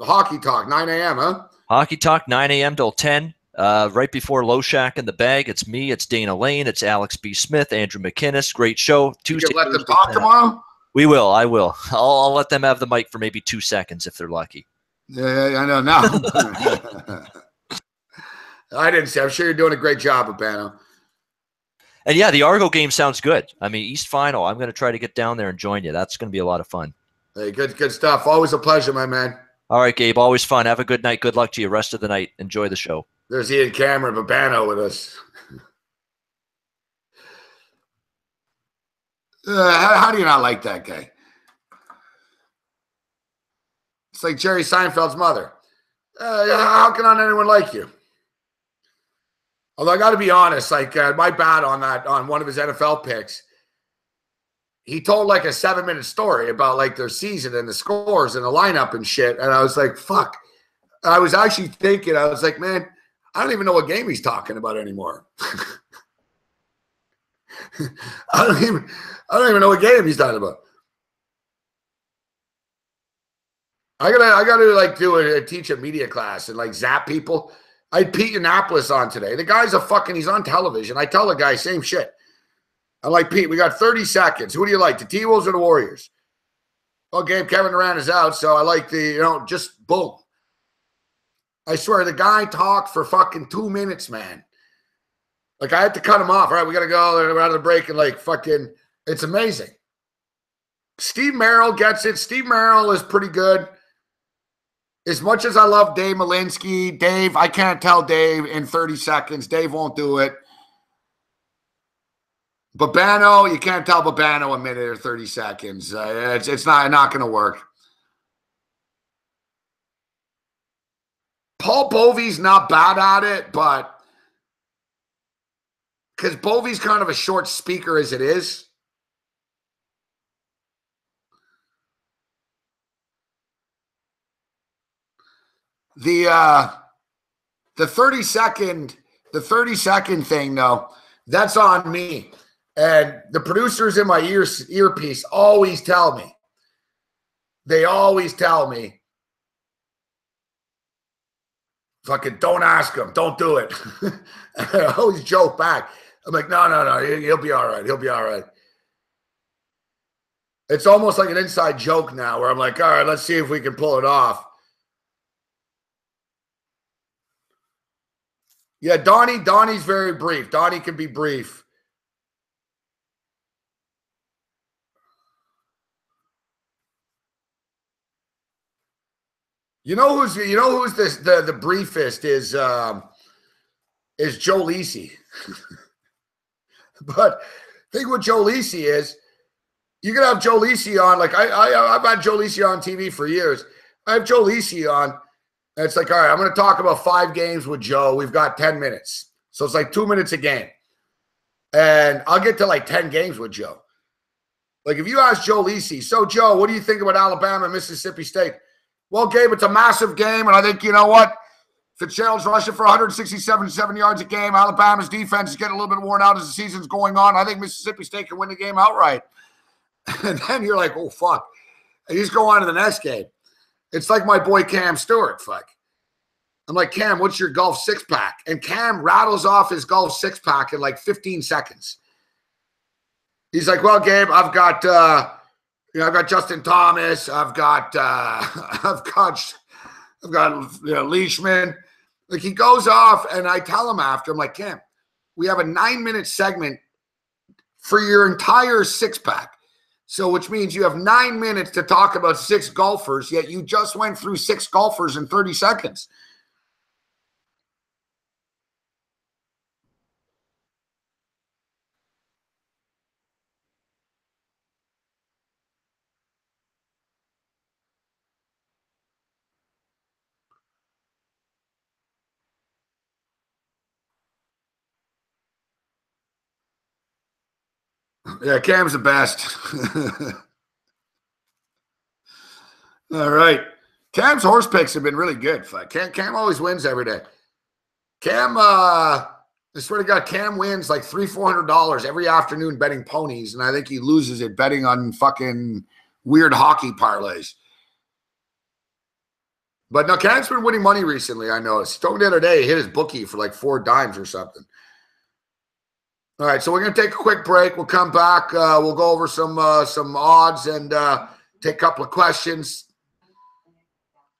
Hockey Talk 9 a.m. Huh? Hockey Talk 9 a.m. till 10. Right before Low Shack in the bag, it's me, it's Dana Lane, it's Alex B. Smith, Andrew McInnes. Great show. Tuesday. You can let them talk tomorrow? We will. I will. I'll let them have the mic for maybe 2 seconds if they're lucky. Yeah, I know now. I didn't say. I'm sure you're doing a great job, Babano. And yeah, the Argo game sounds good. I mean, East Final. I'm going to try to get down there and join you. That's going to be a lot of fun. Hey, good stuff. Always a pleasure, my man. All right, Gabe. Always fun. Have a good night. Good luck to you rest of the night. Enjoy the show. There's Ian Cameron, Babano with us. How do you not like that guy? It's like Jerry Seinfeld's mother. How can anyone like you? Although I got to be honest, my bad on one of his NFL picks, he told a 7-minute story about their season and the scores and the lineup and shit. And I was like, fuck. I was actually thinking, I was like, man, I don't even know what game he's talking about anymore. I don't even know what game he's talking about. I gotta teach a media class and zap people. I had Pete Annapolis on today. The guy's he's on television. I tell the guy same shit. I'm like, Pete, we got 30 seconds. Who do you like, the T-Wolves or the Warriors? Well, Kevin Durant is out, so I like just boom. I swear, the guy talked for fucking 2 minutes, man. I had to cut him off. All right, we got to go. We're out of the break. And it's amazing. Steve Merrill gets it. Steve Merrill is pretty good. As much as I love Dave Malinsky, I can't tell Dave in 30 seconds. Dave won't do it. Babano, you can't tell Babano a minute or 30 seconds. It's not going to work. Paul Bovey's not bad at it, but because Bovey's kind of a short speaker as it is. The 30-second thing, though, that's on me. And the producers in my earpiece always tell me. They always tell me, fucking don't ask him. Don't do it. I always joke back. I'm like, no. He'll be all right. He'll be all right. It's almost like an inside joke now where I'm like, all right, let's see if we can pull it off. Yeah, Donnie's very brief. Donnie can be brief. You know who's the briefest is Joe Lisi. But I think what Joe Lisi is You could have Joe Lisi on. Like I've had Joe Lisi on TV for years. I have Joe Lisi on. And it's like, all right, I'm going to talk about 5 games with Joe. We've got 10 minutes. So it's like 2 minutes a game. And I'll get to like 10 games with Joe. Like if you ask Joe Lisi, so Joe, what do you think about Alabama and Mississippi State? Well, Gabe, it's a massive game. And I think, you know what? Fitzgerald's rushing for 167 yards a game. Alabama's defense is getting a little bit worn out as the season's going on. I think Mississippi State can win the game outright. And then you're like, oh, fuck. And you just go on to the next game. It's like my boy Cam Stewart, fuck. I'm like, Cam, what's your golf six-pack? And Cam rattles off his golf six-pack in like 15 seconds. He's like, well, Gabe, I've got Justin Thomas. I've got Leishman. Like he goes off, and I tell him after, I'm like, Cam, we have a 9-minute segment for your entire six-pack. So which means you have 9 minutes to talk about 6 golfers, yet you just went through 6 golfers in 30 seconds. Yeah, Cam's the best. All right. Cam's horse picks have been really good. Cam always wins every day. Cam, I swear to God, Cam wins like $300-400 every afternoon betting ponies, and I think he loses it betting on fucking weird hockey parlays. But no, Cam's been winning money recently, I noticed. He told me the other day he hit his bookie for like 4 dimes or something. All right, so we're going to take a quick break. We'll come back. We'll go over some odds and take a couple of questions.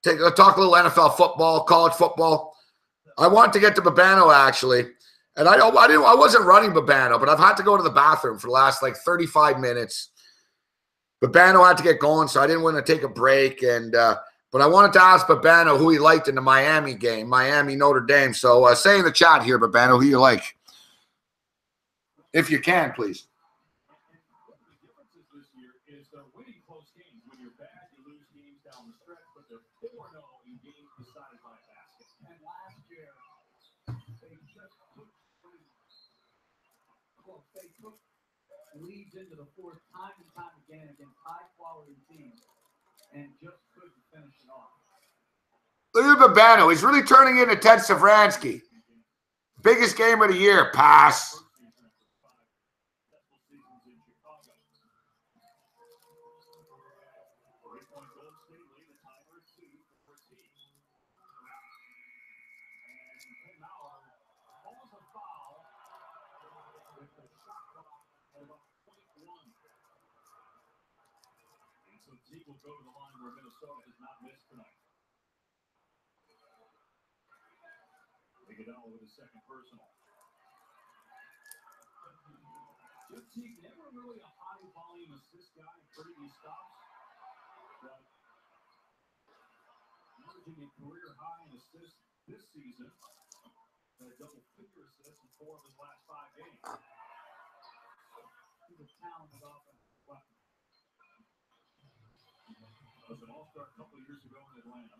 Talk a little NFL football, college football. I want to get to Babano actually, and I wasn't running Babano, but I've had to go to the bathroom for the last like 35 minutes. Babano had to get going, so I didn't want to take a break. And but I wanted to ask Babano who he liked in the Miami game, Miami Notre Dame. So say in the chat here, Babano, who you like, if you can, please. Leads into the fourth time and time again against high-quality teams and just couldn't finish it off. Look at Babano. He's really turning into Ted Savransky. Biggest game of the year. Pass. Zeke will go to the line where Minnesota has not missed tonight. Iguodala with his second personal. Just Zeke, never really a high volume assist guy, pretty stops, but averaging a career high in assists this season. A double-figure assists in 4 of his last 5 games. He's a talented offensive weapon. Was an all-star a couple of years ago in Atlanta.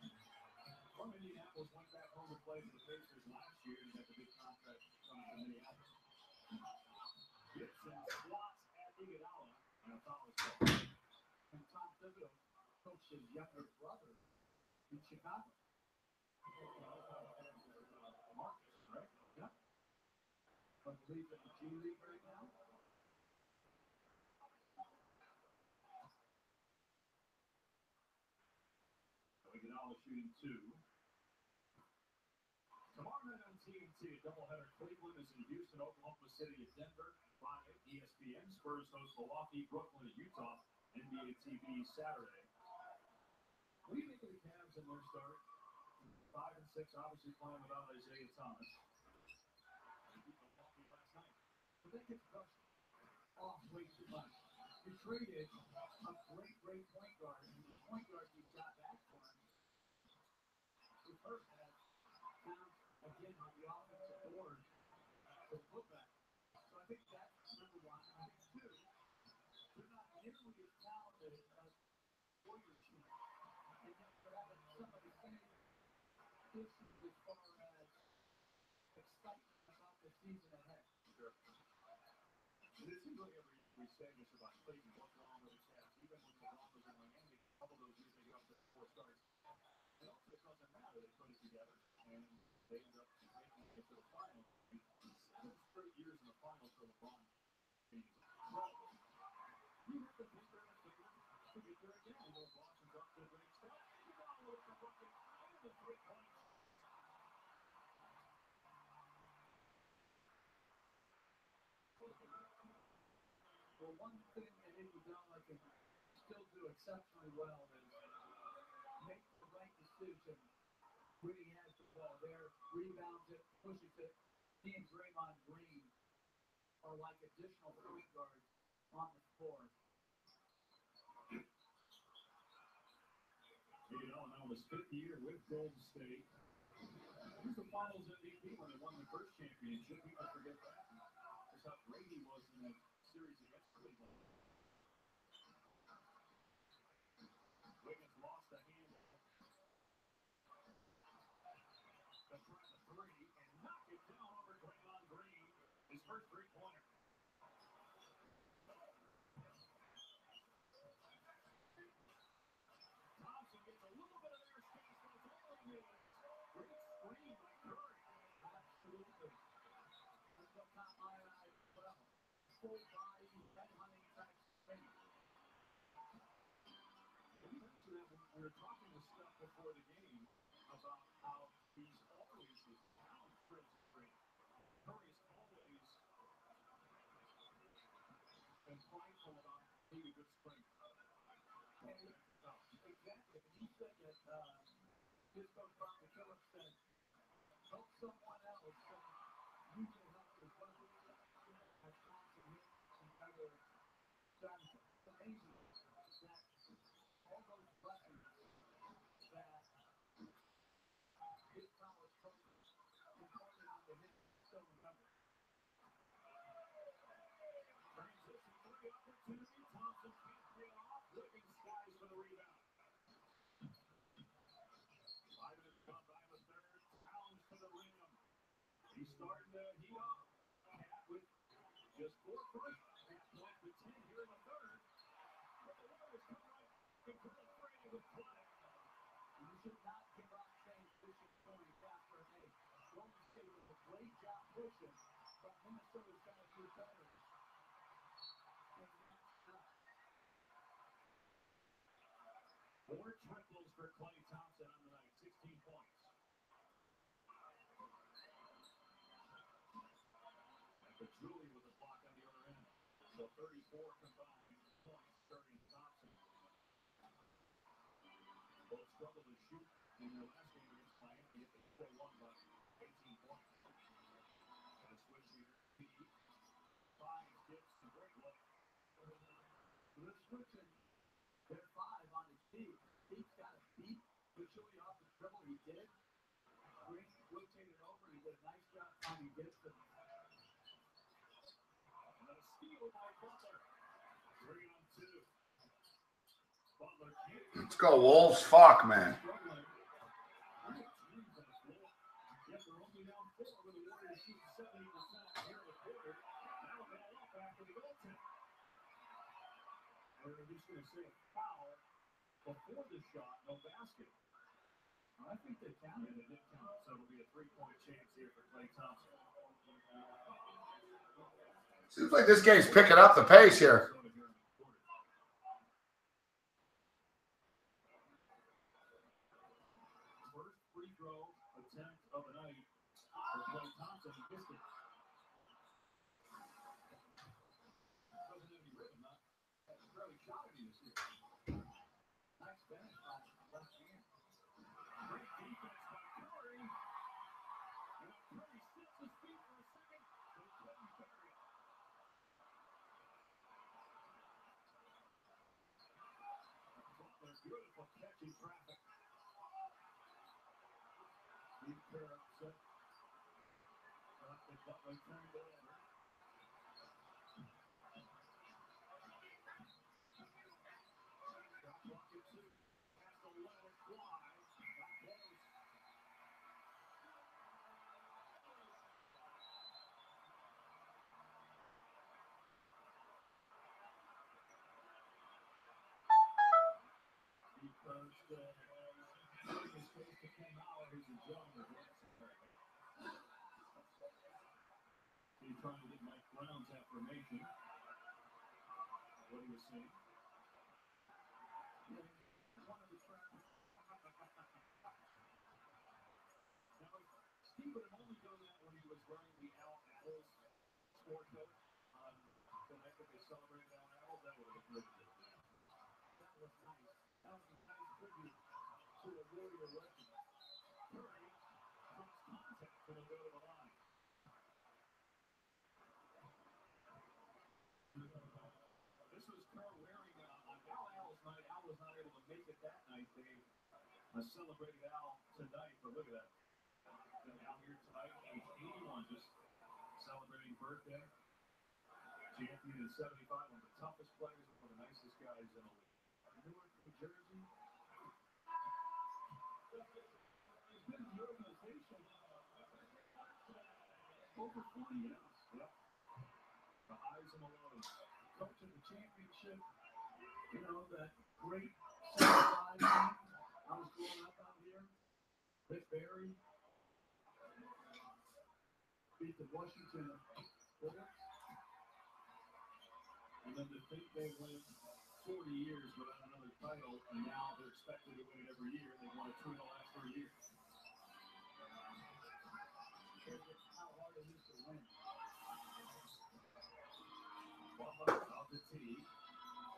From Indianapolis, went back home to play for the Pacers last year and got the big contract from Minneapolis. Gibson slots at Iguodala, and a foul is called. And Tom Thibodeau coached his younger brother in Chicago. Marcus, right? Yeah. But believe in the G League right now. Iguodala shooting 2. Tomorrow night on TNT, a doubleheader. Cleveland is in Houston, Oklahoma City at Denver. 5 ESPN. Spurs host Milwaukee, Brooklyn, and Utah. NBA TV Saturday. What do you think of the Cavs in their start? 5 and 6, obviously playing without Isaiah Thomas. Milwaukee last night. But they get crushed off way too much. You traded a great point guard, and the point guard you got back for him. The first half found again on the offensive board for putback. So I think that's number 1. I think 2, they're not nearly for your team. And yet we're having some of the same issues as far as excitement about the season ahead. Sure. And it seems like we say this about Cleveland, what's wrong with the Cavs? Even when the Broncos in Miami, a couple of those years they get up to 4 starts. And also it doesn't matter. They put it together, and they end up making it to the final. 7 straight years in the final for LeBron James. So, you have to be very favored to get there again. A little Boston's up to the next step. LeBron with the bucket and the 3 points. Well, one thing that Iguodala can still do exceptionally well is make the right decision when he has the ball there, rebounds it, pushes it. He and Draymond Green are like additional point guards on the floor. Iguodala now his 5th year with Golden State. He was the Finals MVP when they won their first championship. People forget that. That's how great he was in that series against Cleveland. Wiggins lost the handle. They'll try the 3 and knock it down over Draymond Green. His first 3-pointer. Thompson gets a little bit of airspace, but it's all he needs. Great screen by Curry. Absolutely. That's what caught my eye as well. Full body, headhunting type spin. We mentioned that when we were talking to Steph before the game about how he's always his talent trips free. Curry's always been prideful about being a good sprinter. Exactly. And he said that his coach Bobby Phillips said, help someone else. You can help as well as Thompson and other guys. It's amazing that all those lessons that his college coach imparted onto him still remember. Transition 3 opportunity. Thompson can't pay off. Wiggins skies for the rebound. 5 minutes gone by in the 3rd. Towns to the rim. He's starting to heat up. Cat with just 4 points. Cat points to 10 here in the 3rd. But the Warriors come right and frustrated with play. You should not give up saying pushing going after an 8. Golden State does a great job pushing, but Minnesota's got to do better. And that's not. 4 triples for Klay Thompson on the night. 16 points. But Julie with a block on the other end. So 34 combined points starting Thompson. Both struggled to shoot in their last game against Miami. They won by 18 points. And a switch here. Five gets a great look. They're switching their 5 on his feet. He's got a beat with Julie off the dribble. He did. Green rotated over. He did a nice job finding Gibson. And a steal by Butler. 3 on 2. Butler can't. Let's go, Wolves. Fuck, man. Yet they're only down 4 with the Warriors shooting 70% here in the quarter. Now a ball up after the goaltender. Or at least going to say a foul before the shot, no basket. I think they counted. They did count, so it'll be a 3-point chance here for Klay Thompson. Seems like this game's picking up the pace here. First free throw attempt of the night for Klay Thompson. He missed it. Doesn't have any rhythm, huh? That's really shoddy this year. Nice finish by left hand. Great defense by Curry. And Curry sits his feet for a second, but he couldn't bury it. Butler, beautiful catch in traffic. Deep pair upset. Butler turned it over. Shot clock at 2. He's trying to get Mike Brown's affirmation. What he was saying. One of the tracks. Now, Steve would have only done that when he was wearing the Al Attles sport coat on the night that they celebrated Al Attles. That would have been good. That was nice. That was a nice tribute to a Warrior legend. Curry cross contact when he'll go to the line. This was Kerr wearing on Al Attles night. Al was not able to make it that night. They celebrated Al tonight, but look at that. Al here tonight, age 81, just celebrating birthday. Champion in 75, one of the toughest players, one of the nicest guys in the league. Newark, New Jersey. He's been in the organization over 40 years. Yep. The highs and the lows. Coach of the championship. You know, that great 75 team. I was growing up out here. Rick Barry. Beat the Washington Bullets. And then to think they went 40 years without another title, and now they're expected to win it every year, and they've won it 2 in the last 3 years. How hard it is to win. Butler off the tee.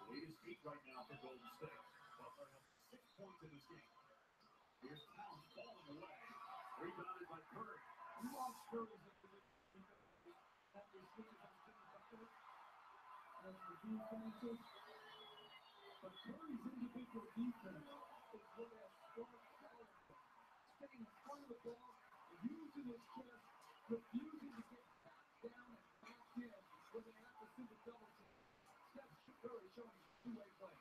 Lead his feet right now for Golden State. Butler has 6 points in this game. Here's Towns falling away. Rebounded by Curry. He wants Curry's but Curry's individual defense is what has sparked power. Staying in front of the ball, using his chest, refusing to get back down and back in when they have to send a double team. Steph Curry showing his two-way play.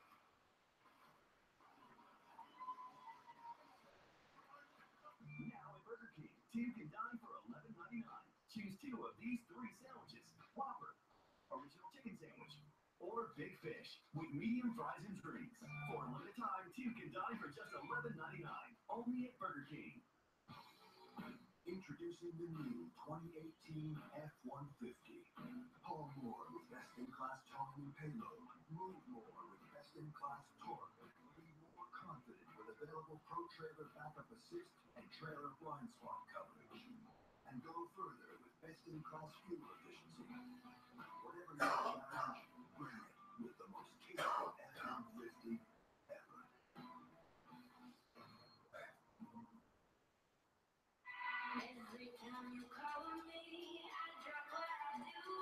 Now at Burger King, 2 can dine for $11.99. Choose 2 of these 3 sandwiches: Whopper, original chicken sandwich, or Big Fish with medium fries and drinks. For a limited time, 2 can dine for just $11.99. Only at Burger King. Introducing the new 2018 F-150. Haul more with best-in-class towing and payload. Move more with best-in-class torque. Be more confident with available Pro Trailer backup assist and trailer blind spot coverage. And go further with best-in-class fuel efficiency. Whatever your challenge, bring it with the most capable F-150 ever. Every time you call me, I drop what I do.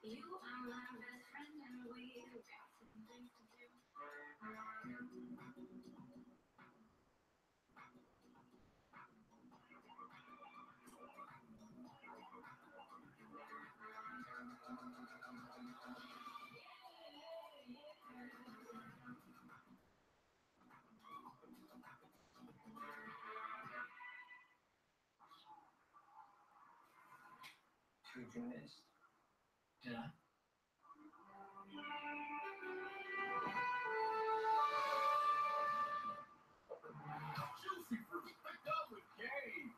You are my best friend and we've got some things to do. You missed. Did I? Juicy fruit picked up with Gabe.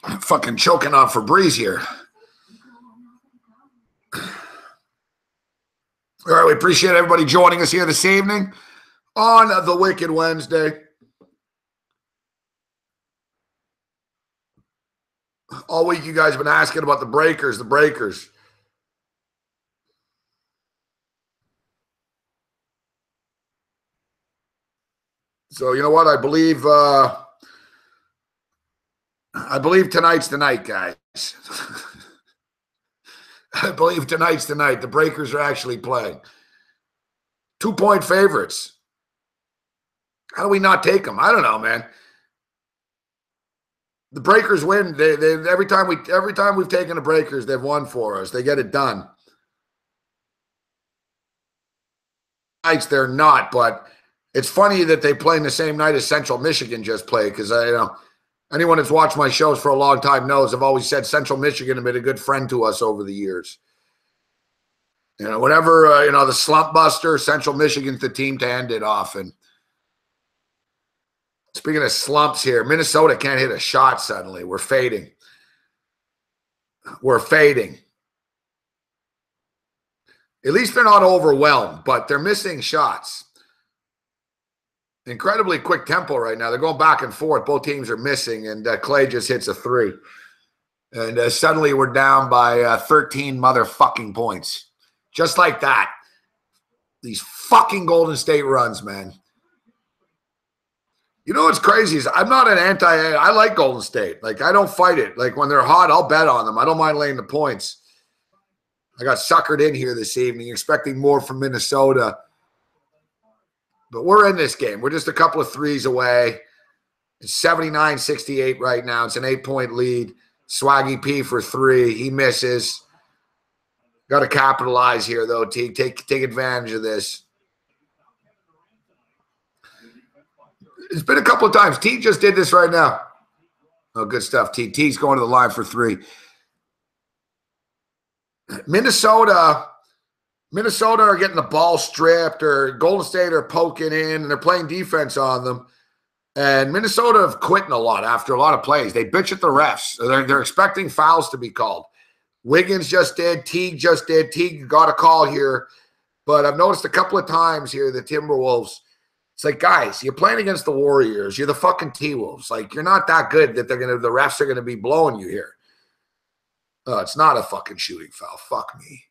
I'm fucking choking on Febreze here. All right, we appreciate everybody joining us here this evening on the Wicked Wednesday. All week you guys have been asking about the breakers, So you know what? I believe I believe tonight's the night, guys. I believe tonight's the night. The Breakers are actually playing. 2-point favorites. How do we not take them? I don't know, man. The Breakers win. They every time we've taken the Breakers, they've won for us. They get it done. Nights they're not, but it's funny that they play in the same night as Central Michigan just played, because anyone that's watched my shows for a long time knows I've always said Central Michigan have been a good friend to us over the years. Whenever the slump buster, Central Michigan's the team to end it off. And speaking of slumps here, Minnesota can't hit a shot suddenly. We're fading. We're fading. At least they're not overwhelmed, but they're missing shots. Incredibly quick tempo right now. They're going back and forth. Both teams are missing, and Clay just hits a 3. And suddenly we're down by 13 motherfucking points. Just like that. These fucking Golden State runs, man. You know what's crazy is I'm not an I like Golden State. Like, I don't fight it. Like, when they're hot, I'll bet on them. I don't mind laying the points. I got suckered in here this evening, expecting more from Minnesota. But we're in this game. We're just a couple of threes away. It's 79-68 right now. It's an 8-point lead. Swaggy P for 3. He misses. Got to capitalize here, though, T. Take advantage of this. It's been a couple of times. T just did this right now. Oh, good stuff, T. T's going to the line for 3. Minnesota are getting the ball stripped, or Golden State are poking in, and they're playing defense on them. And Minnesota have quitting a lot after a lot of plays. They bitch at the refs. They're expecting fouls to be called. Wiggins just did. Teague just did. Teague got a call here. But I've noticed a couple of times here the Timberwolves, it's like, guys, you're playing against the Warriors. You're the fucking T-Wolves. Like, you're not that good that the refs are going to be blowing you here. It's not a fucking shooting foul. Fuck me.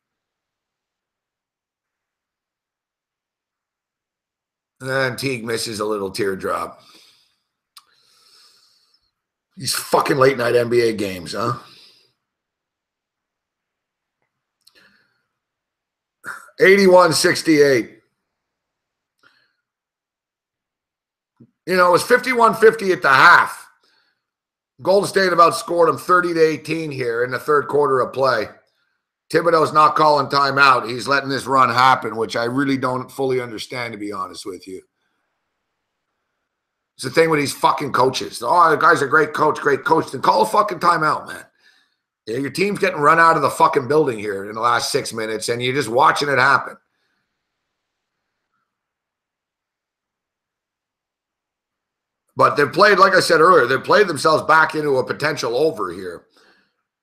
And Teague misses a little teardrop. These fucking late night NBA games, huh? 81-68. It was 51-50 at the half. Golden State have outscored them 30-18 here in the third quarter of play. Thibodeau's not calling timeout. He's letting this run happen, which I really don't fully understand, to be honest with you. It's the thing with these fucking coaches. Oh, the guy's a great coach. Then call a fucking timeout, man. Yeah, your team's getting run out of the fucking building here in the last 6 minutes, and you're just watching it happen. But they've played, like I said earlier, they've played themselves back into a potential over here.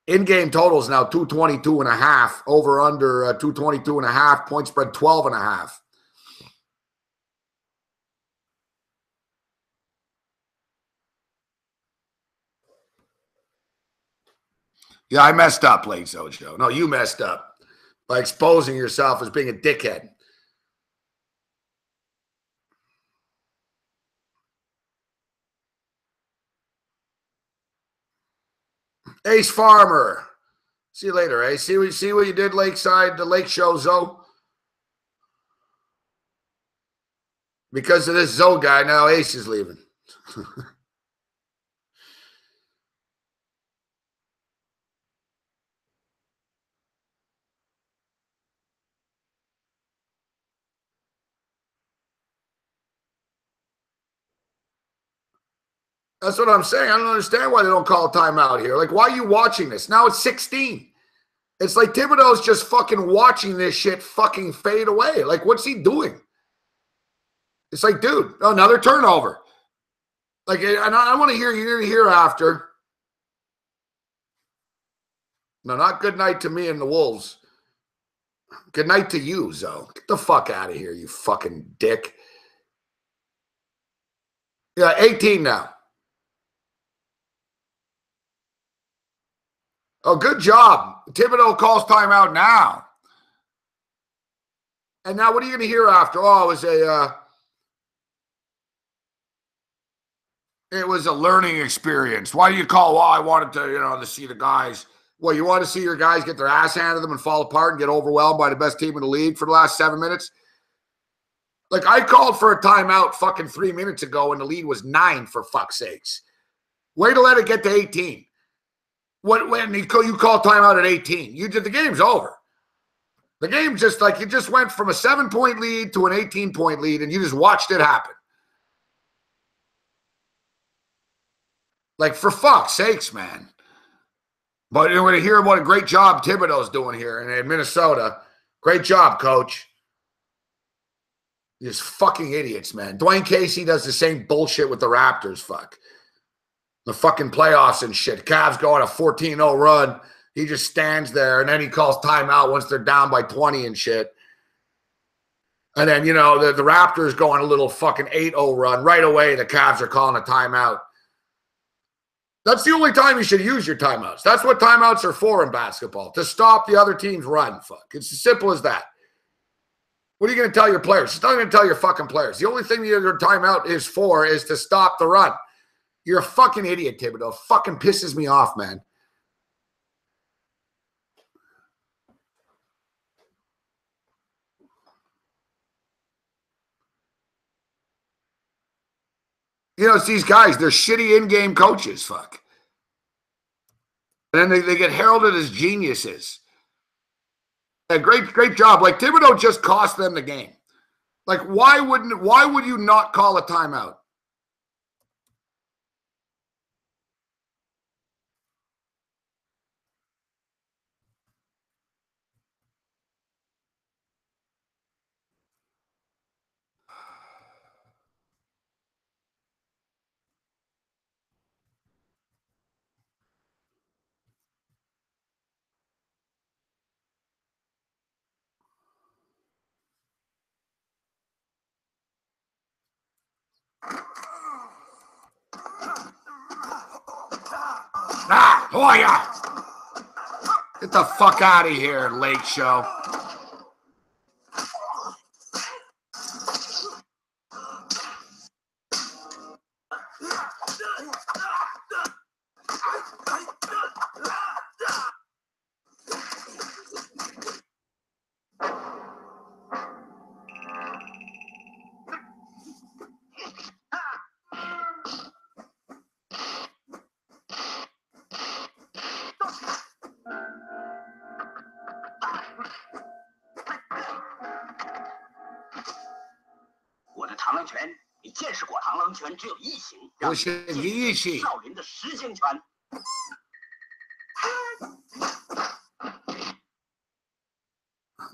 In-game total is now 222.5. Over under 222.5. Point spread 12.5. Yeah, I messed up, Late Sojo. No, you messed up by exposing yourself as being a dickhead. Ace Farmer. See you later, Ace. See what you did, Lakeside, the Lake Show, Zoe? Because of this Zoe guy, now Ace is leaving. That's what I'm saying. I don't understand why they don't call a timeout here. Like, why are you watching this? Now it's 16. It's like Thibodeau's just fucking watching this shit fucking fade away. Like, what's he doing? It's like, dude, another turnover. Like, and I want to hear you hear after. No, not good night to me and the Wolves. Good night to you, Zoe. Get the fuck out of here, you fucking dick. Yeah, 18 now. Oh, good job. Thibodeau calls timeout now. And now what are you going to hear after? Oh, it was a It was a learning experience. Why do you call? Well, I wanted to, to see the guys. Well, you want to see your guys get their ass handed to them and fall apart and get overwhelmed by the best team in the league for the last 7 minutes? Like, I called for a timeout fucking 3 minutes ago and the lead was 9, for fuck's sakes. Way to let it get to 18. When you call timeout at 18, the game's over. The game just like, it just went from a 7-point lead to an 18-point lead and you just watched it happen. Like, for fuck's sakes, man. But you're going to hear what a great job Thibodeau's doing here in Minnesota. Great job, coach. These fucking idiots, man. Dwayne Casey does the same bullshit with the Raptors, fuck. The fucking playoffs and shit. Cavs go on a 14-0 run. He just stands there, and then he calls timeout once they're down by 20 and shit. And then, the Raptors go on a little fucking 8-0 run. Right away, the Cavs are calling a timeout. That's the only time you should use your timeouts. That's what timeouts are for in basketball, to stop the other team's run, fuck. It's as simple as that. What are you going to tell your players? It's not going to tell your fucking players. The only thing your timeout is for is to stop the run. You're a fucking idiot, Thibodeau. Fucking pisses me off, man. It's these guys. They're shitty in-game coaches, fuck. And then they get heralded as geniuses. Yeah, great job. Like, Thibodeau just cost them the game. Like, why would you not call a timeout? Oh yeah! Get the fuck out of here, late show.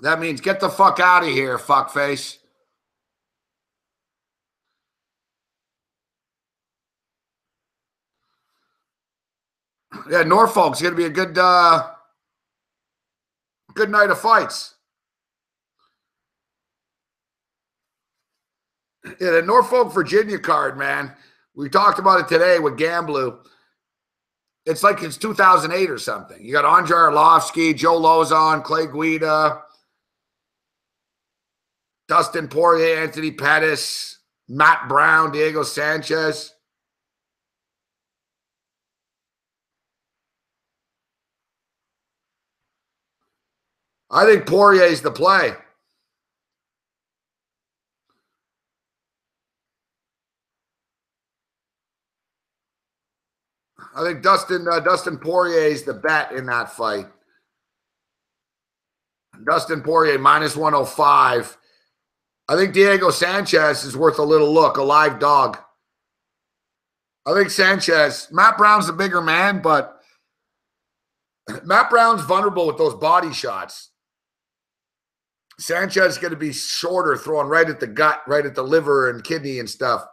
That means get the fuck out of here, fuckface. Yeah, Norfolk's going to be a good night of fights. Yeah, the Norfolk, Virginia card, man. We talked about it today with Gamblu. It's like it's 2008 or something. You got Andre Arlovsky, Joe Lozon, Clay Guida, Dustin Poirier, Anthony Pettis, Matt Brown, Diego Sanchez. I think Poirier's the play. I think Dustin Poirier's the bet in that fight. Dustin Poirier minus 105. I think Diego Sanchez is worth a little look, a live dog. I think Sanchez, Matt Brown's the bigger man, but Matt Brown's vulnerable with those body shots. Sanchez is going to be shorter, throwing right at the gut, right at the liver and kidney and stuff.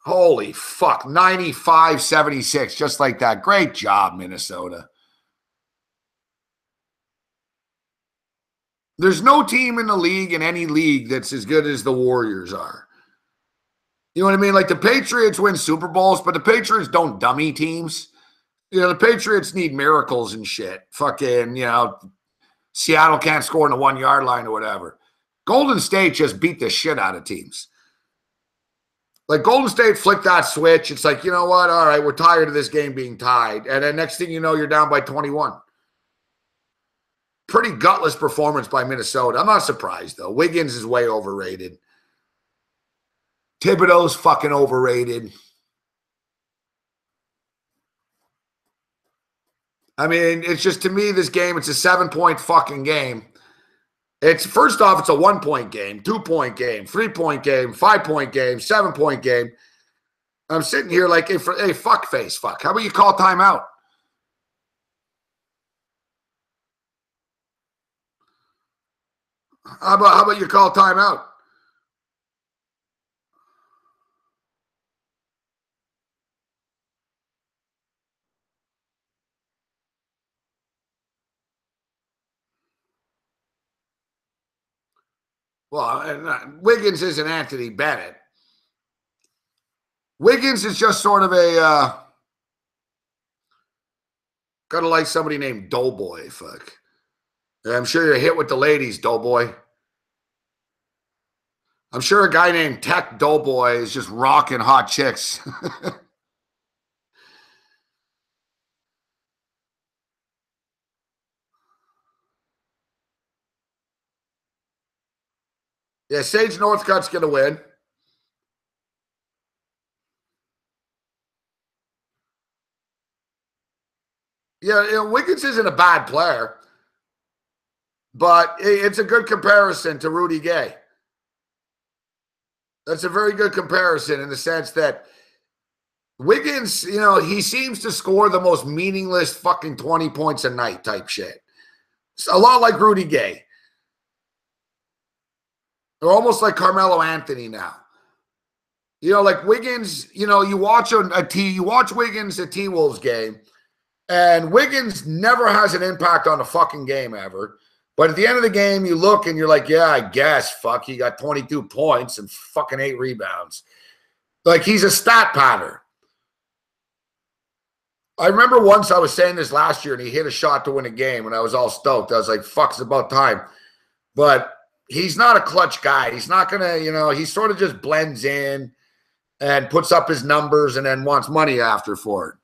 Holy fuck, 95-76, just like that. Great job, Minnesota. There's no team in the league, in any league, that's as good as the Warriors are. You know what I mean? Like, the Patriots win Super Bowls, but the Patriots don't dummy teams. The Patriots need miracles and shit. Fucking, Seattle can't score in the 1-yard line or whatever. Golden State just beat the shit out of teams. Like Golden State flicked that switch. It's like, you know what? All right, we're tired of this game being tied. And then next thing you know, you're down by 21. Pretty gutless performance by Minnesota. I'm not surprised, though. Wiggins is way overrated. Thibodeau's fucking overrated. I mean, it's just, to me, this game, it's a 7-point fucking game. It's, first off, it's a 1-point game, 2-point game, 3-point game, 5-point game, 7-point game. I'm sitting here like, hey, fuck face, fuck. How about you call timeout? How about you call timeout? Well, Wiggins isn't Anthony Bennett. Wiggins is just sort of a kind of like somebody named Doughboy. Fuck. I'm sure you're hit with the ladies, Doughboy. I'm sure a guy named Tech Doughboy is just rocking hot chicks. Yeah, Sage Northcutt's going to win. Yeah, Wiggins isn't a bad player, but it's a good comparison to Rudy Gay. That's a very good comparison in the sense that Wiggins, he seems to score the most meaningless fucking 20 points a night type shit. It's a lot like Rudy Gay. They're almost like Carmelo Anthony now. Like Wiggins, you watch you watch Wiggins at T-Wolves game, and Wiggins never has an impact on the fucking game ever. But at the end of the game, you look and you're like, yeah, I guess, fuck, he got 22 points and fucking 8 rebounds. Like, he's a stat pattern. I remember once I was saying this last year, and he hit a shot to win a game, and I was all stoked. I was like, fuck, it's about time. But he's not a clutch guy. He's not going to, he sort of just blends in and puts up his numbers and then wants money after for it.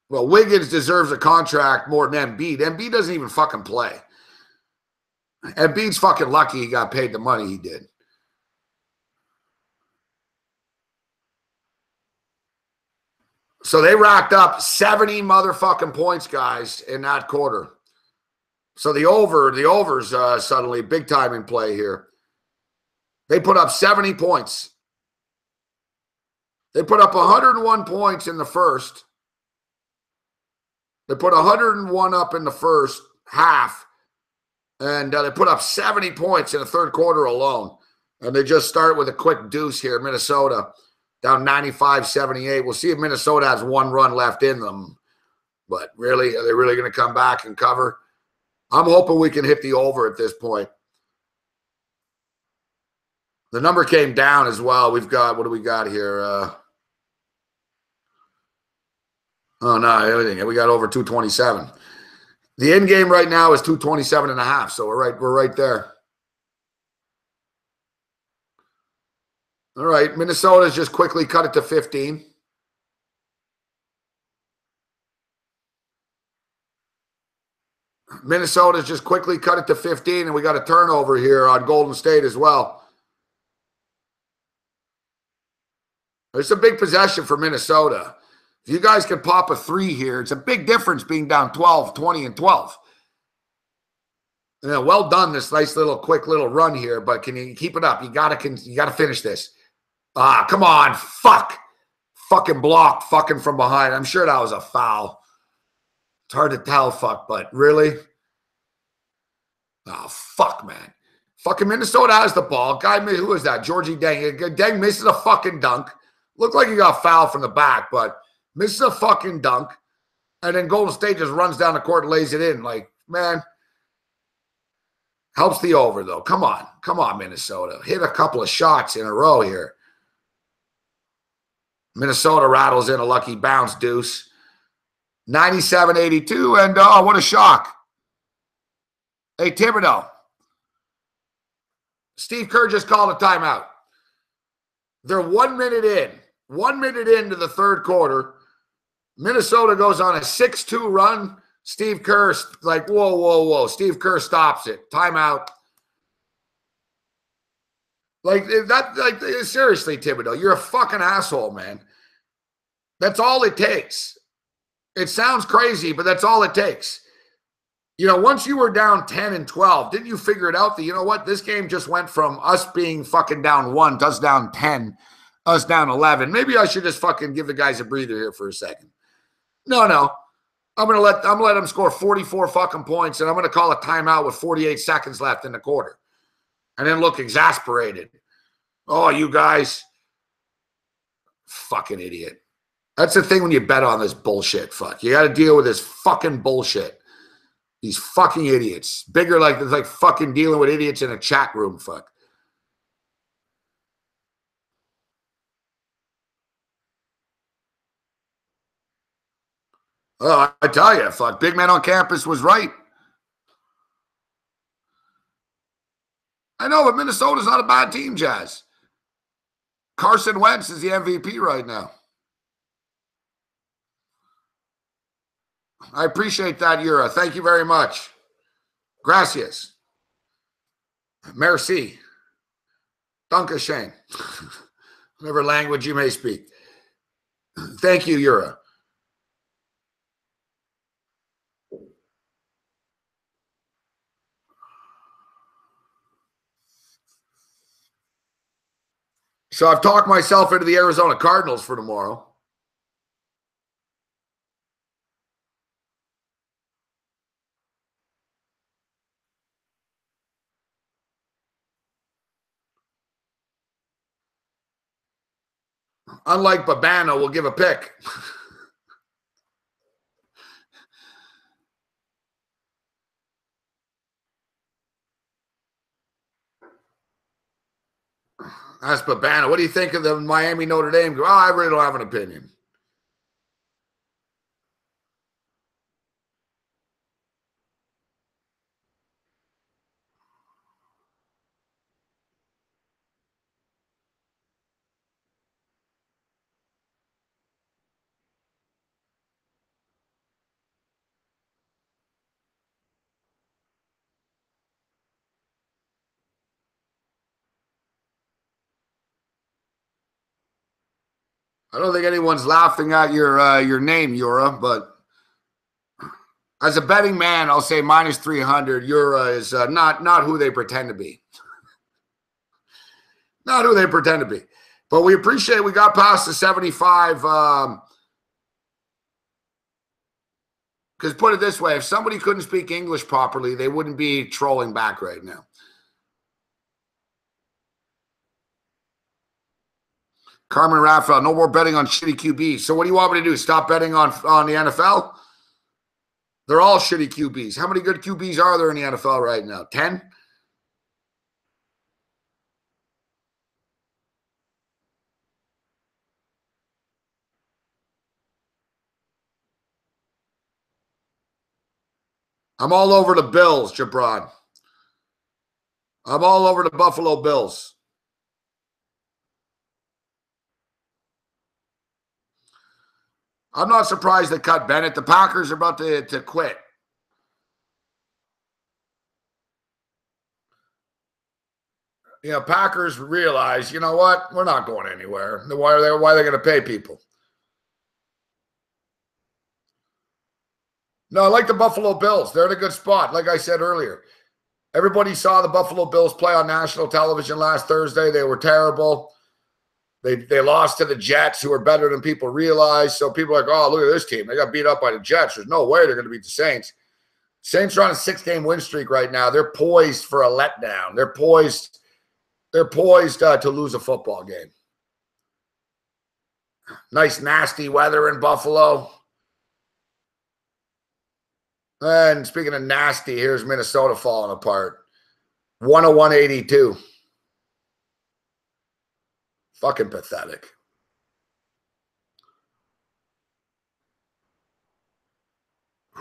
Well, Wiggins deserves a contract more than Embiid. Embiid doesn't even fucking play. Embiid's fucking lucky he got paid the money he did. So they racked up 70 motherfucking points, guys, in that quarter. So the over's suddenly big time in play here. They put up 70 points. They put up 101 points in the first. They put 101 up in the first half, and they put up 70 points in the third quarter alone. And they just start with a quick deuce here, Minnesota, down 95-78. We'll see if Minnesota has one run left in them. But really, are they really going to come back and cover? I'm hoping we can hit the over at this point. The number came down as well. We've got, what do we got here? Oh, no, everything. We got over 227. The end game right now is 227.5, so we're right there. All right, Minnesota's just quickly cut it to 15. Minnesota's just quickly cut it to 15, and we got a turnover here on Golden State as well. It's a big possession for Minnesota. If you guys can pop a 3 here, it's a big difference being down 12, 20, and 12. Yeah, well done, this nice little quick little run here, but can you keep it up? You gotta finish this. Ah, come on, fuck. Fucking block, fucking from behind. I'm sure that was a foul. It's hard to tell, fuck, but really? Oh, fuck, man. Fucking Minnesota has the ball. Guy, who is that? Georgie Deng. Deng misses a fucking dunk. Looked like he got fouled from the back, but misses a fucking dunk. And then Golden State just runs down the court and lays it in. Like, man, Helps the over, though. Come on. Come on, Minnesota. Hit a couple of shots in a row here. Minnesota rattles in a lucky bounce, Deuce. 97-82, and oh, what a shock. Hey, Thibodeau. Steve Kerr just called a timeout. They're 1 minute in. 1 minute into the third quarter. Minnesota goes on a 6-2 run. Steve Kerr's like, whoa, whoa, whoa. Steve Kerr stops it. Timeout. Like, seriously, Thibodeau, you're a fucking asshole, man. That's all it takes. It sounds crazy, but that's all it takes. You know, once you were down 10 and 12, didn't you figure it out that, you know what, this game just went from us being fucking down 1 to us down 10, us down 11. Maybe I should just fucking give the guys a breather here for a second. No. I'm gonna let them score 44 fucking points, and I'm gonna call a timeout with 48 seconds left in the quarter. And then look exasperated. Oh, you guys. Fucking idiot. That's the thing when you bet on this bullshit, fuck. You got to deal with this fucking bullshit. These fucking idiots. Bigger like it's like fucking dealing with idiots in a chat room, fuck. Oh, I tell you, fuck. Big man on campus was right. I know, but Minnesota's not a bad team, Jazz. Carson Wentz is the MVP right now. I appreciate that, Yura. Thank you very much. Gracias. Merci. Dankeschön. Whatever language you may speak. Thank you, Yura. So I've talked myself into the Arizona Cardinals for tomorrow. Unlike Babano, we'll give a pick. Ask Babano, what do you think of the Miami Notre Dame? Oh, I really don't have an opinion. I don't think anyone's laughing at your name, Yura, but as a betting man, I'll say minus 300. Yura is not who they pretend to be. Not who they pretend to be. But we appreciate we got past the 75. Because put it this way, if somebody couldn't speak English properly, they wouldn't be trolling back right now. Carmen Raphael, no more betting on shitty QBs. So what do you want me to do? Stop betting on the NFL? They're all shitty QBs. How many good QBs are there in the NFL right now? 10? I'm all over the Bills, Jabron. I'm all over the Buffalo Bills. I'm not surprised they cut Bennett. The Packers are about to quit. You know, Packers realize, you know what? We're not going anywhere. Why are they going to pay people? No, I like the Buffalo Bills. They're in a good spot. Like I said earlier, everybody saw the Buffalo Bills play on national television last Thursday. They were terrible. They lost to the Jets, who are better than people realize. So people are like, oh, look at this team. They got beat up by the Jets. There's no way they're going to beat the Saints. Saints are on a 6-game win streak right now. They're poised for a letdown. They're poised to lose a football game. Nice, nasty weather in Buffalo. And speaking of nasty, here's Minnesota falling apart. 101.82. Fucking pathetic.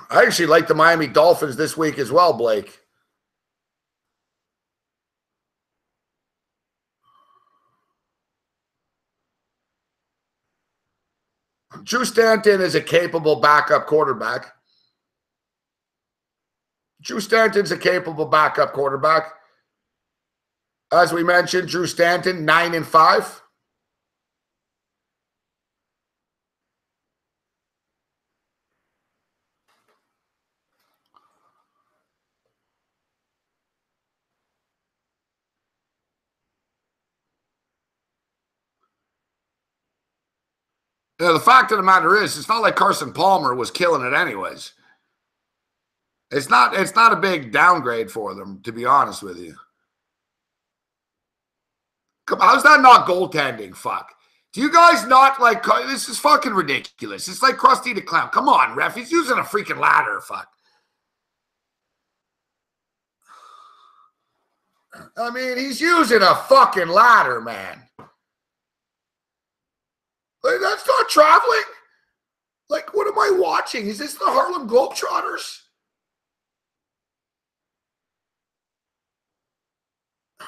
I actually like the Miami Dolphins this week as well, Blake. Drew Stanton is a capable backup quarterback. Drew Stanton's a capable backup quarterback. As we mentioned, Drew Stanton, 9-5. You know, the fact of the matter is, it's not like Carson Palmer was killing it anyways. It's not a big downgrade for them, to be honest with you. Come on, how's that not goaltending? Fuck. Do you guys not like this? Is fucking ridiculous. It's like Krusty the Clown. Come on, ref. He's using a freaking ladder. Fuck. I mean, he's using a fucking ladder, man. Like, that's not traveling. Like, what am I watching? Is this the Harlem Globetrotters?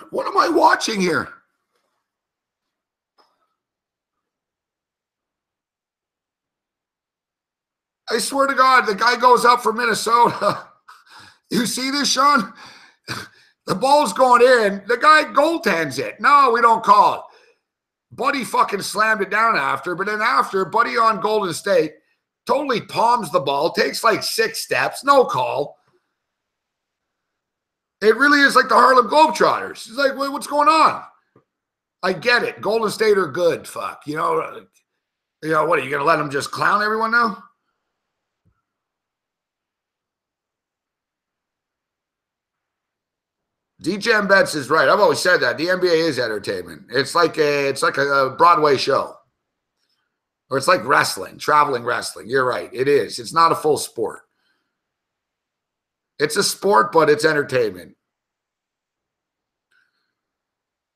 What am I watching here? I swear to God, the guy goes up for Minnesota. You see this, Sean? The ball's going in. The guy goaltends it. No, we don't call it. Buddy fucking slammed it down after, but then after, Buddy on Golden State totally palms the ball, takes like 6 steps, no call. It really is like the Harlem Globetrotters. It's like, what's going on? I get it. Golden State are good. Fuck. You know, what, are you going to let them just clown everyone now? DJ Betts is right. I've always said that. The NBA is entertainment. It's like a Broadway show. Or it's like wrestling, traveling wrestling. You're right. It is. It's not a full sport. It's a sport, but it's entertainment.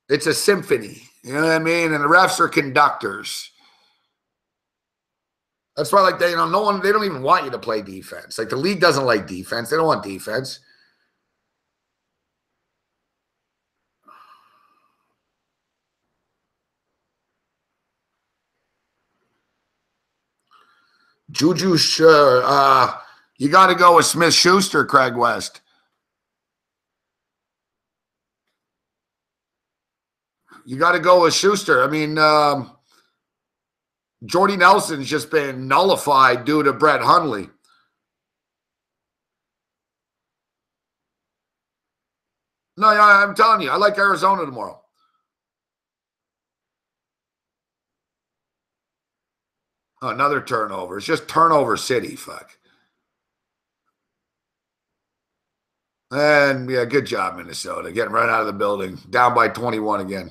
It's a symphony. You know what I mean? And the refs are conductors. That's why, like, they don't even want you to play defense. Like, the league doesn't like defense. They don't want defense. Juju, you got to go with Smith-Schuster, Craig West. You got to go with Schuster. I mean, Jordy Nelson's just been nullified due to Brett Hundley. No, I'm telling you, I like Arizona tomorrow. Oh, another turnover. It's just turnover city. Fuck. And, yeah, good job, Minnesota. Getting right out of the building. Down by 21 again.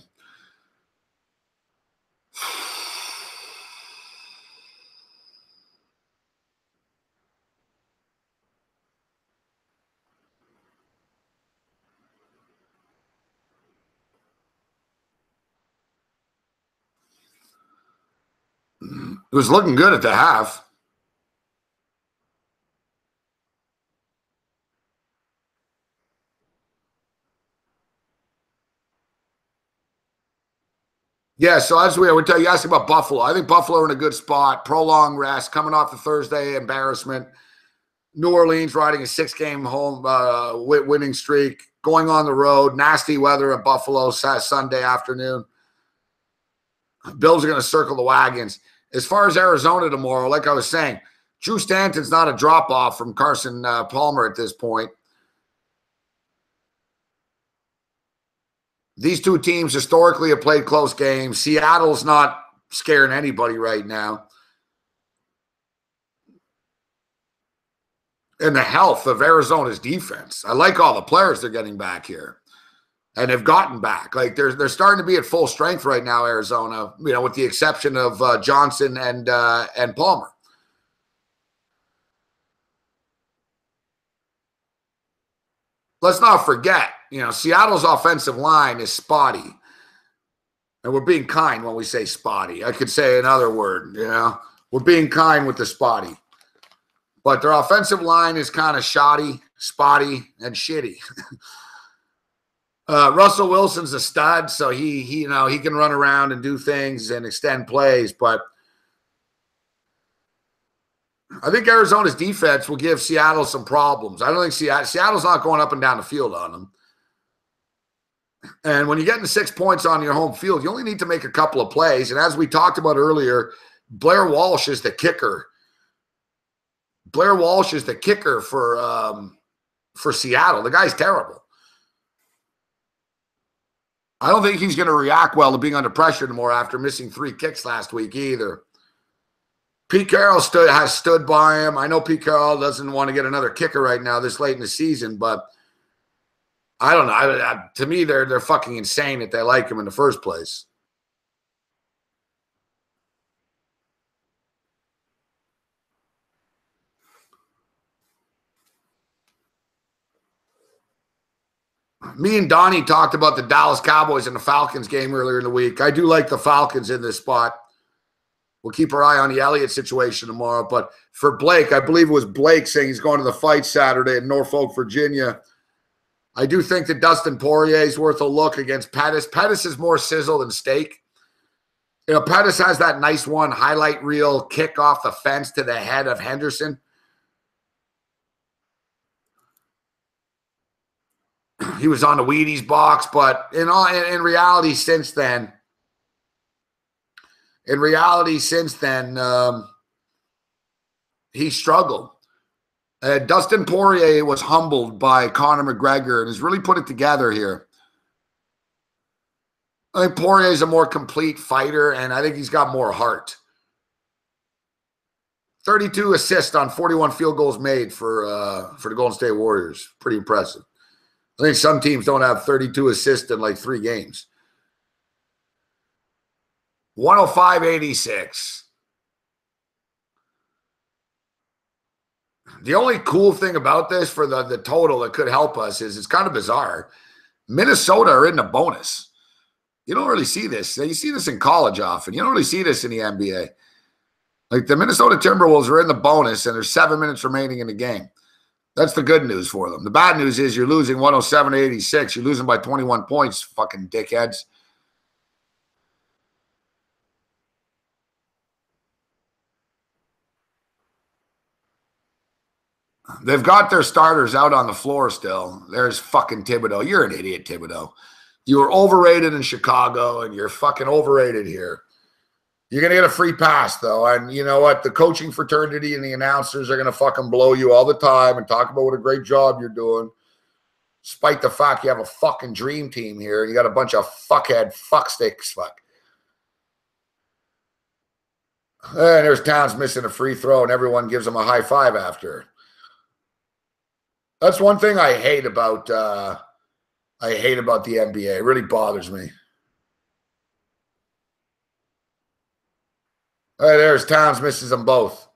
It was looking good at the half. Yeah, so as we would tell you, asking about Buffalo. I think Buffalo are in a good spot. Prolonged rest, coming off the Thursday embarrassment. New Orleans riding a 6-game home winning streak, going on the road. Nasty weather at Buffalo Sunday afternoon. Bills are going to circle the wagons. As far as Arizona tomorrow, like I was saying, Drew Stanton's not a drop-off from Carson Palmer at this point. These two teams historically have played close games. Seattle's not scaring anybody right now. And the health of Arizona's defense. I like all the players they're getting back here. And have gotten back. Like they're starting to be at full strength right now, Arizona, with the exception of Johnson and Palmer. Let's not forget, Seattle's offensive line is spotty. And we're being kind when we say spotty. I could say another word, We're being kind with the spotty. But their offensive line is kind of shoddy, spotty, and shitty. Russell Wilson's a stud, so he can run around and do things and extend plays, but I think Arizona's defense will give Seattle some problems. I don't think Seattle's not going up and down the field on them. And when you're getting 6 points on your home field, you only need to make a couple of plays. And as we talked about earlier, Blair Walsh is the kicker. Blair Walsh is the kicker for Seattle. The guy's terrible. I don't think he's going to react well to being under pressure anymore after missing 3 kicks last week either. Pete Carroll has stood by him. I know Pete Carroll doesn't want to get another kicker right now this late in the season, but I don't know. To me, they're fucking insane that they like him in the first place. Me and Donnie talked about the Dallas Cowboys and the Falcons game earlier in the week. I do like the Falcons in this spot. We'll keep our eye on the Elliott situation tomorrow. But for Blake, I believe it was Blake saying he's going to the fight Saturday in Norfolk, Virginia. I do think that Dustin Poirier is worth a look against Pettis. Pettis is more sizzle than steak. Pettis has that nice one highlight reel kick off the fence to the head of Henderson. He was on the Wheaties box, but in reality, since then, he struggled. Dustin Poirier was humbled by Conor McGregor and has really put it together here. I think Poirier is a more complete fighter, and I think he's got more heart. 32 assists on 41 field goals made for the Golden State Warriors. Pretty impressive. I think some teams don't have 32 assists in like 3 games. 105-86. The only cool thing about this for the total that could help us is it's kind of bizarre. Minnesota are in the bonus. You don't really see this. You see this in college often. You don't really see this in the NBA. Like the Minnesota Timberwolves are in the bonus, and there's 7 minutes remaining in the game. That's the good news for them. The bad news is you're losing 107-86. You're losing by 21 points, fucking dickheads. They've got their starters out on the floor still. There's fucking Thibodeau. You're an idiot, Thibodeau. You were overrated in Chicago, and you're fucking overrated here. You're going to get a free pass, though. And you know what? The coaching fraternity and the announcers are going to fucking blow you all the time and talk about what a great job you're doing, despite the fact you have a fucking dream team here and you got a bunch of fuckhead fucksticks. Fuck. And there's Towns missing a free throw, and everyone gives him a high five after. That's one thing I hate about the NBA. It really bothers me. All right, there's Towns misses them both.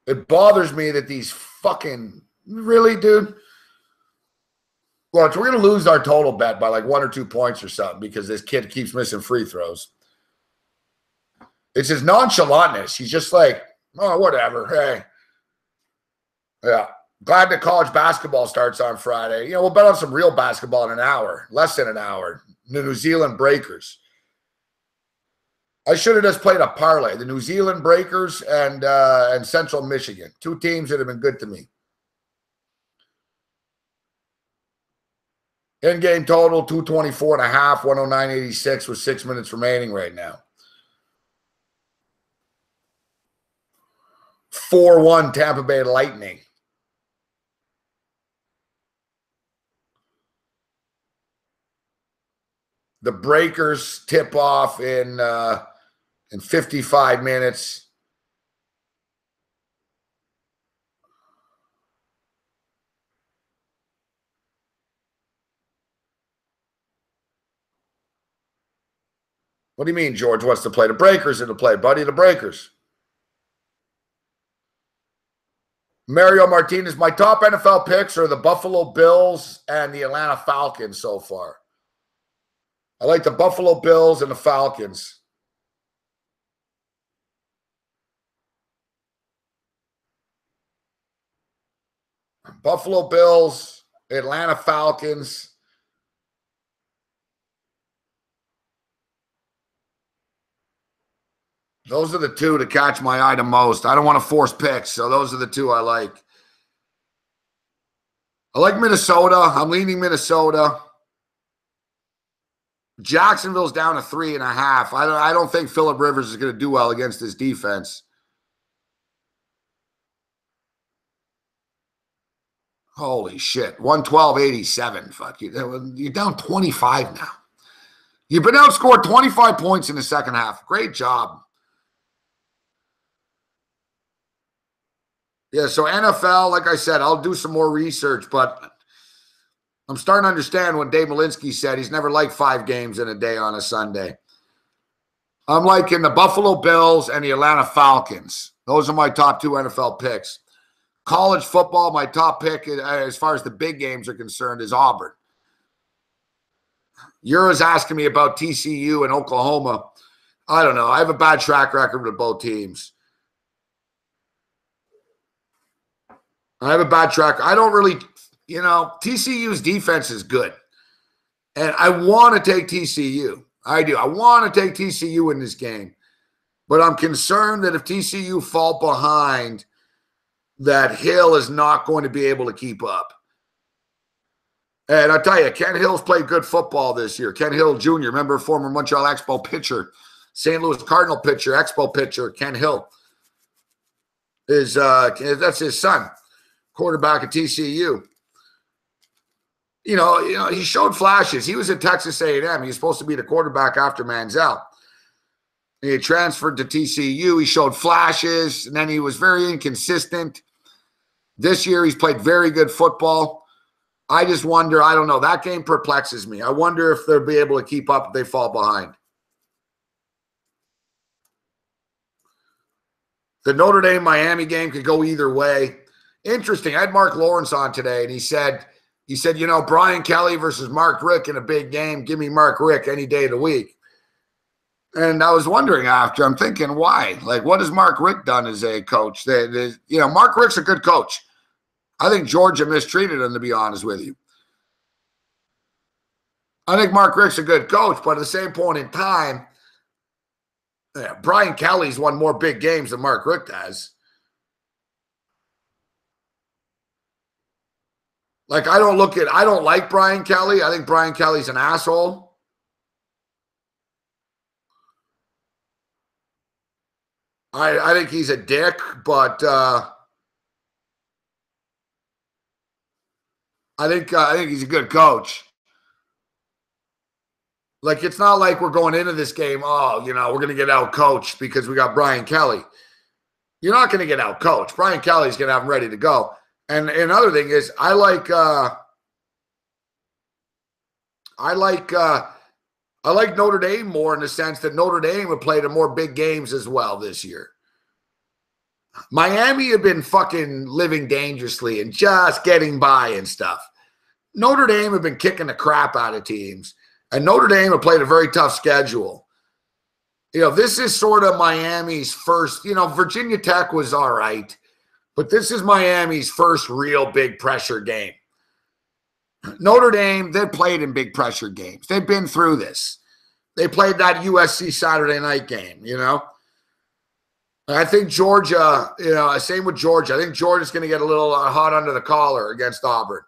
It bothers me that these fucking really, dude. Well, we're going to lose our total bet by like 1 or 2 points or something because this kid keeps missing free throws. It's his nonchalantness. He's just like, oh, whatever. Hey. Yeah. Glad that college basketball starts on Friday. We'll bet on some real basketball in an hour, less than an hour. The New Zealand Breakers. I should have just played a parlay. The New Zealand Breakers and Central Michigan. 2 teams that have been good to me. In-game total, 224.5, 109.86 with 6 minutes remaining right now. 4-1 Tampa Bay Lightning. The Breakers tip off in 55 minutes. What do you mean, George wants to play? The Breakers in the play, buddy. The Breakers. Mario Martinez, my top NFL picks are the Buffalo Bills and the Atlanta Falcons so far. I like the Buffalo Bills and the Falcons. Buffalo Bills, Atlanta Falcons. Those are the two to catch my eye the most. I don't want to force picks, so those are the two I like. I like Minnesota. I'm leaning Minnesota. Jacksonville's down to 3.5. I don't think Phillip Rivers is going to do well against this defense. Holy shit. 112.87. Fuck you. You're down 25 now. You've been outscored 25 points in the second half. Great job. Yeah, so NFL, like I said, I'll do some more research, but I'm starting to understand what Dave Malinsky said. He's never liked 5 games in a day on a Sunday. I'm liking the Buffalo Bills and the Atlanta Falcons. Those are my top 2 NFL picks. College football, my top pick, as far as the big games are concerned, is Auburn. Yura's asking me about TCU and Oklahoma. I don't know. I have a bad track record with both teams. I have a bad track. I don't really, TCU's defense is good. And I want to take TCU. I do. I want to take TCU in this game. But I'm concerned that if TCU fall behind, that Hill is not going to be able to keep up. And I'll tell you, Ken Hill's played good football this year. Ken Hill Jr., remember, former Montreal Expo pitcher, St. Louis Cardinal pitcher, Expo pitcher, Ken Hill. That's his son, quarterback at TCU. He showed flashes. He was at Texas A&M. He was supposed to be the quarterback after Manziel. He transferred to TCU. He showed flashes, and then he was very inconsistent. This year, he's played very good football. I just wonder, I don't know. That game perplexes me. I wonder if they'll be able to keep up if they fall behind. The Notre Dame-Miami game could go either way. Interesting. I had Mark Lawrence on today, and he said, Brian Kelly versus Mark Richt in a big game. Give me Mark Richt any day of the week. And I was wondering after, I'm thinking, why? Like, what has Mark Richt done as a coach? Mark Richt's a good coach. I think Georgia mistreated him, to be honest with you. I think Mark Richt's a good coach, but at the same point in time, Brian Kelly's won more big games than Mark Richt has. Like, I don't like Brian Kelly. I think Brian Kelly's an asshole. I think he's a dick, but I think he's a good coach. Like, it's not like we're going into this game, we're going to get out-coached because we got Brian Kelly. You're not going to get out-coached. Brian Kelly's going to have him ready to go. And another thing is, I like Notre Dame more in the sense that Notre Dame have played in more big games as well this year. Miami have been fucking living dangerously and just getting by and stuff. Notre Dame have been kicking the crap out of teams. And Notre Dame have played a very tough schedule. This is sort of Miami's first, Virginia Tech was all right. But this is Miami's first real big pressure game. Notre Dame, they've played in big pressure games. They've been through this. They played that USC Saturday night game, I think Georgia, same with Georgia. I think Georgia's going to get a little hot under the collar against Auburn.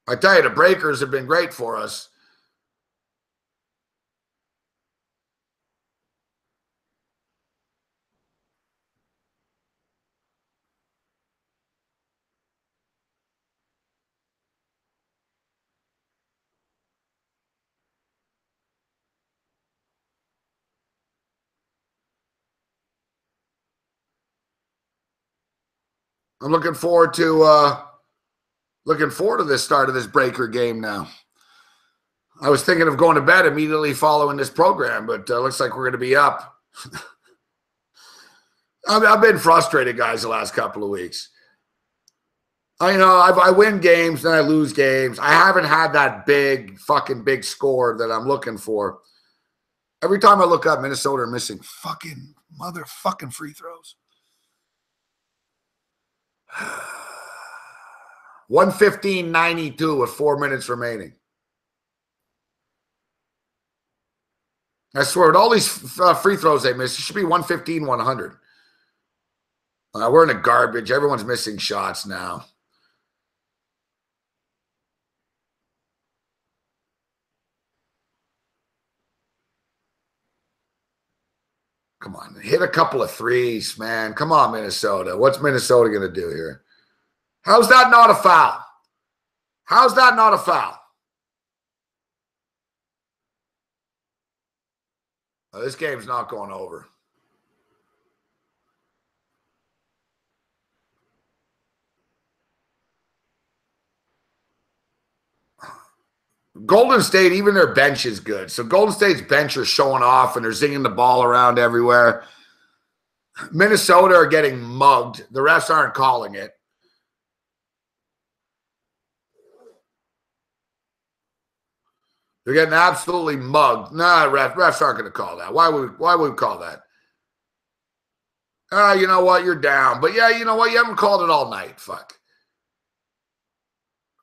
I tell you, the Breakers have been great for us. I'm looking forward to this start of this Breaker game now. I was thinking of going to bed immediately following this program, but looks like we're going to be up. I've been frustrated, guys, the last couple of weeks. I win games, then I lose games. I haven't had that big score that I'm looking for. Every time I look up, Minnesota are missing fucking motherfucking free throws. 115-92 with 4 minutes remaining. I swear, with all these free throws they miss, it should be 115-100. We're in the garbage. Everyone's missing shots now. Come on, hit a couple of threes, man. Come on, Minnesota. What's Minnesota going to do here? How's that not a foul? How's that not a foul? This game's not going over. Golden State, even their bench is good. So Golden State's bench are showing off and they're zinging the ball around everywhere. Minnesota are getting mugged. The refs aren't calling it. They're getting absolutely mugged. Nah, refs aren't going to call that. Why would we call that? You know what? You're down. But yeah, you know what? You haven't called it all night. Fuck.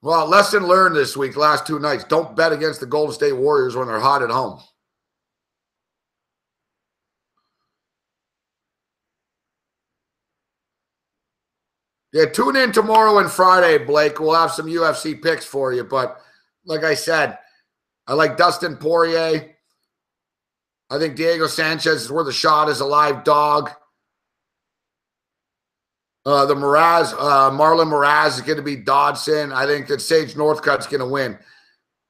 Well, lesson learned this week, last 2 nights. Don't bet against the Golden State Warriors when they're hot at home. Yeah, tune in tomorrow and Friday, Blake. We'll have some UFC picks for you. But like I said, I like Dustin Poirier. I think Diego Sanchez is worth a shot as a live dog. Marlon Moraes is going to be Dodson. I think that Sage Northcutt's going to win.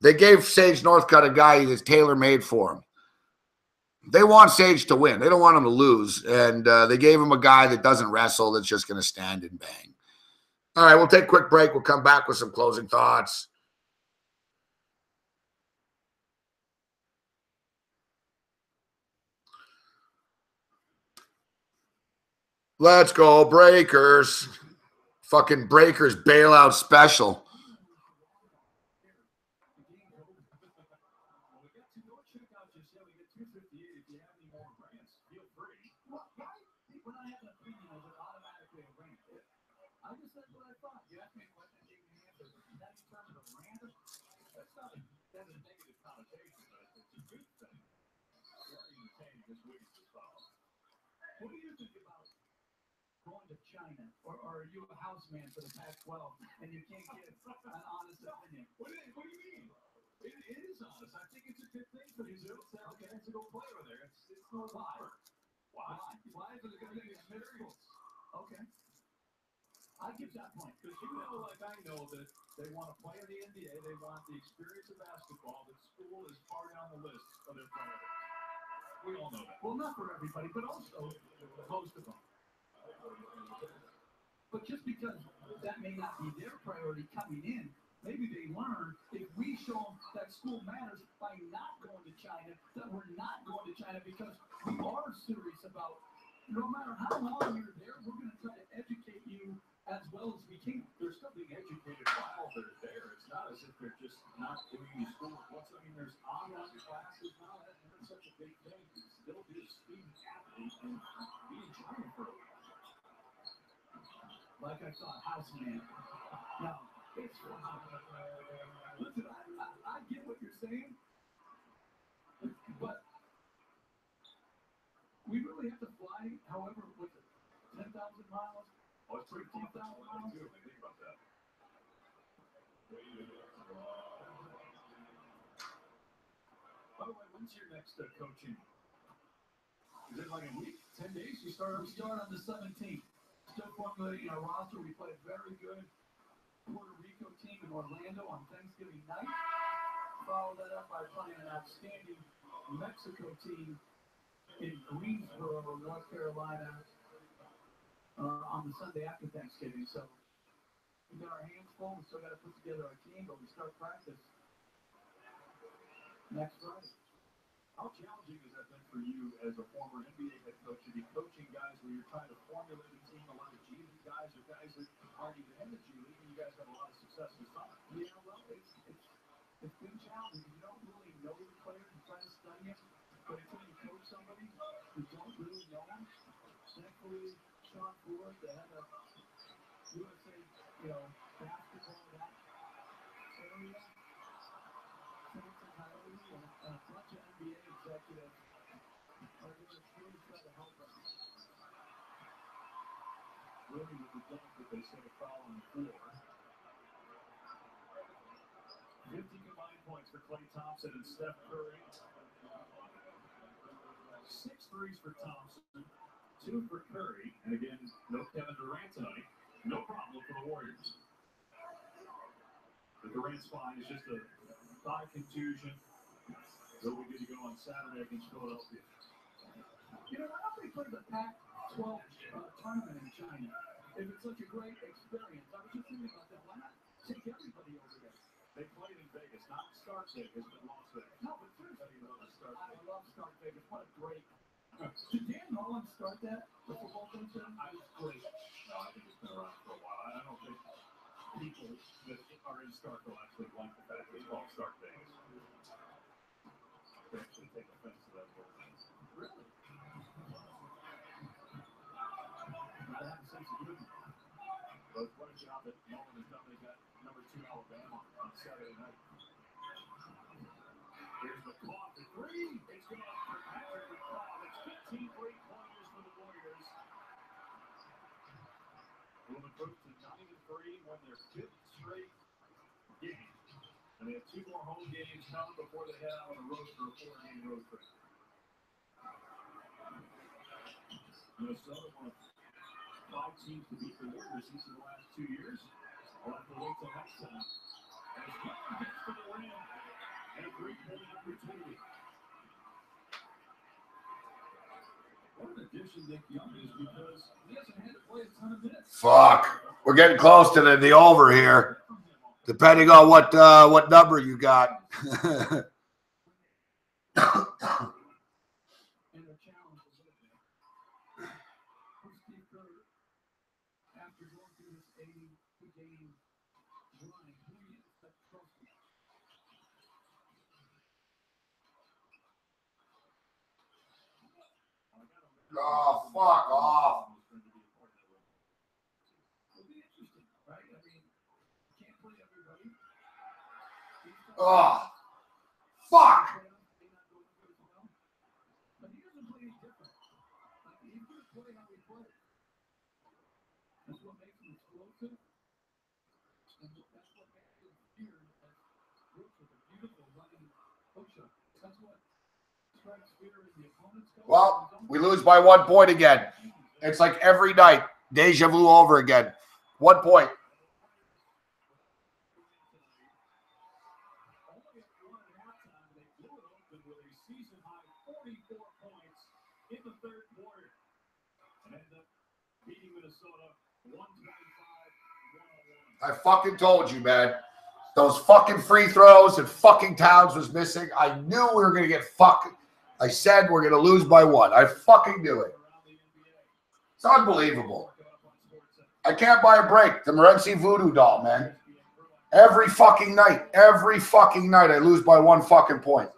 They gave Sage Northcutt a guy that's tailor-made for him. They want Sage to win. They don't want him to lose. And they gave him a guy that doesn't wrestle, that's just going to stand and bang. All right, we'll take a quick break. We'll come back with some closing thoughts. Let's go, Breakers. Fucking Breakers bailout special. What do you think about going to China, or are you a houseman for the Pac-12 and you can't give an honest opinion? What do you mean? It is honest. I think it's a good thing for you to say, okay, to go play over there. It's no lie. Why? Why is it going to be materials? Okay. I get that point. Because you know, like I know, that they want to play in the NBA. They want the experience of basketball. That school is far down the list of their priorities. We all know that. Well, not for everybody, but also most of them. But just because that may not be their priority coming in, maybe they learn if we show them that school matters by not going to China, that we're not going to China because we are serious about, no matter how long you're there, we're going to try to educate you as well as we can. They're still being educated while they're there. It's not as if they're just not doing the schoolwork. I mean, there's online classes now. That's such a big thing. Still be a student athlete and be in China for a while. Like I thought, houseman. No, it's listen, I get what you're saying, but we really have to fly, however, with 10,000 miles. Oh, it's pretty 10,000 miles. Think about that. By the way, when's your next coaching? Is it like a week, 10 days? We start on the 17th. Still formulating our roster. We played very good Puerto Rico team in Orlando on Thanksgiving night. Follow that up by playing an outstanding Mexico team in Greensboro, North Carolina, on the Sunday after Thanksgiving. So we got our hands full. We still got to put together our team, but we start practice next Friday. How challenging has that been for you as a former NBA head coach to be coaching guys where you're trying to formulate a team, a lot of G League guys or guys that aren't even in the G League, and you guys have a lot of success this summer? Yeah, well, it's been challenging. You don't really know the player and try to study him, but until you coach somebody who don't really know him, thankfully, Sean Ford, the head of USA, basketball, that area, Samson Coyote, and a bunch of NBA executives are going to really try to help us. Really with the dunk that they set a foul on the floor. 50 combined points for Klay Thompson and Steph Curry. 6 threes for Thompson, 2 for Curry, and again, no Kevin Durant tonight. No problem for the Warriors. But Durant's fine. It's just a thigh contusion. He'll be good to go on Saturday against Philadelphia. Why don't they play the Pac-12 tournament in China? If it's such a great experience, I was just thinking about that. Why not take everybody over there? They played in Vegas, not Start Vegas, but Las Vegas. No, but seriously, I love Start Vegas. What a great. Did Dan Mullen start that? The football thing? I was great. No, I think it's been around for a while. I don't think people that are in Starkville actually like the fact that it's called Start Vegas. They actually take offense to that word. Really? I have a sense of humor. But what a job that Mullen has done. They got number 2 Alabama on Saturday night. Here's the clock. The 3. It's good for Patrick McCall. It's 15 3-pointers for the Warriors. Will improve to 9-3, win their 5th straight game. And they have 2 more home games coming before they head out on the road for a 4-game road trip. Minnesota won 5 teams to beat the Warriors each of the last 2 years. I'll have to wait till next time. As Cleveland gets to the rim, and a 3-point opportunity. What an addition Nick Young is because he hasn't had to play a ton of minutes. Fuck. We're getting close to the over here. Depending on what number you got. And their challenge is with me. Steve Kerr, after going through this 80-game run, who do you expect to trust him? Oh, fuck off. It'll be interesting, right? I mean, can't play everybody. Oh, fuck. But he doesn't play any different. Like, he's going to play how he plays. That's what makes him explosive. And that's what makes him feared as Brooks with a beautiful running hook shot. That's what strikes fear in the opponent's coach. Well, we lose by 1 point again. It's like every night. Deja vu over again. 1 point. Only at 1 halftime, they blew it open with a season-high 44 points in the 3rd quarter. And ended up beating Minnesota 125-101. I fucking told you, man. Those fucking free throws and fucking Towns was missing. I knew we were going to get fucking. I said we're going to lose by 1. I fucking knew it. It's unbelievable. I can't buy a break. The Morency voodoo doll, man. Every fucking night. Every fucking night I lose by 1 fucking point.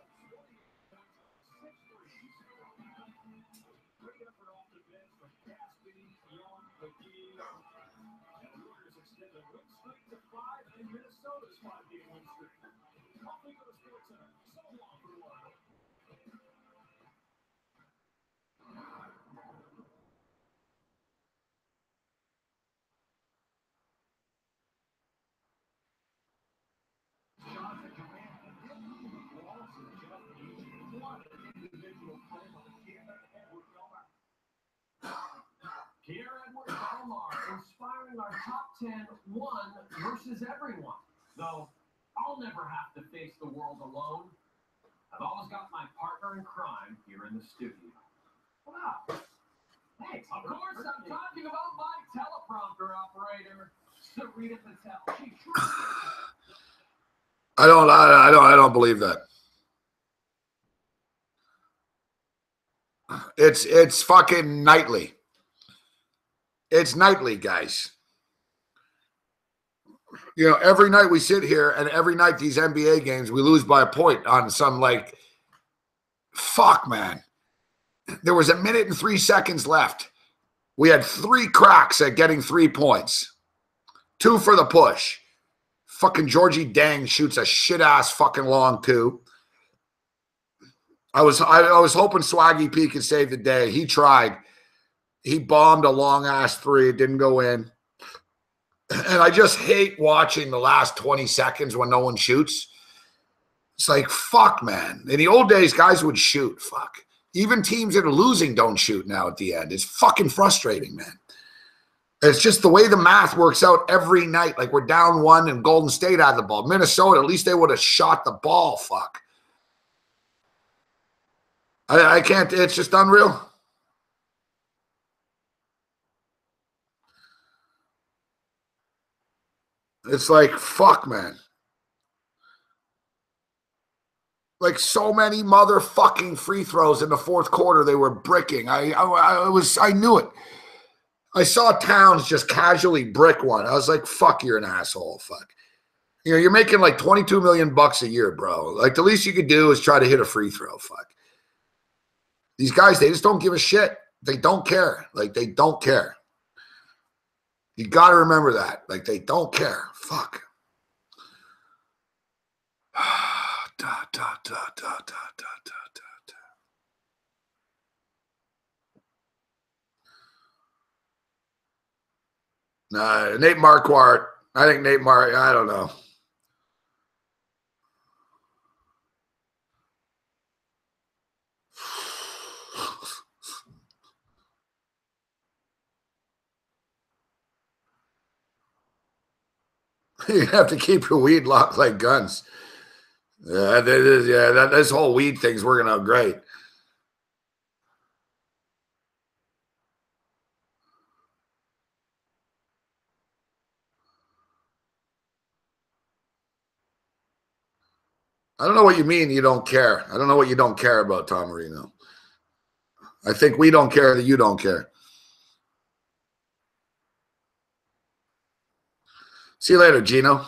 Pierre-Edouard Bellemare inspiring our top 10 one versus everyone. Though I'll never have to face the world alone. I've always got my partner in crime here in the studio. Wow. Thanks. Of course, I'm talking about my teleprompter operator, Sarita Patel. She truly I don't believe that. It's fucking nightly. It's nightly, guys. You know, every night we sit here, and every night these NBA games, we lose by a point on some, like, fuck, man. There was 1 minute and 3 seconds left. We had 3 cracks at getting 3 points. 2 for the push. Fucking Georgie Dang shoots a shit-ass fucking long 2. I was hoping Swaggy P could save the day. He tried. He bombed a long-ass 3. It didn't go in. And I just hate watching the last 20 seconds when no one shoots. It's like, fuck, man. In the old days, guys would shoot. Fuck. Even teams that are losing don't shoot now at the end. It's fucking frustrating, man. It's just the way the math works out every night. Like, we're down 1 and Golden State had the ball. Minnesota, at least they would have shot the ball. Fuck. I can't. It's just unreal. It's like, fuck, man. Like, so many motherfucking free throws in the fourth quarter, they were bricking. I knew it. I saw Towns just casually brick one. I was like, fuck, you're an asshole. Fuck. You know, you're making like $22 million a year, bro. Like, the least you could do is try to hit a free throw. Fuck. These guys, they just don't give a shit. They don't care. Like, they don't care. You got to remember that. Like, they don't care. Fuck. Nah, Nate Marquardt. I think Nate I don't know. You have to keep your weed locked like guns. Yeah, this whole weed thing's working out great. I don't know what you mean you don't care. I don't know what you don't care about, Tom Marino. I think we don't care that you don't care. See you later, Gino.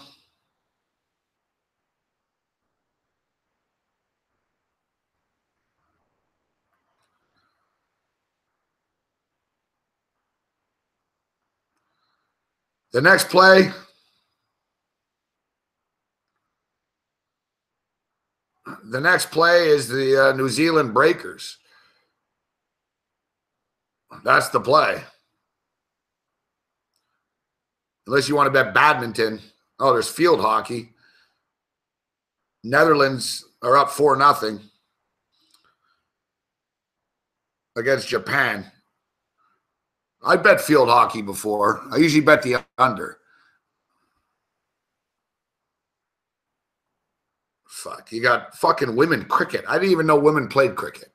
The next play. The next play is the New Zealand Breakers. That's the play. Unless you want to bet badminton. Oh, there's field hockey. Netherlands are up 4-0 against Japan. I bet field hockey before. I usually bet the under. Fuck, you got fucking women cricket. I didn't even know women played cricket.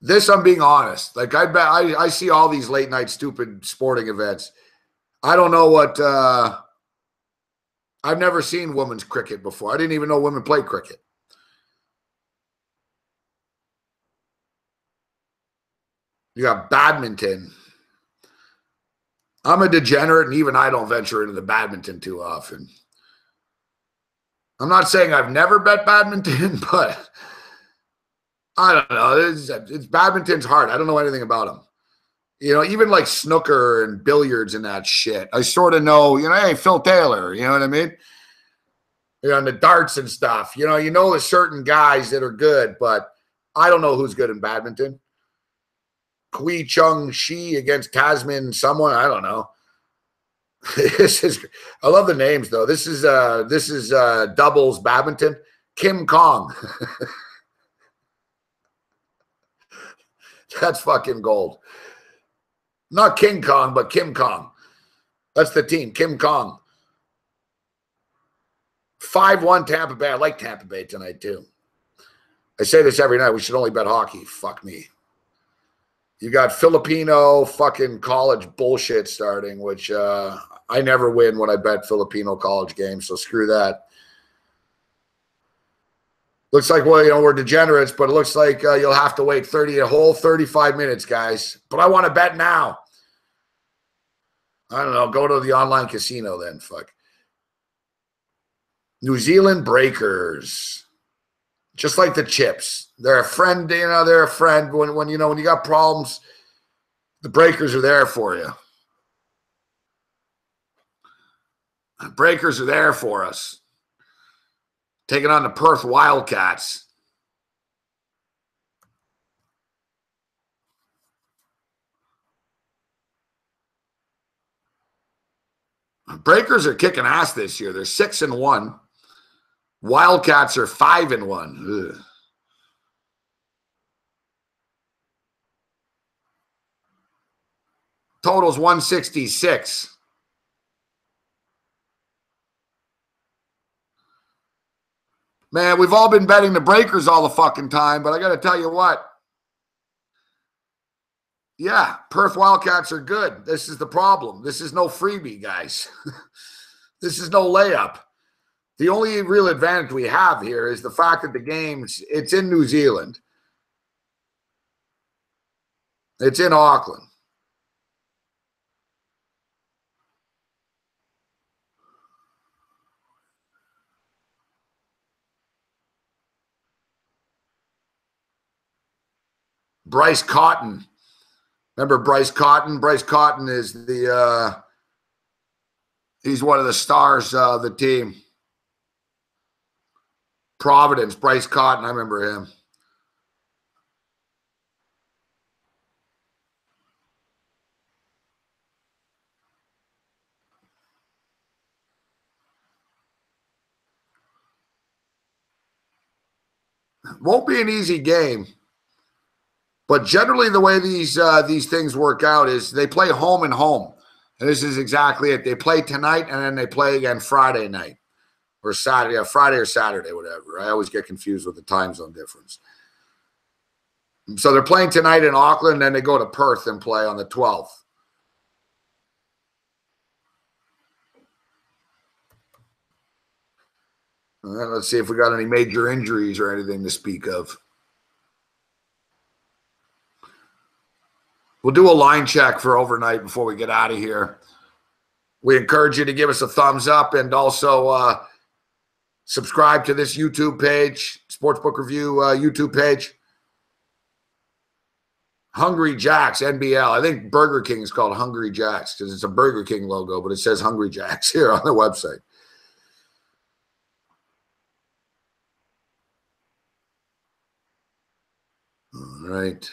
This, I'm being honest. Like, I bet I see all these late night stupid sporting events. I don't know what I've never seen women's cricket before. I didn't even know women played cricket. You got badminton. I'm a degenerate, and even I don't venture into the badminton too often. I'm not saying I've never bet badminton, but I don't know. It's badminton's hard. I don't know anything about them. You know, even like snooker and billiards and that shit. I sort of know, you know, hey, Phil Taylor, you know what I mean? You know, and the darts and stuff. You know there's certain guys that are good, but I don't know who's good in badminton. Kui Chung Shi against Tasman someone, I don't know. I love the names though. This is doubles badminton. Kim Kong. That's fucking gold. Not King Kong, but Kim Kong. That's the team. Kim Kong. 5-1 Tampa Bay. I like Tampa Bay tonight too. I say this every night. We should only bet hockey. Fuck me. You got Filipino fucking college bullshit starting, which I never win when I bet Filipino college games, so screw that. Looks like, well, we're degenerates, but it looks like you'll have to wait a whole 35 minutes, guys. But I want to bet now. I don't know. Go to the online casino then. Fuck. New Zealand Breakers. Just like the Chips. They're a friend, they're a friend. When you got problems, the Breakers are there for you. The Breakers are there for us. Taking on the Perth Wildcats. Breakers are kicking ass this year. They're 6-1. Wildcats are 5-1. Ugh. Total's 166. Man, we've all been betting the Breakers all the fucking time, but I got to tell you what. Yeah, Perth Wildcats are good. This is the problem. This is no freebie, guys. This is no layup. The only real advantage we have here is the fact that the game's, it's in New Zealand. It's in Auckland. Bryce Cotton. Remember Bryce Cotton? Bryce Cotton is he's one of the stars of the team. Providence, Bryce Cotton, I remember him. Won't be an easy game. But generally the way these things work out is they play home and home. And this is exactly it. They play tonight and then they play again Friday night. Or Saturday, yeah, Friday or Saturday, whatever. I always get confused with the time zone difference. So they're playing tonight in Auckland, then they go to Perth and play on the 12th. Let's see if we got any major injuries or anything to speak of. We'll do a line check for overnight before we get out of here. We encourage you to give us a thumbs up and also subscribe to this YouTube page, Sportsbook Review YouTube page. Hungry Jacks, NBL. I think Burger King is called Hungry Jacks because it's a Burger King logo, but it says Hungry Jacks here on the website. All right.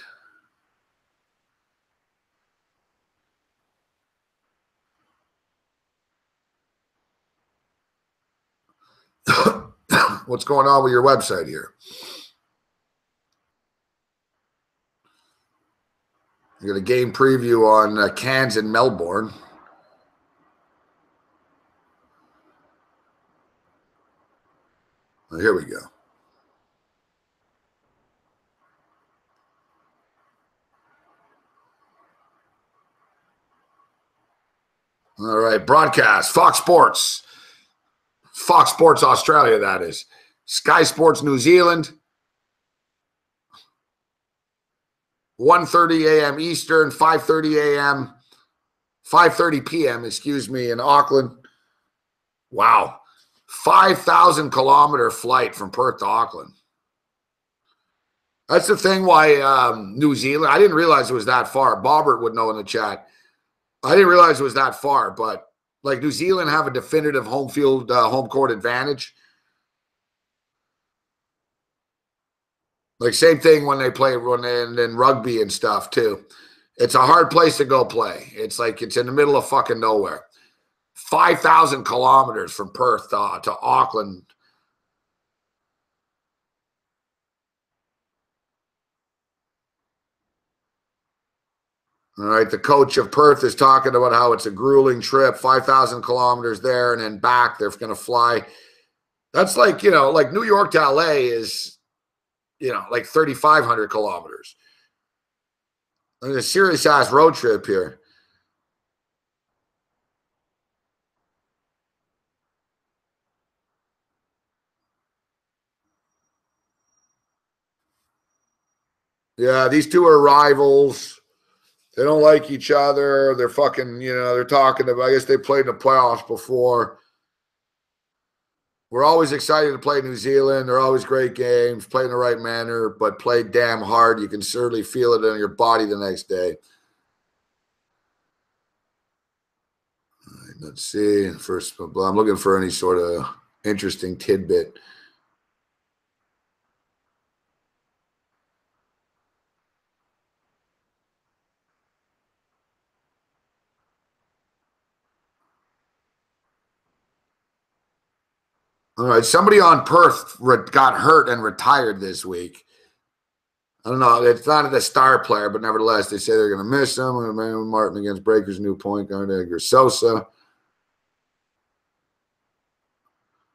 What's going on with your website here? You got a game preview on Cairns and Melbourne. Oh, here we go. All right, broadcast, Fox Sports Australia, that is. Sky Sports New Zealand, 1:30 a.m. Eastern, 5:30 p.m., excuse me, in Auckland. Wow. 5,000-kilometer flight from Perth to Auckland. That's the thing why New Zealand, I didn't realize it was that far. Bobbert would know in the chat. I didn't realize it was that far, but like New Zealand have a definitive home court advantage. Like same thing when they play in rugby and stuff too. It's a hard place to go play. It's like it's in the middle of fucking nowhere. 5,000 kilometers from Perth to Auckland. All right, the coach of Perth is talking about how it's a grueling trip, 5,000 kilometers there and then back. They're going to fly. That's like, like New York to LA is, like 3,500 kilometers. Like a serious ass road trip here. Yeah, these two are rivals. They don't like each other. They're fucking, they're talking about, I guess they played in the playoffs before. We're always excited to play New Zealand. They're always great games, played in the right manner, but played damn hard. You can certainly feel it in your body the next day. All right, let's see. First, I'm looking for any sort of interesting tidbit. All right, somebody on Perth got hurt and retired this week. I don't know. It's not the star player, but nevertheless, they say they're going to miss him. Emmanuel Martin against Breakers' new point guard, Edgar Sosa.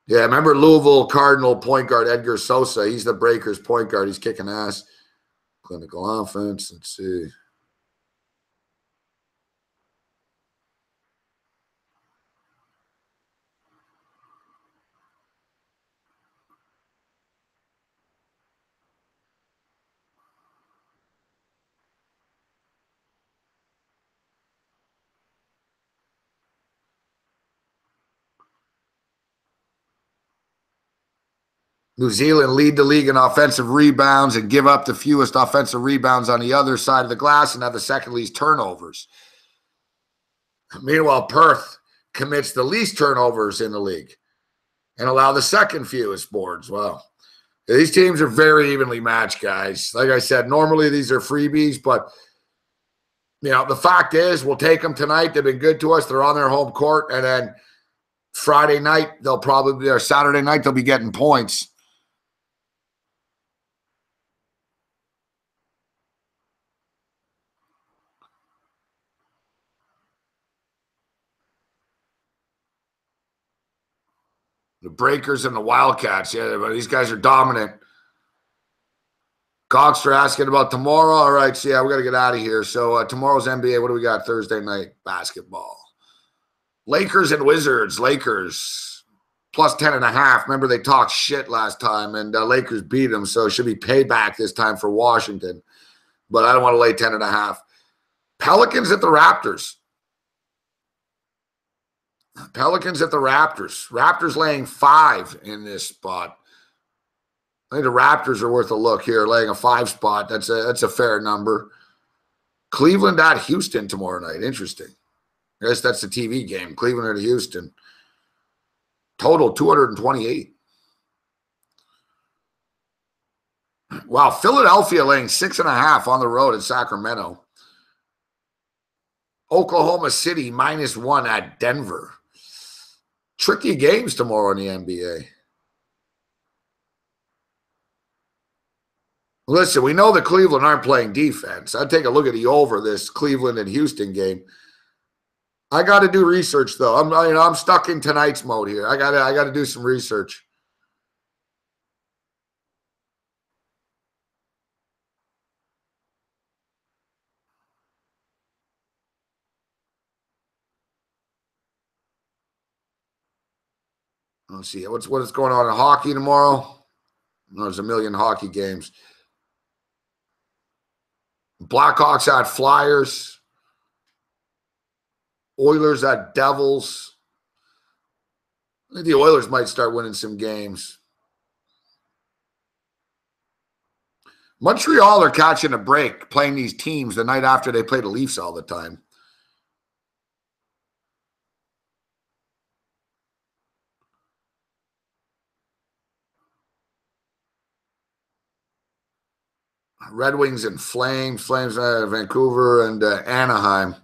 Yeah, remember Louisville Cardinal point guard Edgar Sosa? He's the Breakers point guard. He's kicking ass. Clinical offense. Let's see. New Zealand lead the league in offensive rebounds and give up the fewest offensive rebounds on the other side of the glass and have the second least turnovers. Meanwhile, Perth commits the least turnovers in the league and allow the second fewest boards. Wow. These teams are very evenly matched, guys. Like I said, normally these are freebies, but the fact is we'll take them tonight. They've been good to us. They're on their home court. And then Friday night, or Saturday night, they'll be getting points. The Breakers and the Wildcats. Yeah, but these guys are dominant. Gawkster asking about tomorrow. All right, so yeah, we got to get out of here. So tomorrow's NBA. What do we got? Thursday night basketball. Lakers and Wizards. Lakers plus 10.5. Remember they talked shit last time, and Lakers beat them, so it should be payback this time for Washington. But I don't want to lay 10.5. Pelicans at the Raptors. Pelicans at the Raptors. Raptors laying 5 in this spot. I think the Raptors are worth a look here, laying a 5 spot. That's a fair number. Cleveland at Houston tomorrow night. Interesting. I guess that's the TV game. Cleveland at Houston. Total 228. Wow, Philadelphia laying 6.5 on the road at Sacramento. Oklahoma City -1 at Denver. Tricky games tomorrow in the NBA. Listen, we know that Cleveland aren't playing defense. I'd take a look at the over this Cleveland and Houston game. I got to do research though. I'm stuck in tonight's mode here. I got to do some research. Let's see what is going on in hockey tomorrow. There's a million hockey games. Blackhawks at Flyers. Oilers at Devils. I think the Oilers might start winning some games. Montreal are catching a break playing these teams the night after they play the Leafs all the time. Red Wings and Flames. Flames Vancouver and Anaheim.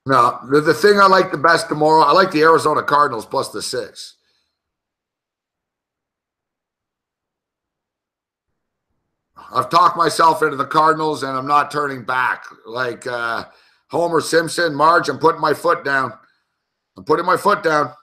No, the thing I like the best tomorrow, I like the Arizona Cardinals plus the 6. I've talked myself into the Cardinals, and I'm not turning back. Like Homer Simpson, Marge, I'm putting my foot down. I'm putting my foot down.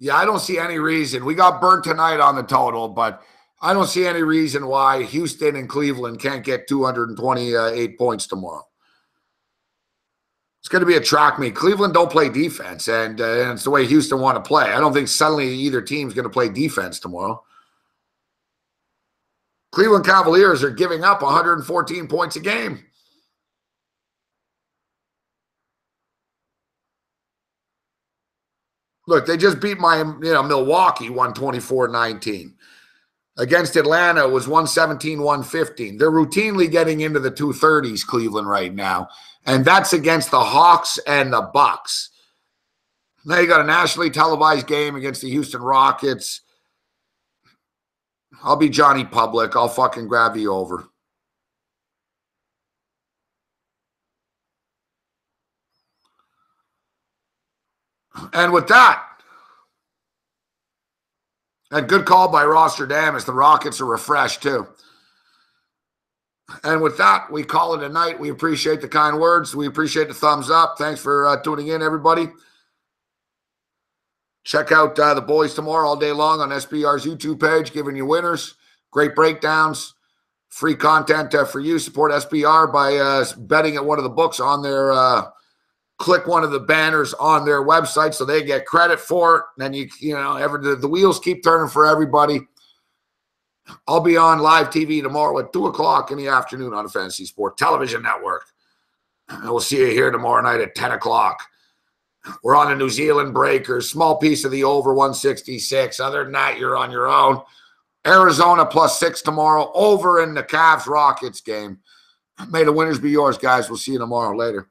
Yeah, I don't see any reason. We got burnt tonight on the total, but I don't see any reason why Houston and Cleveland can't get 228 points tomorrow. It's going to be a track meet. Cleveland don't play defense, and it's the way Houston want to play. I don't think suddenly either team's going to play defense tomorrow. Cleveland Cavaliers are giving up 114 points a game. Look, they just beat Milwaukee 124-19. Against Atlanta, it was 117-115. They're routinely getting into the 230s, Cleveland, right now. And that's against the Hawks and the Bucks. Now you got a nationally televised game against the Houston Rockets. I'll be Johnny Public. I'll fucking grab you over. And with that, and good call by Rostradamus. The Rockets are refreshed too. And with that, we call it a night. We appreciate the kind words. We appreciate the thumbs up. Thanks for tuning in, everybody. Check out the boys tomorrow all day long on SBR's YouTube page, giving you winners, great breakdowns, free content for you. Support SBR by betting at one of the books on their click one of the banners on their website so they get credit for it. And then the wheels keep turning for everybody. I'll be on live TV tomorrow at 2 o'clock in the afternoon on the Fantasy Sport Television Network. And we'll see you here tomorrow night at 10 o'clock. We're on the New Zealand Breakers, small piece of the over 166. Other than that, you're on your own. Arizona +6 tomorrow, over in the Cavs-Rockets game. May the winners be yours, guys. We'll see you tomorrow. Later.